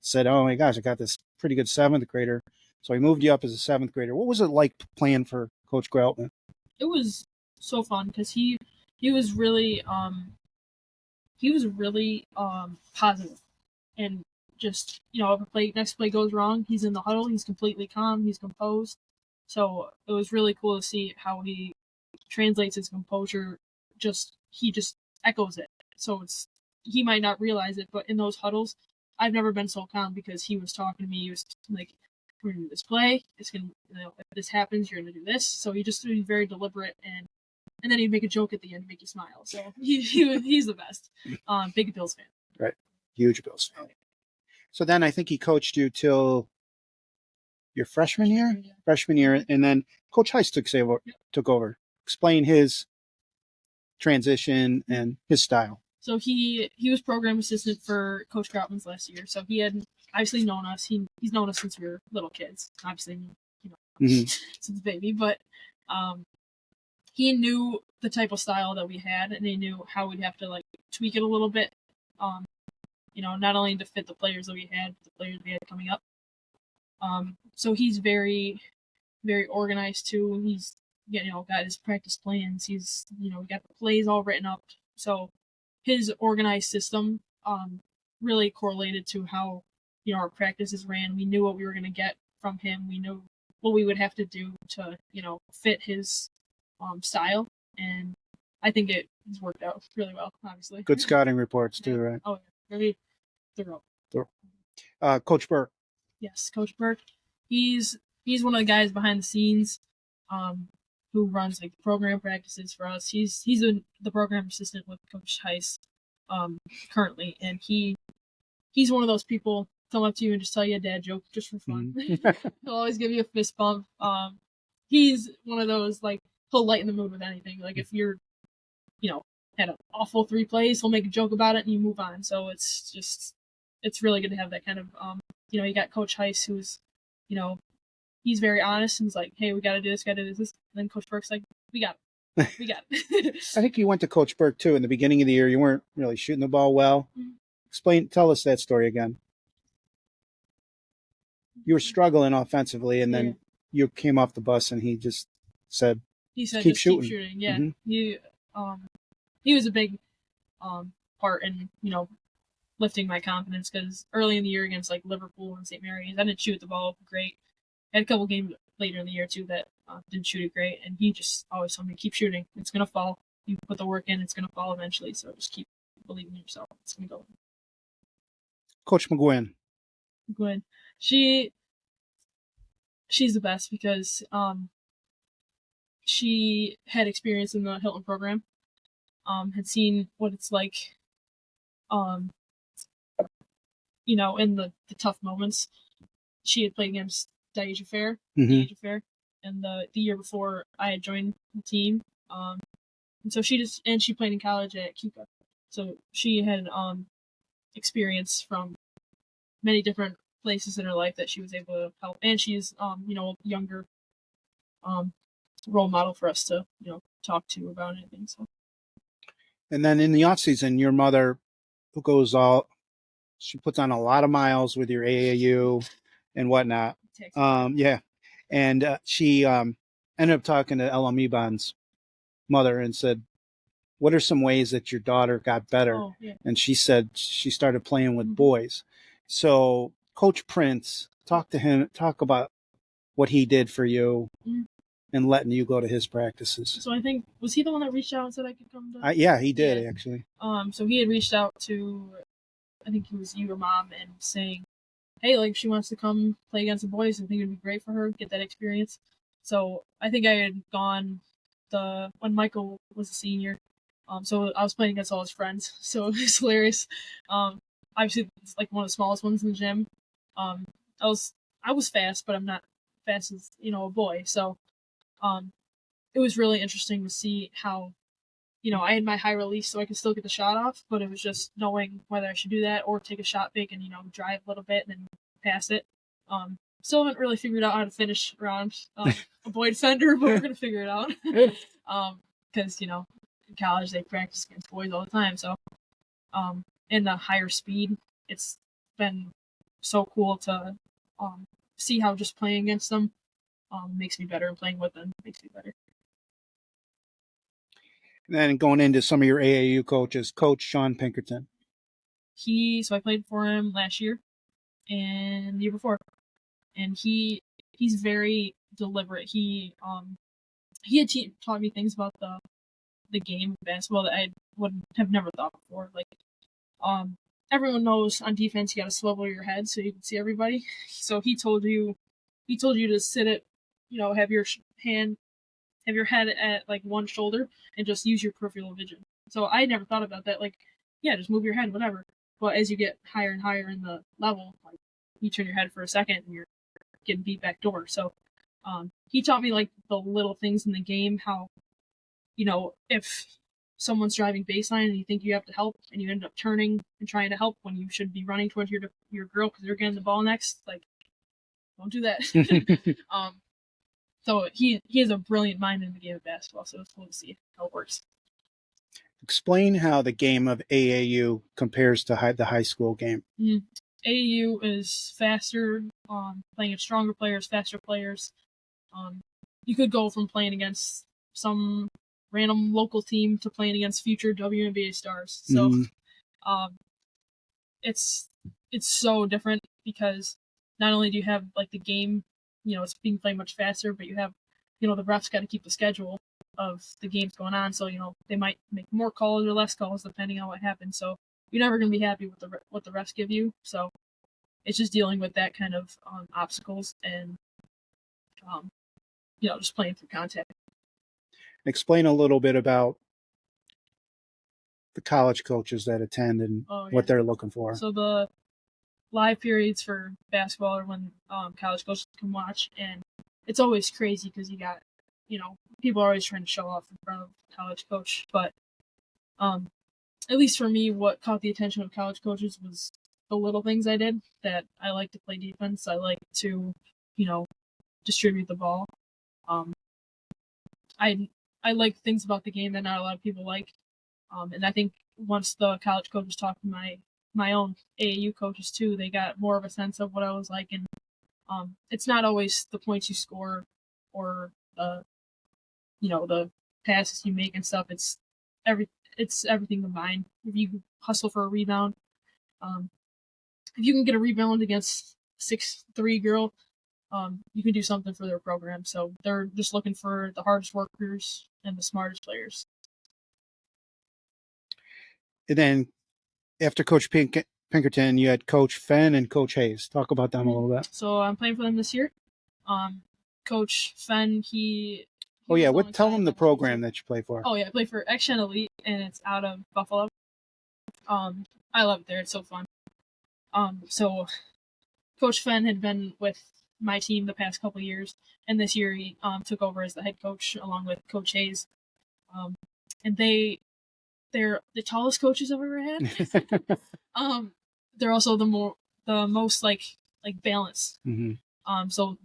said, "Oh my gosh, I got this pretty good 7th grader." So he moved you up as a 7th grader. What was it like playing for Coach Groutman? It was so fun because he was really positive, and just if next play goes wrong, he's in the huddle, he's completely calm, he's composed. So it was really cool to see how he translates his composure. He just echoes it. So he might not realize it, but in those huddles, I've never been so calm because he was talking to me. He was like, "We're gonna do this play. It's gonna, if this happens, you're gonna do this." So he just was very deliberate, and then he'd make a joke at the end to make you smile. So he's the best. Big Bills fan. Right, huge Bills fan. So then I think he coached you till your freshman year, and then Coach Heise took over. Explain his transition and his style. So he was program assistant for Coach Groutman's last year. So he had obviously known us. He's known us since we were little kids. Obviously, since baby. But he knew the type of style that we had, and he knew how we'd have to tweak it a little bit. Not only to fit the players that we had, but the players we had coming up. So he's very, very organized too. He's got his practice plans. He's got the plays all written up. So his organized system really correlated to how our practices ran. We knew what we were going to get from him. We knew what we would have to do to fit his style, and I think it has worked out really well. Obviously, good scouting reports too, right? Oh, very thorough. Coach Burke. Yes, Coach Burke. He's one of the guys behind the scenes. who runs like program practices for us. He's the program assistant with Coach Heise currently, and he's one of those people come up to you and just tell you a dad joke just for fun. He'll always give you a fist bump. He's one of those, like, he'll lighten the mood with anything. Like, if you're, had an awful 3 plays, he'll make a joke about it and you move on. So it's really good to have that kind of, you got Coach Heise, who's, he's very honest and he's like, hey, we got to do this, got to do this. And then Coach Burke's like, we got it. We got it. I think you went to Coach Burke too in the beginning of the year. You weren't really shooting the ball well. Tell us that story again. You were struggling offensively, and then you came off the bus, and he just said, keep shooting. Yeah. Mm-hmm. He was a big part in, lifting my confidence, because early in the year against like Liverpool and St. Mary's, I didn't shoot the ball great. I had a couple games later in the year too that didn't shoot it great, and he just always told me, keep shooting. It's going to fall. You put the work in, it's going to fall eventually, so just keep believing in yourself. It's going to go. Coach McGuinn. She's the best, because she had experience in the Hilton program, had seen what it's like, in the tough moments. She had played against Deja Fair, and the year before I had joined the team, and so she played in college at Kika, so she had experience from many different places in her life that she was able to help, and she's a younger role model for us to talk to about anything. So, and then in the off season, your mother, who she puts on a lot of miles with your AAU and whatnot. And she ended up talking to Ella Meebon's mother and said, what are some ways that your daughter got better? And she said she started playing with boys. So Coach Prince, talk about what he did for you and letting you go to his practices. So I think, was he the one that reached out and said I could come to? Yeah, he did, actually. So he had reached out to, I think it was you or Mom, and saying, hey, like, she wants to come play against the boys. I think it'd be great for her to get that experience. So I think I had gone when Michael was a senior. So I was playing against all his friends. So it was hilarious. Obviously, it's like one of the smallest ones in the gym. I was fast, but I'm not fast as, a boy. So it was really interesting to see how, I had my high release so I could still get the shot off, but it was just knowing whether I should do that or take a shot fake and, drive a little bit and then pass it. Still haven't really figured out how to finish around a boy defender, but we're going to figure it out. Because, in college they practice against boys all the time. So in the higher speed, it's been so cool to see how just playing against them makes me better, and playing with them makes me better. And then going into some of your AAU coaches, Coach Sean Pinkerton. So I played for him last year and the year before, and he's very deliberate. He had taught me things about the game of basketball that I would have never thought before. Like, everyone knows on defense you got to swivel your head so you can see everybody. So he told you to sit at, have your head at like one shoulder and just use your peripheral vision. So I never thought about that. Like, yeah, just move your head, whatever. But as you get higher and higher in the level, like, you turn your head for a second and you're getting beat back door. So he taught me like the little things in the game, how, if someone's driving baseline and you think you have to help and you end up turning and trying to help when you should be running towards your girl because they're getting the ball next, like, don't do that. So he has a brilliant mind in the game of basketball, so it's cool to see how it works. Explain how the game of AAU compares to the high school game. AAU is faster, playing against stronger players, faster players. You could go from playing against some random local team to playing against future WNBA stars. So it's so different, because not only do you have like the game, it's being played much faster, but you have, the refs got to keep the schedule of the games going on. So, they might make more calls or less calls depending on what happens. So you're never going to be happy with what the refs give you. So it's just dealing with that kind of obstacles and just playing through contact. Explain a little bit about the college coaches that attend and what they're looking for. So the live periods for basketball are when college coaches can watch, and it's always crazy because you got, people are always trying to show off in front of college coach. But at least for me, what caught the attention of college coaches was the little things I did. That I like to play defense. I like to, distribute the ball. I like things about the game that not a lot of people like. And I think once the college coaches talked to my own AAU coaches too, they got more of a sense of what I was like. And it's not always the points you score or the passes you make and stuff. It's everything combined. If you hustle for a rebound, if you can get a rebound against 6'3" girl, you can do something for their program. So they're just looking for the hardest workers and the smartest players. And then after Coach Pinkerton, you had Coach Fenn and Coach Heise. Talk about them a little bit. So I'm playing for them this year. Coach Fenn, tell them the program that you play for. Oh yeah, I play for Action Elite, and it's out of Buffalo. I love it there. It's so fun. So Coach Fenn had been with my team the past couple of years, and this year he took over as the head coach along with Coach Heise. And they're the tallest coaches I've ever had. They're also the most like balanced. Mm-hmm. So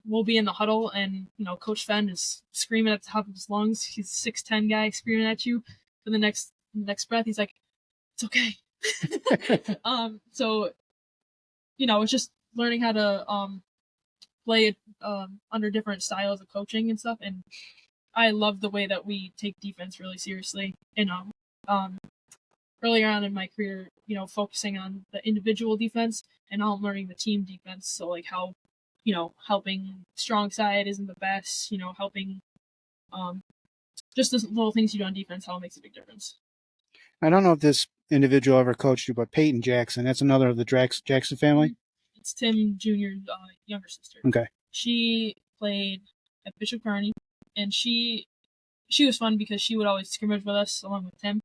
we'll be in the huddle, and Coach Fenn is screaming at the top of his lungs. He's a 6'10" guy screaming at you. For the next breath, he's like, "It's okay." So it's just learning how to play it under different styles of coaching and stuff. And I love the way that we take defense really seriously. And earlier on in my career, focusing on the individual defense, and now I'm learning the team defense. So like how, helping strong side isn't the best, helping just the little things you do on defense, how it makes a big difference. I don't know if this individual ever coached you, but Peyton Jackson, that's another of the Jackson family? It's Tim Jr.'s younger sister. Okay. She played at Bishop Kearney, and she was fun because she would always scrimmage with us along with Tim.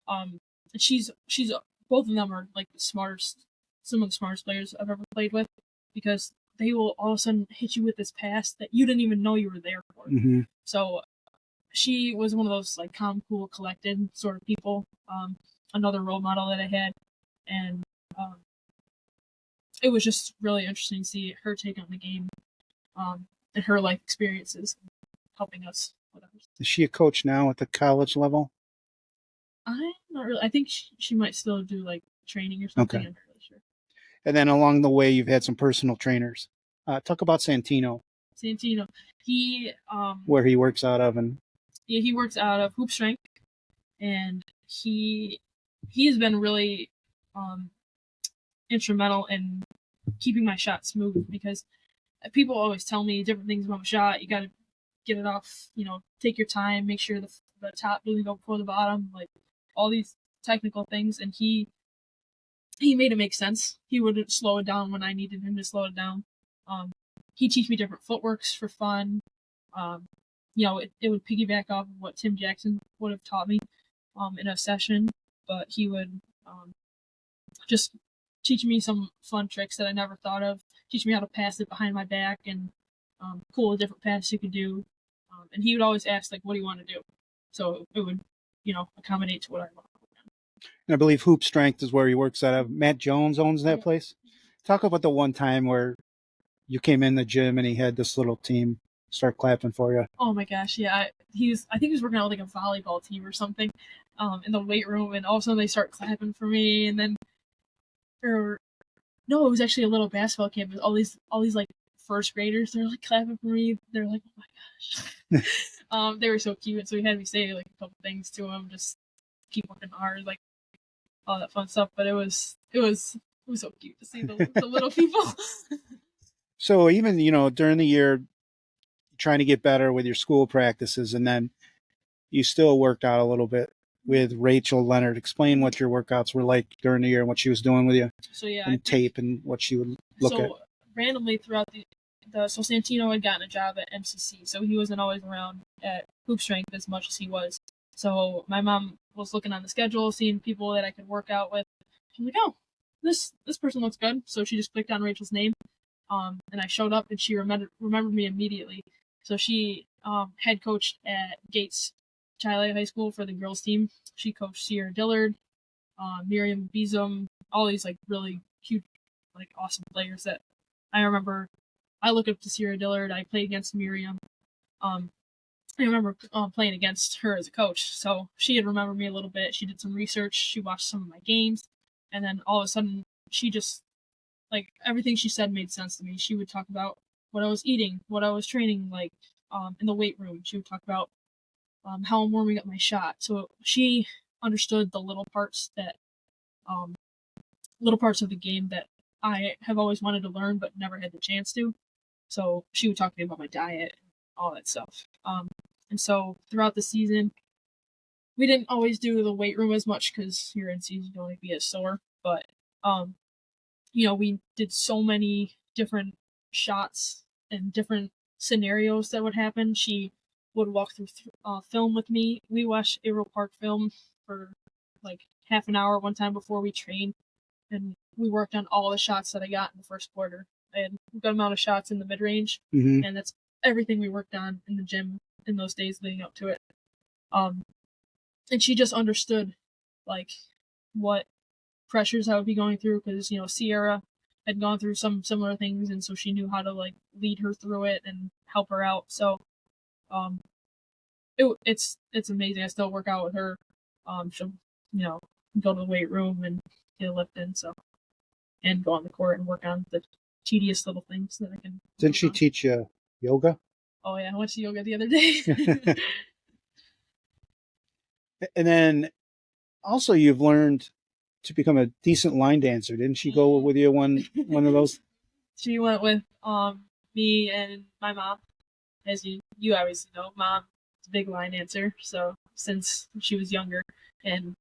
And she's both of them are like some of the smartest players I've ever played with, because they will all of a sudden hit you with this pass that you didn't even know you were there for. Mm-hmm. So she was one of those like calm, cool, collected sort of people. Another role model that I had, and it was just really interesting to see her take on the game, and her life experiences, helping us with others. Is she a coach now at the college level? I'm not really. I think she might still do like training or something. Okay. I'm not really sure. And then along the way, you've had some personal trainers. Talk about Santino. He where he works out of, and he works out of Hoop Strength, and he has been really instrumental in keeping my shot smooth, because people always tell me different things about my shot. You got to get it off, take your time, make sure the top doesn't go before the bottom, like all these technical things. And he made it make sense. He wouldn't slow it down when I needed him to slow it down. He teach me different footworks for fun. It would piggyback off of what Tim Jackson would have taught me in a session, but he would just teach me some fun tricks that I never thought of, teach me how to pass it behind my back, and cool different passes you could do. And he would always ask, like, what do you want to do? So it would, accommodate to what I want. And I believe Hoop Strength is where he works out of. Matt Jones owns that place. Talk about the one time where you came in the gym and he had this little team start clapping for you. Oh my gosh, yeah. I think he was working out like a volleyball team or something in the weight room, and all of a sudden they start clapping for me, and then no, it was actually a little basketball camp. All these like first graders, they're like clapping for me. They're like, oh my gosh. They were so cute, so he had me say like a couple things to him, just keep working hard, like all that fun stuff. But it was so cute to see the little people. So even during the year, trying to get better with your school practices, and then you still worked out a little bit with Rachel Leonard. Explain what your workouts were like during the year and what she was doing with you. So yeah, and tape and what she would look at. So randomly throughout the so Santino had gotten a job at MCC, so he wasn't always around at hoop strength as much as he was. So my mom was looking on the schedule, seeing people that I could work out with. She's like, "Oh, this person looks good." So she just clicked on Rachel's name, and I showed up, and she remembered me immediately. So she head coached at Gates Chile High School for the girls team. She coached Sierra Dillard, Miriam Besom, all these like really cute, like awesome players that I remember. I look up to Sierra Dillard. I played against Miriam. I remember playing against her as a coach, so she had remembered me a little bit. She did some research. She watched some of my games, and then all of a sudden, she just like everything she said made sense to me. She would talk about what I was eating, what I was training like in the weight room. She would talk about how I'm warming up my shot. So she understood the little parts of the game that I have always wanted to learn but never had the chance to. So she would talk to me about my diet, all that stuff. And so throughout the season, we didn't always do the weight room as much because you're in season, you can only be as sore. But we did so many different shots and different scenarios that would happen. She would walk through film with me. We watched Aero Park film for like half an hour one time before we trained, and we worked on all the shots that I got in the first quarter. I had a good amount of shots in the mid range, and that's everything we worked on in the gym in those days leading up to it. And she just understood like what pressures I would be going through because Sierra had gone through some similar things, and so she knew how to like lead her through it and help her out. So it's amazing. I still work out with her. She'll go to the weight room and get a lift in, and go on the court and work on the tedious little things that I can. Didn't she teach you yoga? Oh yeah, I went to yoga the other day. And then also you've learned to become a decent line dancer. Didn't she go with you one of those? She went with me and my mom. As you obviously know, mom is a big line dancer, so since she was younger and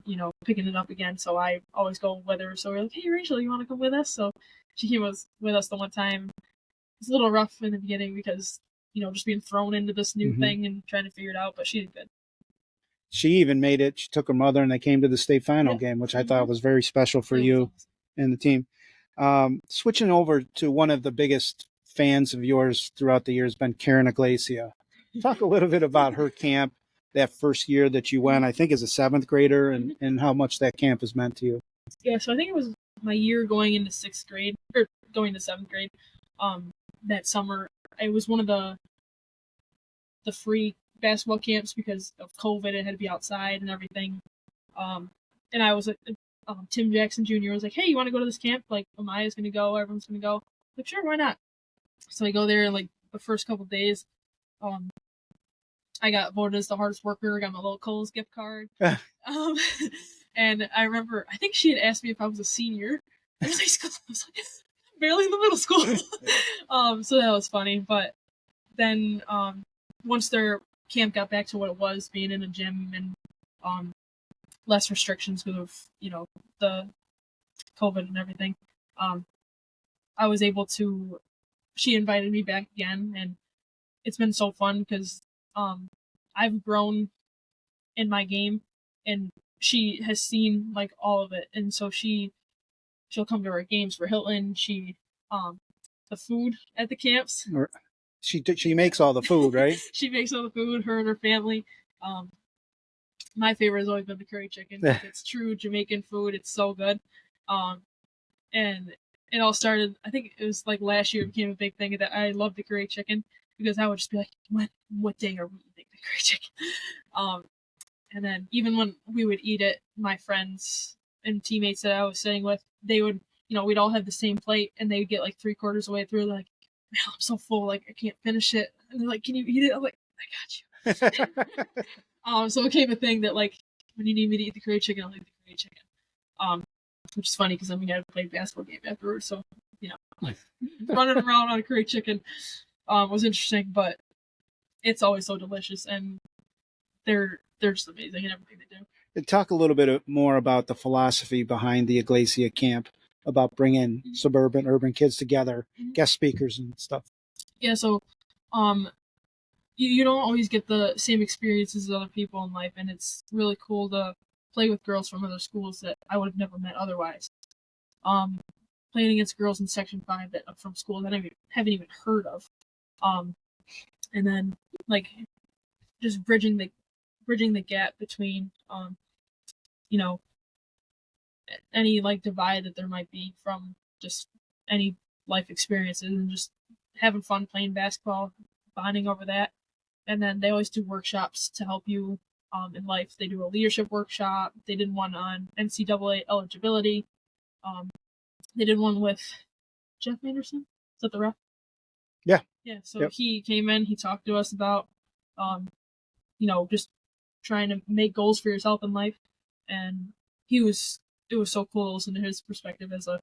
picking it up again, so I always go with her. So we're like, "Hey Rachel, you want to come with us?" So she came with us the one time. It's a little rough in the beginning because just being thrown into this new thing and trying to figure it out, but she did good. She even made it. She took her mother, and they came to the state final game, which I thought was very special for you and the team. Switching over to one of the biggest fans of yours throughout the years, been Karen Iglesia. Talk a little bit about her camp that first year that you went, I think as a 7th grader, and how much that camp has meant to you. Yeah, so I think it was my year going into 6th grade, or going to 7th grade, that summer. It was one of the free basketball camps because of COVID. It had to be outside and everything. And I was Tim Jackson Jr. was like, "Hey, you want to go to this camp? Like, Amaya's going to go, everyone's going to go." I'm like, "Sure, why not?" So I go there, and like the first couple of days, I got voted as the hardest worker. I got my little Kohl's gift card. And I remember, I think she had asked me if I was a senior in high school. I was like, barely in the middle school. So that was funny. But then once their camp got back to what it was, being in a gym and less restrictions because of the COVID and everything, I was able to. She invited me back again, and it's been so fun because I've grown in my game, and she has seen like all of it, and so she'll come to our games for Hilton. She the food at the camps. She makes all the food, right? She makes all the food. Her and her family. My favorite has always been the curry chicken. It's true Jamaican food. It's so good. And it all started, I think it was like last year, it became a big thing that I love the curry chicken because I would just be like, what day are we eating the curry chicken? And then even when we would eat it, my friends and teammates that I was sitting with, they would, we'd all have the same plate, and they'd get like 3/4 of the way through, like, "Man, I'm so full, like I can't finish it." And they're like, "Can you eat it?" I'm like, "I got you." So it became a thing that like when you need me to eat the curry chicken, I'll eat the curry chicken. Which is funny because I had to play a basketball game afterwards, so running around on a curry chicken was interesting, but it's always so delicious, and they're just amazing in everything they do. And talk a little bit more about the philosophy behind the Iglesia camp, about bringing suburban, urban kids together, guest speakers and stuff. Yeah, so um, you don't always get the same experiences as other people in life, and it's really cool to play with girls from other schools that I would have never met otherwise. Um, Playing against girls in Section 5 that from schools that I haven't even heard of. Um, and then like just bridging the gap between you know any like divide that there might be from just any life experiences, and just having fun playing basketball, bonding over that. And then they always do workshops to help you in life. They do a leadership workshop. They did one on NCAA eligibility. Um, they did one with Jeff Anderson. Is that the ref? Yeah. Yeah. So Yep. he came in. He talked to us about um, just trying to make goals for yourself in life, and it was so cool to listen to his perspective as a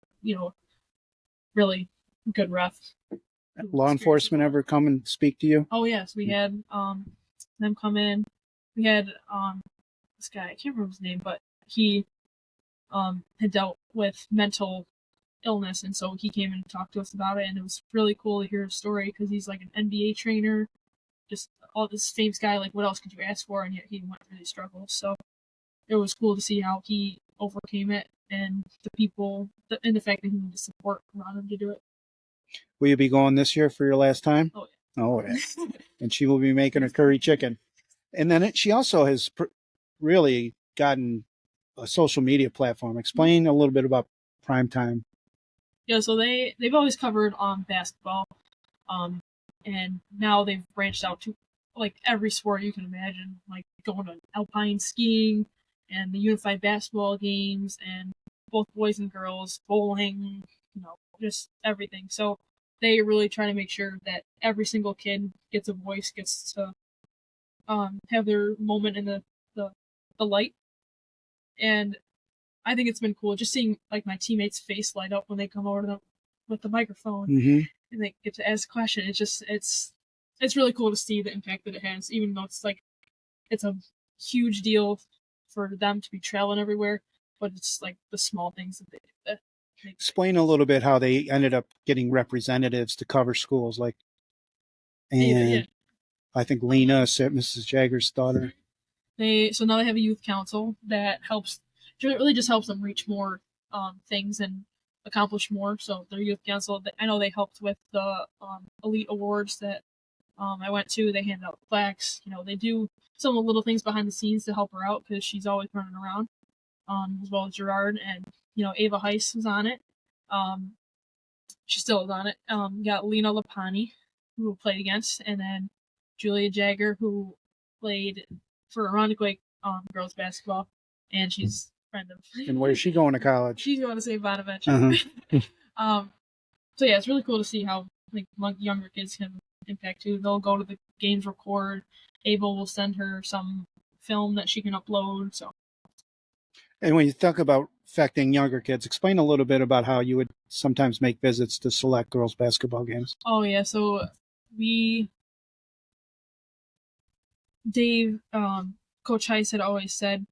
really good ref. Law enforcement ever come and speak to you? Oh yes, we had them come in. We had this guy, I can't remember his name, but he had dealt with mental illness, and so he came and talked to us about it, and it was really cool to hear his story because he's like an NBA trainer, just all this famous guy. Like, what else could you ask for? And yet he went through these struggles. So it was cool to see how he overcame it, and the people, and the fact that he needed support around him to do it. Will you be going this year for your last time? Oh Oh, yeah. and she will be making a curry chicken. And then she also has really gotten a social media platform. Explain a little bit about Primetime. Yeah, so they've always covered basketball, um, and now they've branched out to like every sport you can imagine, like going to alpine skiing and the unified basketball games, and both boys and girls bowling, just everything. So they really try to make sure that every single kid gets a voice, gets to have their moment in the, the light. And I think it's been cool just seeing like my teammates' face light up when they come over to them with the microphone Mm-hmm. and they get to ask a question. It's really cool to see the impact that it has, even though it's a huge deal for them to be traveling everywhere, but it's like the small things that they do that make Explain a little bit how they ended up getting representatives to cover schools, like, and yeah. I think Lena, Mrs. Jagger's daughter. So now they have a youth council that really just helps them reach more things and accomplish more. So their youth council, I know they helped with the elite awards that I went to. They hand out plaques. They do some of the little things behind the scenes to help her out because she's always running around. As well as Gerard, and Ava Heise was on it. Um, she still is on it. Got Lena Lapani, who played against, and then Julia Jagger, who played for Irondequoit girls basketball, and she's a friend of. And where's she going to college? She's going to St. Bonaventure. Uh-huh. So yeah, it's really cool to see how like younger kids can impact too. They'll go to the games, record. Ava will send her some film that she can upload. So. And when you talk about affecting younger kids, explain a little bit about how you would sometimes make visits to select girls' basketball games. Oh yeah, so Dave, Coach Heise had always said,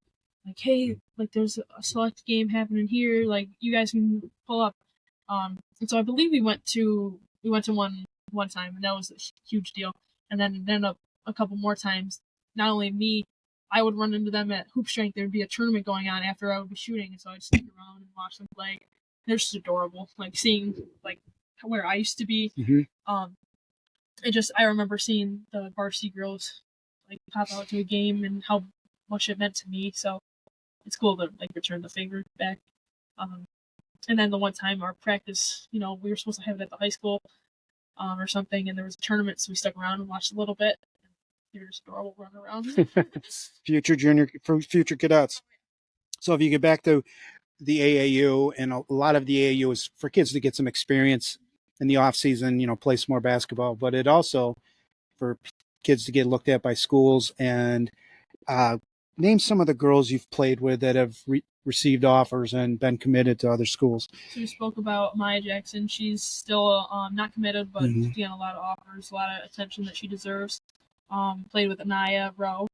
like, hey, like there's a select game happening here, like you guys can pull up. And so I believe we went to one time, and that was a huge deal. And then a couple more times, not only me, I would run into them at Hoop Strength. There would be a tournament going on after I would be shooting, and so I'd stick around and watch them play. They're just adorable, like seeing like where I used to be. Mm-hmm. I remember seeing the varsity girls like pop out to a game and how much it meant to me. So it's cool to like return the favor back. And then the one time our practice, we were supposed to have it at the high school or something, and there was a tournament, so we stuck around and watched a little bit. They were just adorable running around. future cadets. So if you get back to the AAU, and a lot of the AAU is for kids to get some experience in the off season, play some more basketball, but it also for kids to get looked at by schools. And name some of the girls you've played with that have received offers and been committed to other schools. So we spoke about Maya Jackson. She's still not committed, but Mm-hmm. getting a lot of offers, a lot of attention that she deserves. Played with Anaya Rowe.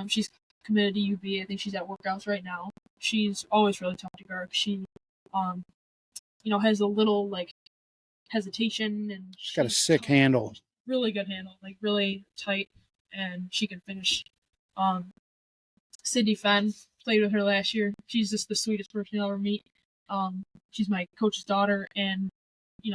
She's committed to UB. I think she's at workouts right now. She's always really tough to guard. She, has a little like hesitation, and She's got a she's sick tough. handle. Really good handle, like really tight, and she can finish. Sydney Fenn, played with her last year. She's just the sweetest person you'll ever meet. She's my coach's daughter, and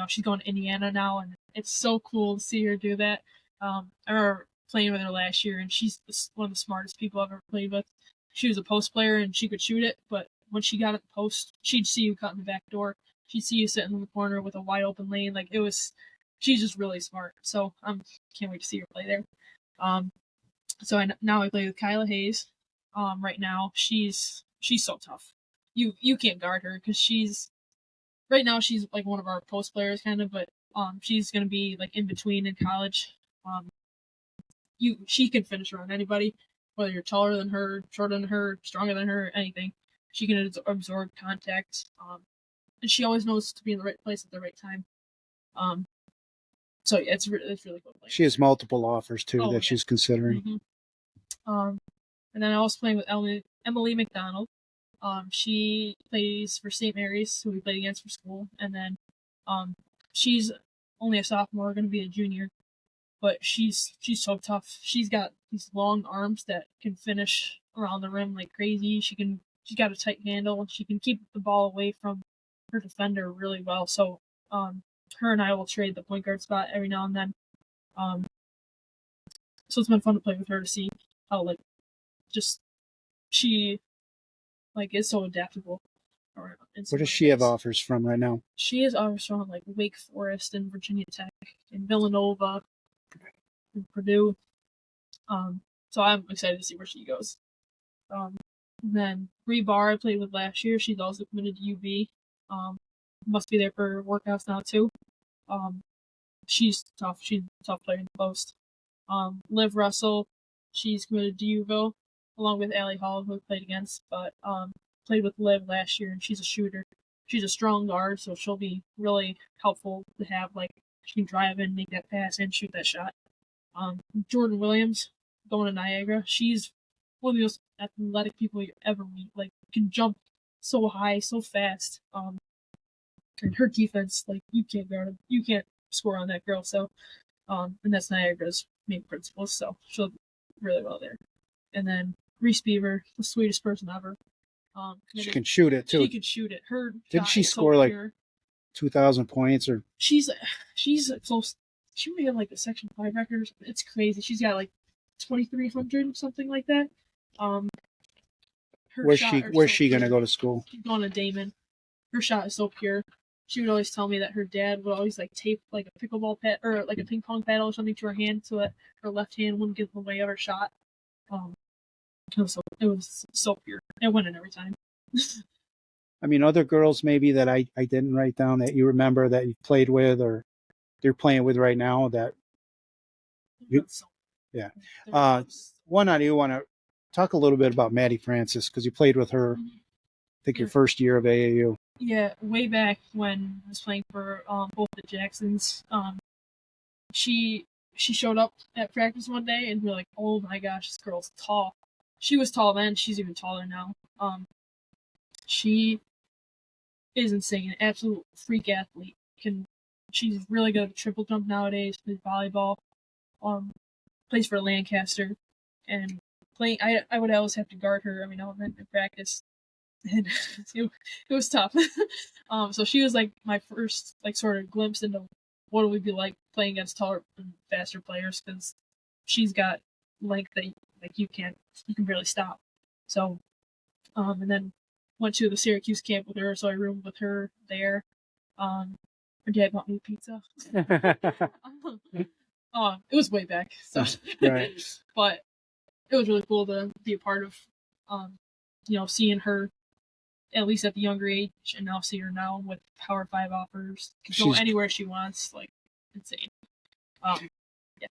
she's going to Indiana now, and it's so cool to see her do that. I remember playing with her last year, and she's one of the smartest people I've ever played with. She was a post player, and she could shoot it, but when she got at the post, she'd see you cut in the back door. She'd see you sitting in the corner with a wide open lane. Like, she's just really smart. So I can't wait to see her play there. So now I play with Kyla Hayes. Right now she's so tough. You can't guard her because she's like one of our post players kind of, but she's gonna be like in between in college. She can finish around anybody, whether you're taller than her, shorter than her, stronger than her, anything. She can absorb contact. And she always knows to be in the right place at the right time. So yeah, it's really cool. She has multiple offers too that she's considering. Mm-hmm. And then I was playing with Emily McDonald. She plays for St. Mary's, who we played against for school, and then she's only a sophomore, going to be a junior, but she's so tough. She's got these long arms that can finish around the rim like crazy. She's got a tight handle. She can keep the ball away from her defender really well. So her and I will trade the point guard spot every now and then. So it's been fun to play with her to see how she is so adaptable. Where does she have offers from right now? She has offers from like Wake Forest and Virginia Tech and Villanova and Purdue. So I'm excited to see where she goes. And then Bree Barr I played with last year. She's also committed to UB. Must be there for workouts now too. She's tough. She's a tough player in the post. Liv Russell, she's committed to UVille, along with Allie Hall, who I played against, but played with Liv last year, and she's a shooter. She's a strong guard, so she'll be really helpful to have. Like, she can drive in, make that pass, and shoot that shot. Jordan Williams, going to Niagara, she's one of the most athletic people you ever meet. Like, can jump so high, so fast. And her defense, like, you can't guard her. You can't score on that girl. So, and that's Niagara's main principles. So she'll do really well there. And then Reese Beaver, the sweetest person ever. She can shoot it too. She can shoot it. Didn't she score like 2,000 points or? She's close. She may have like a Section 5 record. It's crazy. She's got like 2,300, something like that. Where's she gonna go to school? She's going to Damon. Her shot is so pure. She would always tell me that her dad would always like tape like a pickleball pad or like a ping pong paddle or something to her hand so that her left hand wouldn't get in the way of her shot. It was so pure. It went in every time. I mean, other girls maybe that I didn't write down that you remember that you played with or you're playing with right now that yeah. One I do want to talk a little bit about Maddie Francis because you played with her. I think your first year of AAU. Yeah, way back when I was playing for both the Jacksons. She showed up at practice one day and we were like, oh my gosh, this girl's tall. She was tall then, she's even taller now. She is insane, an absolute freak athlete. She's really good at triple jump nowadays, plays volleyball, plays for Lancaster, and playing I would always have to guard her every now and then in practice. And it was tough. So she was like my first like sort of glimpse into what it would be like playing against taller and faster players because she's got length that like you can barely stop. So and then went to the Syracuse camp with her, so I roomed with her there. Her dad bought me pizza. It was way back, so right. But it was really cool to be a part of seeing her at least at the younger age, and now see her now with Power 5 offers. Go anywhere she wants, like, insane. Yeah.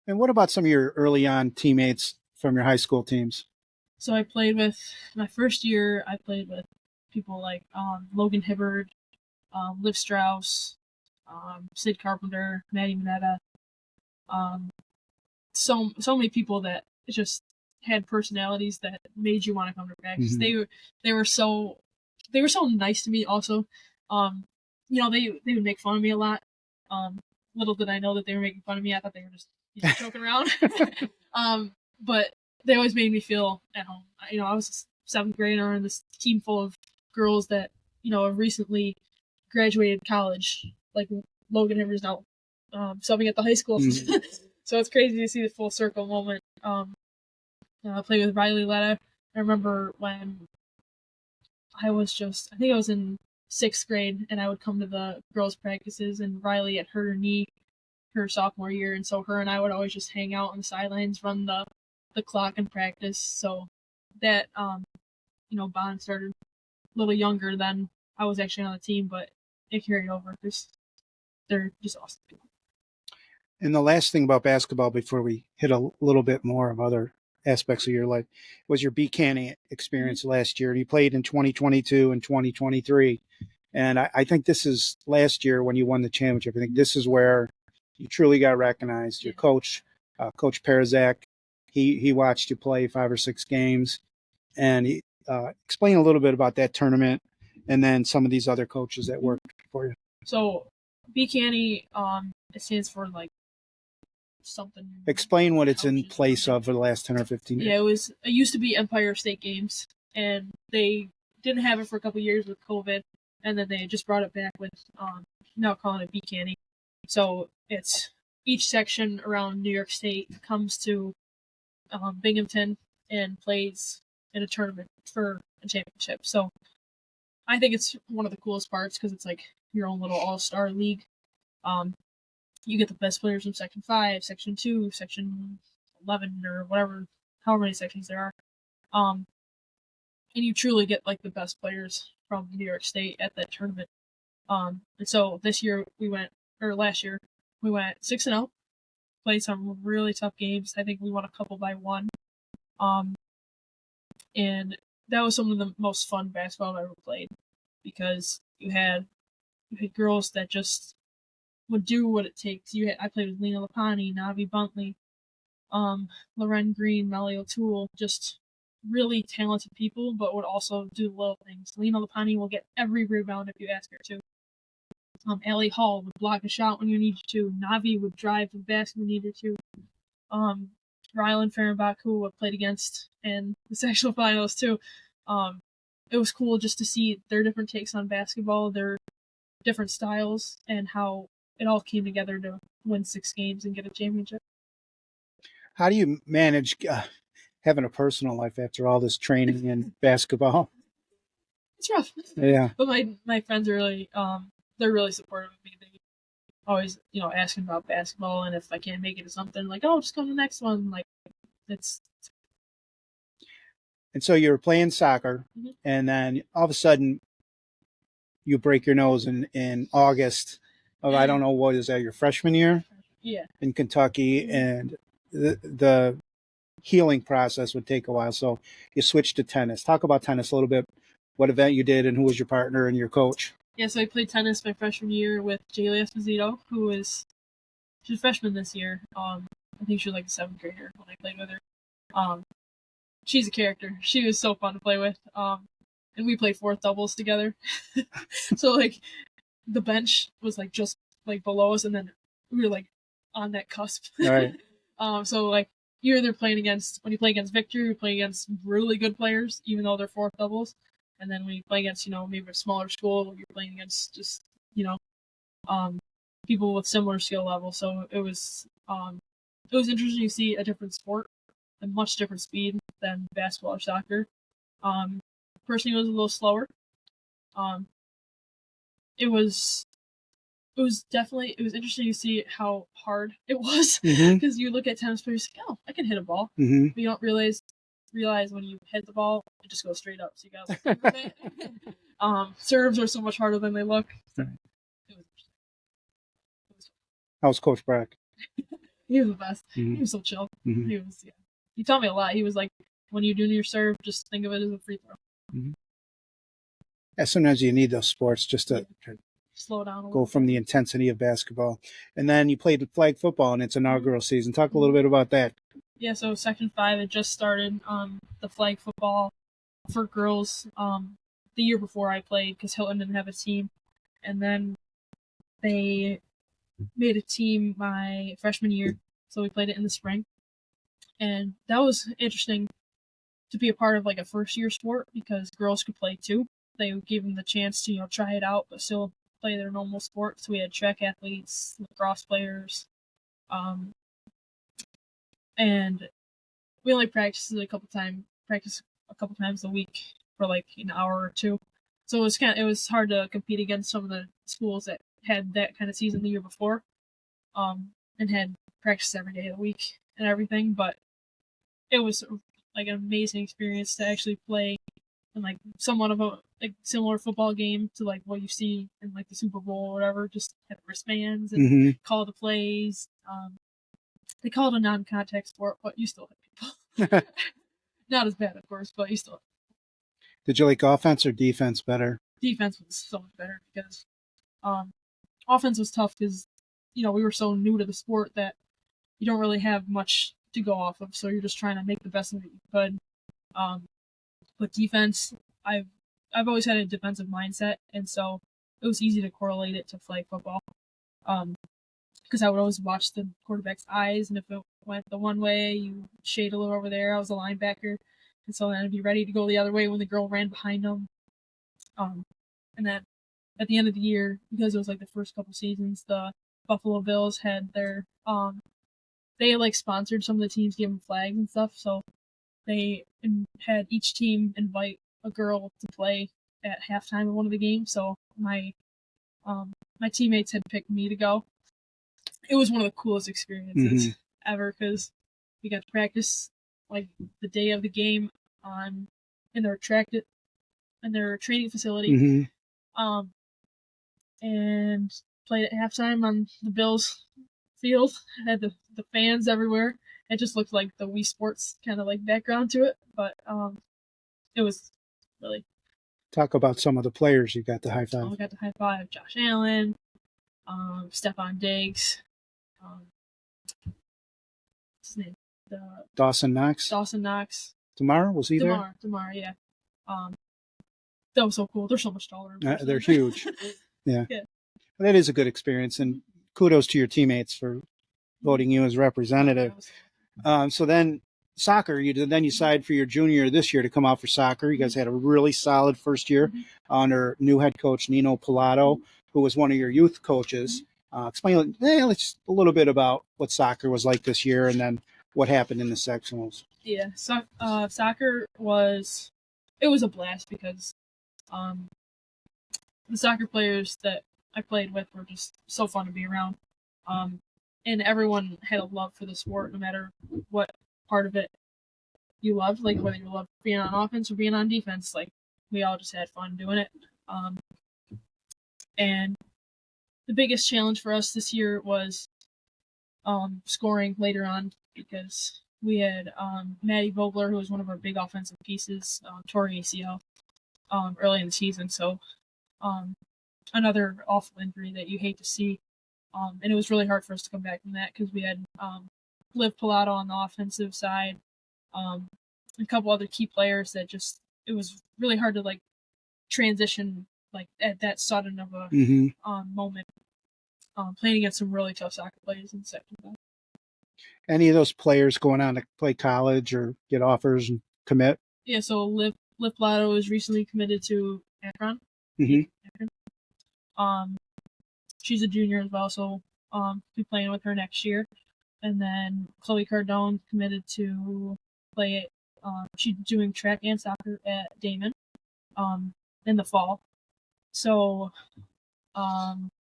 And what about some of your early on teammates from your high school teams? So I played with, my first year, I played with people like Logan Hibbard, Liv Strauss, Sid Carpenter, Maddie Minetta. So many people that just had personalities that made you want to come to practice. Mm-hmm. They were so nice to me also. They would make fun of me a lot Little did I know that they were making fun of me. I thought they were just joking around. But they always made me feel at home. I was a seventh grader in this team full of girls that have recently graduated college. Like Logan Hivers now subbing at the high school. So it's crazy to see the full circle moment. I played with Riley Letta. I remember when I think I was in 6th grade, and I would come to the girls' practices, and Riley had hurt her knee her sophomore year, and so her and I would always just hang out on the sidelines, run the clock in practice. So that bond started a little younger than I was actually on the team, but it carried over. They're just awesome people. And the last thing about basketball before we hit a little bit more of other aspects of your life was your B-Canny experience last year. And you played in 2022 and 2023. And I think this is last year when you won the championship. I think this is where you truly got recognized. Your coach, Coach Perzak, he watched you play 5 or 6 games. And he explain a little bit about that tournament and then some of these other coaches that worked for you. So B-Canny, it stands for like something. Explain what it's in place of for the last 10 or 15 years. Yeah, it used to be Empire State Games, and they didn't have it for a couple of years with COVID, and then they just brought it back with now calling it B-Canny. So it's each section around New York State comes to Binghamton and plays in a tournament for a championship. So I think it's one of the coolest parts because it's like your own little all-star league. You get the best players from Section 5, Section 2, Section 11, or whatever, however many sections there are. And you truly get like the best players from New York State at that tournament. And so last year we went 6-0, played some really tough games. I think we won a couple by 1. And that was some of the most fun basketball I've ever played because you had girls that just would do what it takes. I played with Lena Lapani, Navi Buntley, Loren Green, Melly O'Toole, just really talented people, but would also do little things. Lena Lapani will get every rebound if you ask her to. Allie Hall would block a shot when you needed to. Navi would drive to the basket when you needed to. Rylan Fehrenbach, who I played against in the sectional finals too. It was cool just to see their different takes on basketball, their different styles, and how it all came together to win 6 games and get a championship. How do you manage having a personal life after all this training and basketball? It's rough. Yeah. But my friends are really they're really supportive of me. They always asking about basketball, and if I can't make it to something, like, oh, just come to the next one. Like it's. And so you were playing soccer, and then all of a sudden you break your nose in August of, I don't know, what is that, your freshman year? Yeah. In Kentucky, and the healing process would take a while. So you switched to tennis. Talk about tennis a little bit, what event you did and who was your partner and your coach. Yeah, so I played tennis my freshman year with Jaylee Esposito, she's a freshman this year. I think she was like a 7th grader when I played with her. She's a character. She was so fun to play with. And we played 4th doubles together. So like the bench was like just like below us, and then we were like on that cusp. Right. So like when you play against Victor, you play against really good players, even though they're 4th doubles. And then when you play against, maybe a smaller school, you're playing against just, people with similar skill level. So it was interesting to see a different sport, a much different speed than basketball or soccer. Personally, it was a little slower. It was interesting to see how hard it was because you look at tennis players, like, oh, I can hit a ball. But you don't realize when you hit the ball, it just goes straight up. So you got to like, serves are so much harder than they look. Right. How's Coach Brack? He was the best. He was so chill. He taught me a lot. He was like, when you're doing your serve, just think of it as a free throw. Yeah, sometimes you need those sports just to slow down. Go from the intensity of basketball. And then you played flag football in its inaugural season. Talk a little bit about that. Yeah, so Section 5 had just started the flag football for girls the year before I played because Hilton didn't have a team. And then they made a team my freshman year, so we played it in the spring, and that was interesting to be a part of like a first year sport because girls could play too. They gave them the chance to try it out, but still play their normal sport. So we had track athletes, lacrosse players, um, and we only practiced a couple times a week for like an hour or two. So it was hard to compete against some of the schools that had that kind of season the year before, and had practice every day of the week and everything. But it was like an amazing experience to actually play in like somewhat of a like similar football game to like what you see in like the Super Bowl or whatever. Just have wristbands and Hmm. call the plays. They call it a non-contact sport, but you still hit people. Not as bad, of course, but you still. Did you like offense or defense better? Defense was so much better because um, offense was tough because we were so new to the sport that you don't really have much to go off of, so you're just trying to make the best of it you could. Um, but defense, I've always had a defensive mindset, and so it was easy to correlate it to flag football. Because I would always watch the quarterback's eyes, and if it went the one way, you shade a little over there. I was a linebacker, and so then I'd be ready to go the other way when the girl ran behind them. And then at the end of the year, because it was like the first couple seasons, the Buffalo Bills had their they like sponsored some of the teams, gave them flags and stuff. So they had each team invite a girl to play at halftime of one of the games. So my teammates had picked me to go. It was one of the coolest experiences ever because we got to practice like the day of the game on in their training facility. Hmm. And played at halftime on the Bills field. Had the fans everywhere. It just looked like the Wii Sports kind of like background to it, but it was really. Talk about some of the players you got to high five. I got to high five Josh Allen, Stephon Diggs, what's his name? Dawson Knox. Dawson Knox. Demar, was he there? Demar, yeah. That was so cool. They're so much taller. They're huge. Yeah. Yeah. That is a good experience, and kudos to your teammates for voting you as representative. So then soccer, you decide for your junior year this year to come out for soccer. You guys had a really solid first year under new head coach Nino Pilato, who was one of your youth coaches. Explain let's a little bit about what soccer was like this year, and then what happened in the sectionals. Yeah, soccer was a blast because the soccer players that I played with were just so fun to be around. And everyone had a love for the sport, no matter what part of it you loved, like whether you loved being on offense or being on defense. Like we all just had fun doing it. And the biggest challenge for us this year was scoring later on because we had Maddie Vogler, who was one of our big offensive pieces, tore ACL early in the season. So another awful injury that you hate to see. And it was really hard for us to come back from that because we had Liv Pilato on the offensive side, a couple other key players that just it was really hard to like transition like at that sudden of a moment. Playing against some really tough soccer players in the second half. Any of those players going on to play college or get offers and commit? Yeah, so Liv Pilato was recently committed to Akron. Akron. She's a junior as well, so be playing with her next year. And then Chloe Cardone committed to play. She's doing track and soccer at Damon in the fall. So, and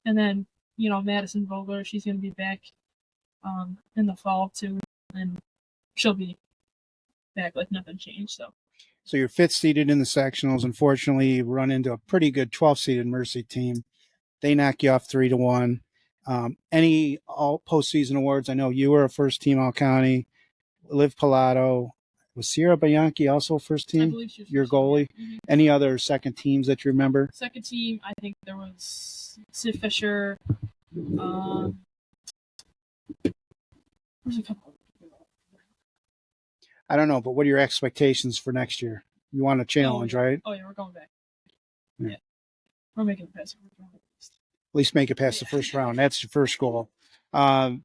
then Madison Vogler, she's going to be back in the fall too, and she'll be back like nothing changed. So you're fifth seeded in the sectionals. Unfortunately, you run into a pretty good 12th seeded Mercy team. They knock you off 3-1. Any all postseason awards? I know you were a first team All County. Liv Pilato. Was Sierra Bianchi also first team? I believe she was your goalie. Any other second teams that you remember? Second team, I think there was Sid Fisher. There's a couple. I don't know, but what are your expectations for next year? You want a challenge, right? Oh yeah, we're going back. Yeah. We're making the best. least make it past the first round. That's your first goal. Um,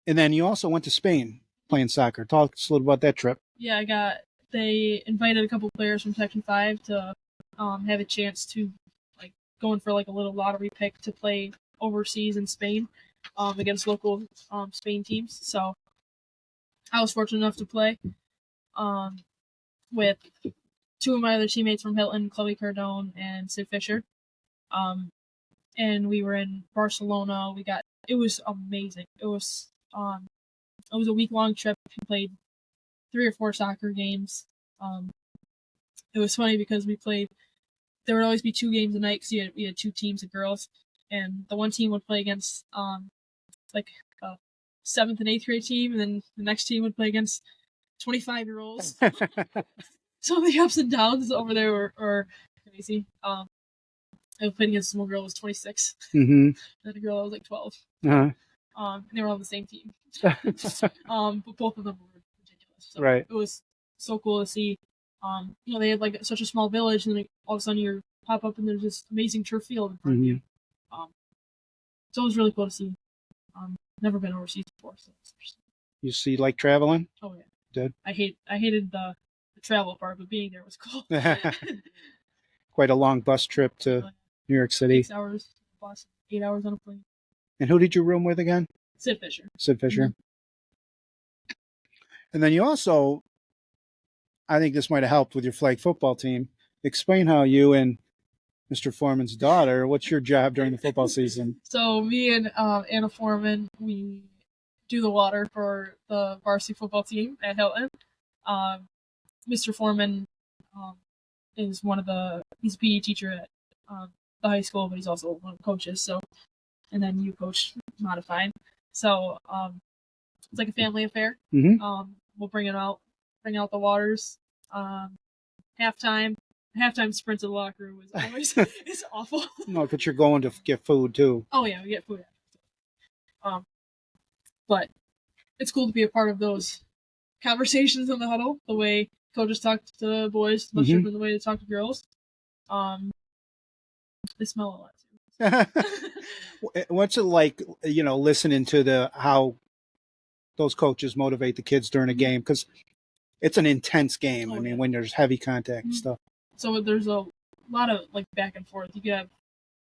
and then you also went to Spain playing soccer. Talk us a little about that trip. Yeah, they invited a couple players from Section 5 to have a chance to like go in for like a little lottery pick to play overseas in Spain against local Spain teams. So I was fortunate enough to play with two of my other teammates from Hilton, Chloe Cardone and Sid Fisher. And we were in Barcelona. It was amazing. It was a week-long trip. We played 3 or 4 soccer games. It was funny because there would always be 2 games a night because we had 2 teams of girls, and the one team would play against like a 7th and 8th grade team, and then the next team would play against 25-year-olds. So the ups and downs over there were crazy. I played against one girl who was 26, Mm-hmm. and a girl that was like 12. Uh-huh. And they were on the same team. But both of them were ridiculous. So Right. It was so cool to see. They had like such a small village, and then all of a sudden you pop up and there's this amazing turf field in front of you. So it was really cool to see. Never been overseas before, so it's interesting. You see, like traveling? Oh yeah. Did? I hated the travel part, but being there was cool. Quite a long bus trip to New York City. 6 hours bus, 8 hours on a plane. And who did you room with again? Sid Fisher. Sid Fisher. Mm-hmm. And then you also, I think this might have helped with your flag football team. Explain how you and Mr. Foreman's daughter, what's your job during the football season? So me and Anna Foreman, we do the water for the varsity football team at Hilton. Mr. Foreman is he's a PE teacher at the high school, but he's also one of the coaches. So, and then you coach modified. So it's like a family affair. Mm-hmm. We'll bring out the waters. Halftime sprint to the locker room is always it's awful. No, but you're going to get food too. Oh yeah, we get food. But it's cool to be a part of those conversations in the huddle. The way coaches talk to the boys, much different than the way they talk to girls. They smell a lot too. What's it like, listening to how those coaches motivate the kids during a game? Because it's an intense game. Oh, when there's heavy contact and stuff. So there's a lot of like back and forth. You could have,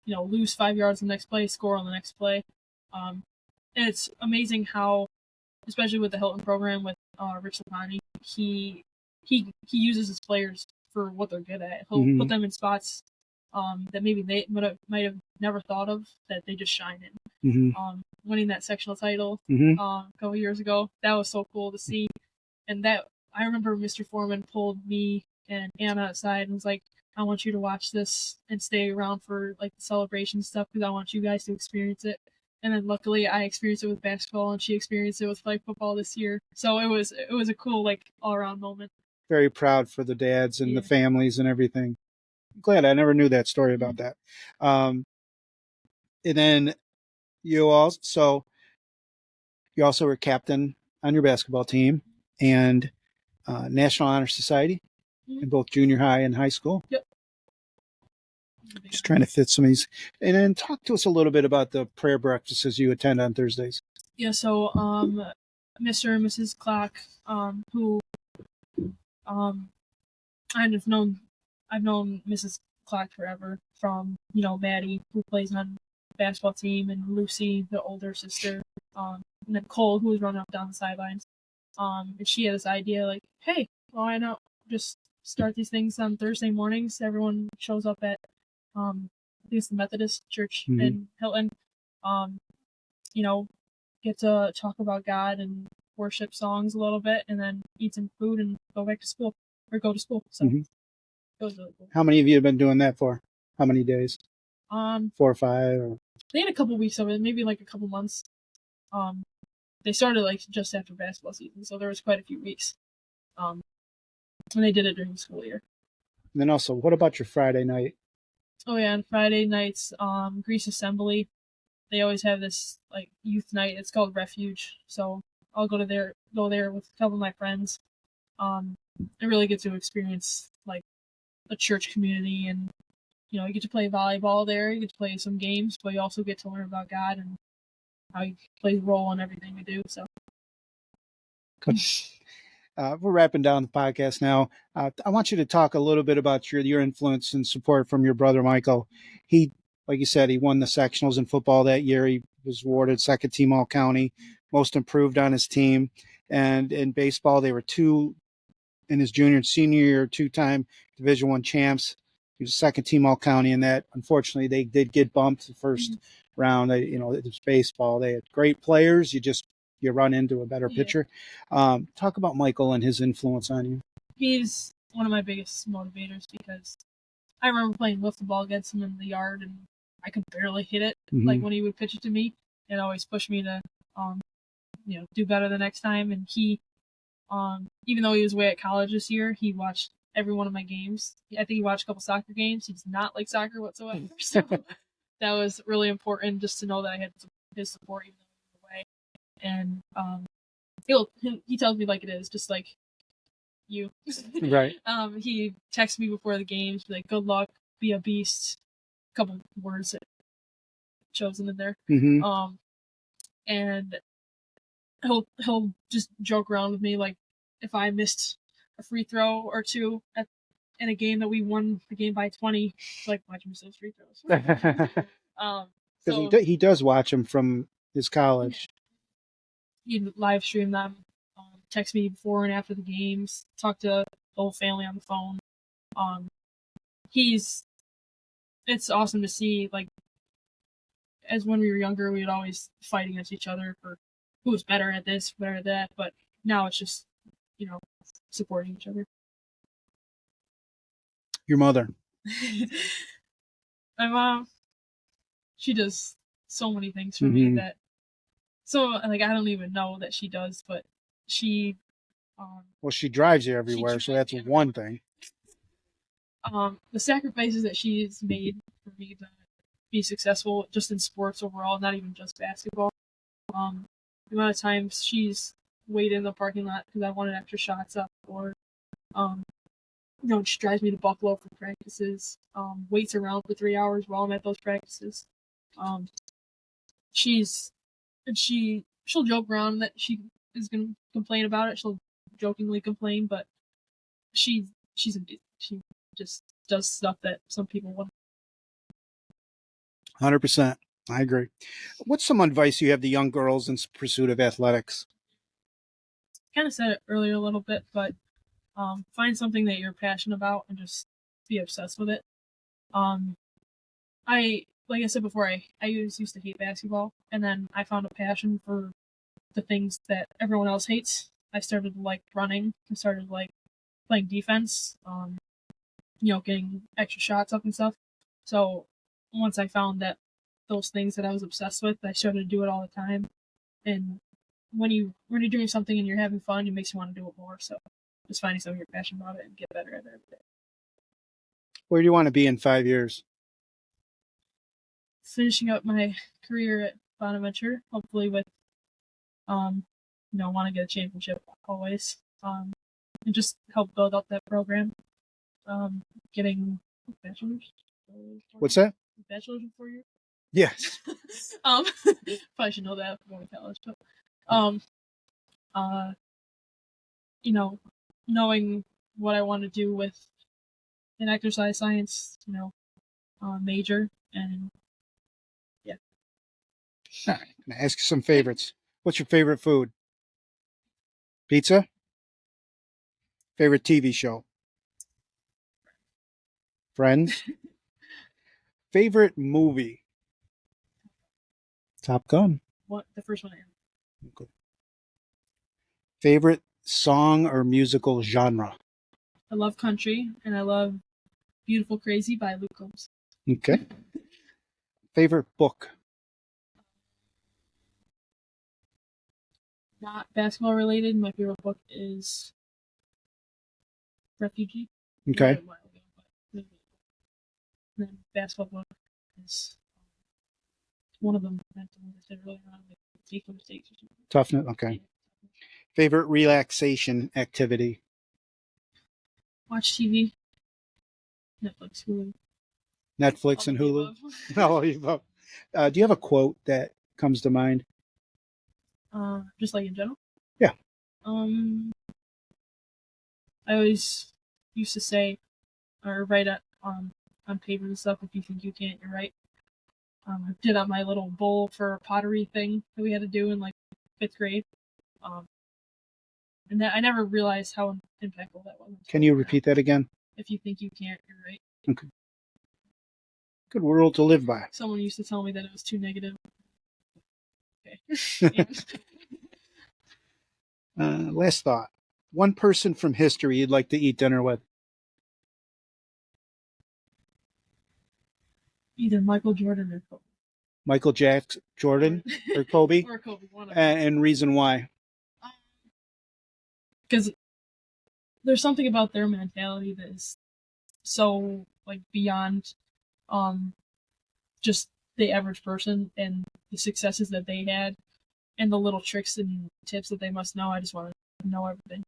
lose 5 yards on the next play, score on the next play. And it's amazing how, especially with the Hilton program with Rich Lapani, he uses his players for what they're good at. He'll put them in spots that maybe they might have never thought of that they just shine in. Winning that sectional title a couple years ago, that was so cool to see. And that I remember Mr. Foreman pulled me and Anna aside and was like, I want you to watch this and stay around for like the celebration stuff because I want you guys to experience it. And then luckily I experienced it with basketball and she experienced it with flag football this year. So it was a cool like all around moment. Very proud for the dads and the families and everything. Glad I never knew that story about that. And then you also were captain on your basketball team and National Honor Society in both junior high and high school. Yep. Just trying to fit some of these. And then talk to us a little bit about the prayer breakfasts you attend on Thursdays. Yeah, so Mr. and Mrs. Clark, who I've known Mrs. Clark forever from, Maddie, who plays on the basketball team, and Lucy, the older sister, and then Cole, who was running up down the sidelines. And she had this idea like, hey, why not just start these things on Thursday mornings? Everyone shows up at I think it's the Methodist Church in Hilton. Get to talk about God and worship songs a little bit, and then eat some food and go to school. So it was really cool. How many of you have been doing that for? How many days? 4 or 5? Or... They had a couple weeks of it, maybe like a couple months. They started like just after basketball season, so there was quite a few weeks. And they did it during the school year. And then also, what about your Friday night? Oh yeah, on Friday nights, Greece Assembly, they always have this like youth night. It's called Refuge. So I'll go there with a couple of my friends. I really get to experience like a church community and you get to play volleyball there, you get to play some games, but you also get to learn about God and how He plays a role in everything we do. So. We're wrapping down the podcast now. I want you to talk a little bit about your influence and support from your brother Michael. He, like you said, he won the sectionals in football that year. He was awarded second team all county, most improved on his team. And in baseball, they were two in his junior and senior year, two-time Division I champs. He was second team all county in that. Unfortunately, they did get bumped the first round. It was baseball. They had great players. You run into a better pitcher. Talk about Michael and his influence on you. He's one of my biggest motivators because I remember playing lift the ball against him in the yard and I could barely hit it. Mhm. Like when he would pitch it to me, it always pushed me to do better the next time. And he, even though he was away at college this year, he watched every one of my games. I think he watched a couple soccer games. He does not like soccer whatsoever. So that was really important just to know that I had his support even though he was away. And he tells me like it is, just like you. Right. He texts me before the games, like good luck, be a beast. A couple words that chosen in there. Mm-hmm. And he'll just joke around with me, like if I missed a free throw or two in a game that we won the game by 20, like why'd you miss those free throws? Because he does watch them from his college. He'd live stream them, text me before and after the games, talk to the whole family on the phone. It's awesome to see, like, as when we were younger, we would always fight against each other for who was better at this, better at that, but now it's just, supporting each other. Your mother. My mom, she does so many things for me that, I don't even know that she does, but she, well, she drives you everywhere, so that's one thing. The sacrifices that she's made for me to be successful just in sports overall, not even just basketball. The amount of times she's waited in the parking lot because I wanted extra shots up, or she drives me to Buffalo for practices, waits around for 3 hours while I'm at those practices. She'll joke around that she is gonna complain about it. She'll jokingly complain, but she's a she just does stuff that some people wouldn't. 100%. I agree. What's some advice you have to young girls in pursuit of athletics? Kind of said it earlier a little bit, but find something that you're passionate about and just be obsessed with it. Like I said before, I used to hate basketball, and then I found a passion for the things that everyone else hates. I started to like running. I started to like playing defense, getting extra shots up and stuff. So once I found that those things that I was obsessed with, I started to do it all the time. And when you're doing something and you're having fun, it makes you want to do it more. So just finding something you're passionate about it and get better at it every day. Where do you want to be in 5 years? Finishing up my career at Bonaventure, hopefully with, want to get a championship always, and just help build up that program. Getting bachelor's. What's that? Bachelor's in 4 years. Yes. Probably should know that before going to college, but knowing what I want to do with an exercise science, major, and yeah. All right. I'm gonna ask you some favorites. What's your favorite food? Pizza? Favorite TV show? Friends? Favorite movie? Top Gun. What the first one? Okay. Favorite song or musical genre? I love country, and I love "Beautiful Crazy" by Luke Combs. Okay. Favorite book? Not basketball related. My favorite book is Refugee. Okay. And then basketball book is one of them. That's the one I said earlier on, like Take No Mistakes or something. Toughness. Okay. Favorite relaxation activity? Watch TV. Netflix, Hulu. Netflix and All Hulu? of the above. No, all of the above. Do you have a quote that comes to mind? Just like in general. Yeah. I always used to say, or write on paper and stuff. If you think you can't, you're right. I did on my little bowl for a pottery thing that we had to do in like 5th grade. And that I never realized how impactful that was. Can you repeat that again? If you think you can't, you're right. Okay. Good rule to live by. Someone used to tell me that it was too negative. Okay. Last thought. One person from history you'd like to eat dinner with? Either Michael Jordan or Kobe. Michael Jordan or Kobe? Or Kobe, one of them. And reason why? Because there's something about their mentality that is so like beyond just the average person, and the successes that they had and the little tricks and tips that they must know. I just want to know everything.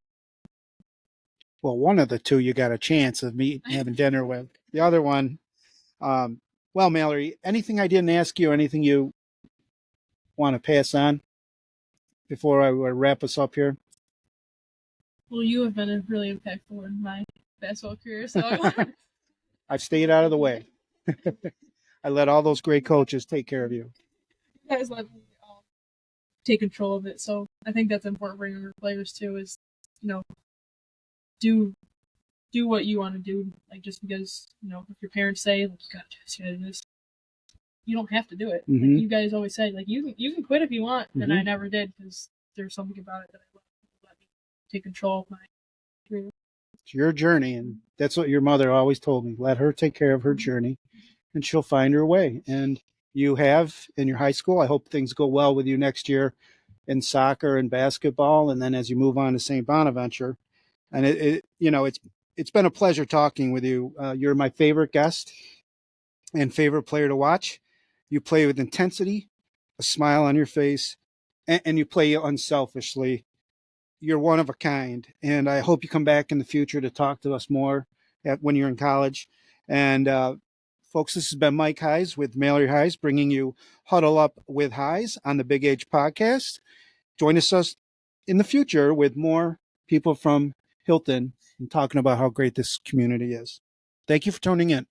Well, one of the two you got a chance of having dinner with. The other one, well, Mallory, anything I didn't ask you, anything you want to pass on before I wrap us up here? Well, you have been really impactful in my basketball career, so I've stayed out of the way. I let all those great coaches take care of you. you guys let me take control of it. So I think that's important for younger players too. Is do what you want to do. Like just because if your parents say like you gotta do this, you don't have to do it. Mm-hmm. Like you guys always say like you can quit if you want, and I never did because there's something about it that I let me take control of my career. It's your journey, and that's what your mother always told me. Let her take care of her journey, and she'll find her way. And you have in your high school. I hope things go well with you next year in soccer and basketball, and then as you move on to St. Bonaventure. And it's been a pleasure talking with you. You're my favorite guest and favorite player to watch. You play with intensity, a smile on your face, and you play unselfishly. You're one of a kind, and I hope you come back in the future to talk to us more when you're in college. And folks, this has been Mike Heise with Mallory Heise, bringing you Huddle Up with Heise on the Big H podcast. Join us in the future with more people from Hilton and talking about how great this community is. Thank you for tuning in.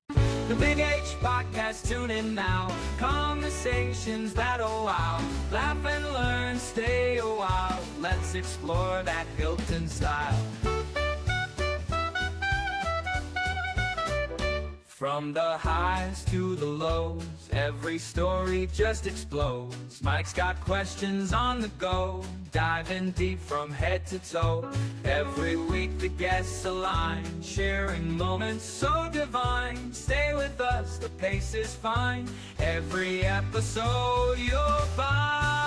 The Big H podcast, tune in now. Conversations that'll wow. Laugh and learn, stay a while. Let's explore that Hilton style. From the highs to the lows, every story just explodes. Mike's got questions on the go, diving deep from head to toe. Every week the guests align, sharing moments so divine. Stay with us, the pace is fine. Every episode you'll find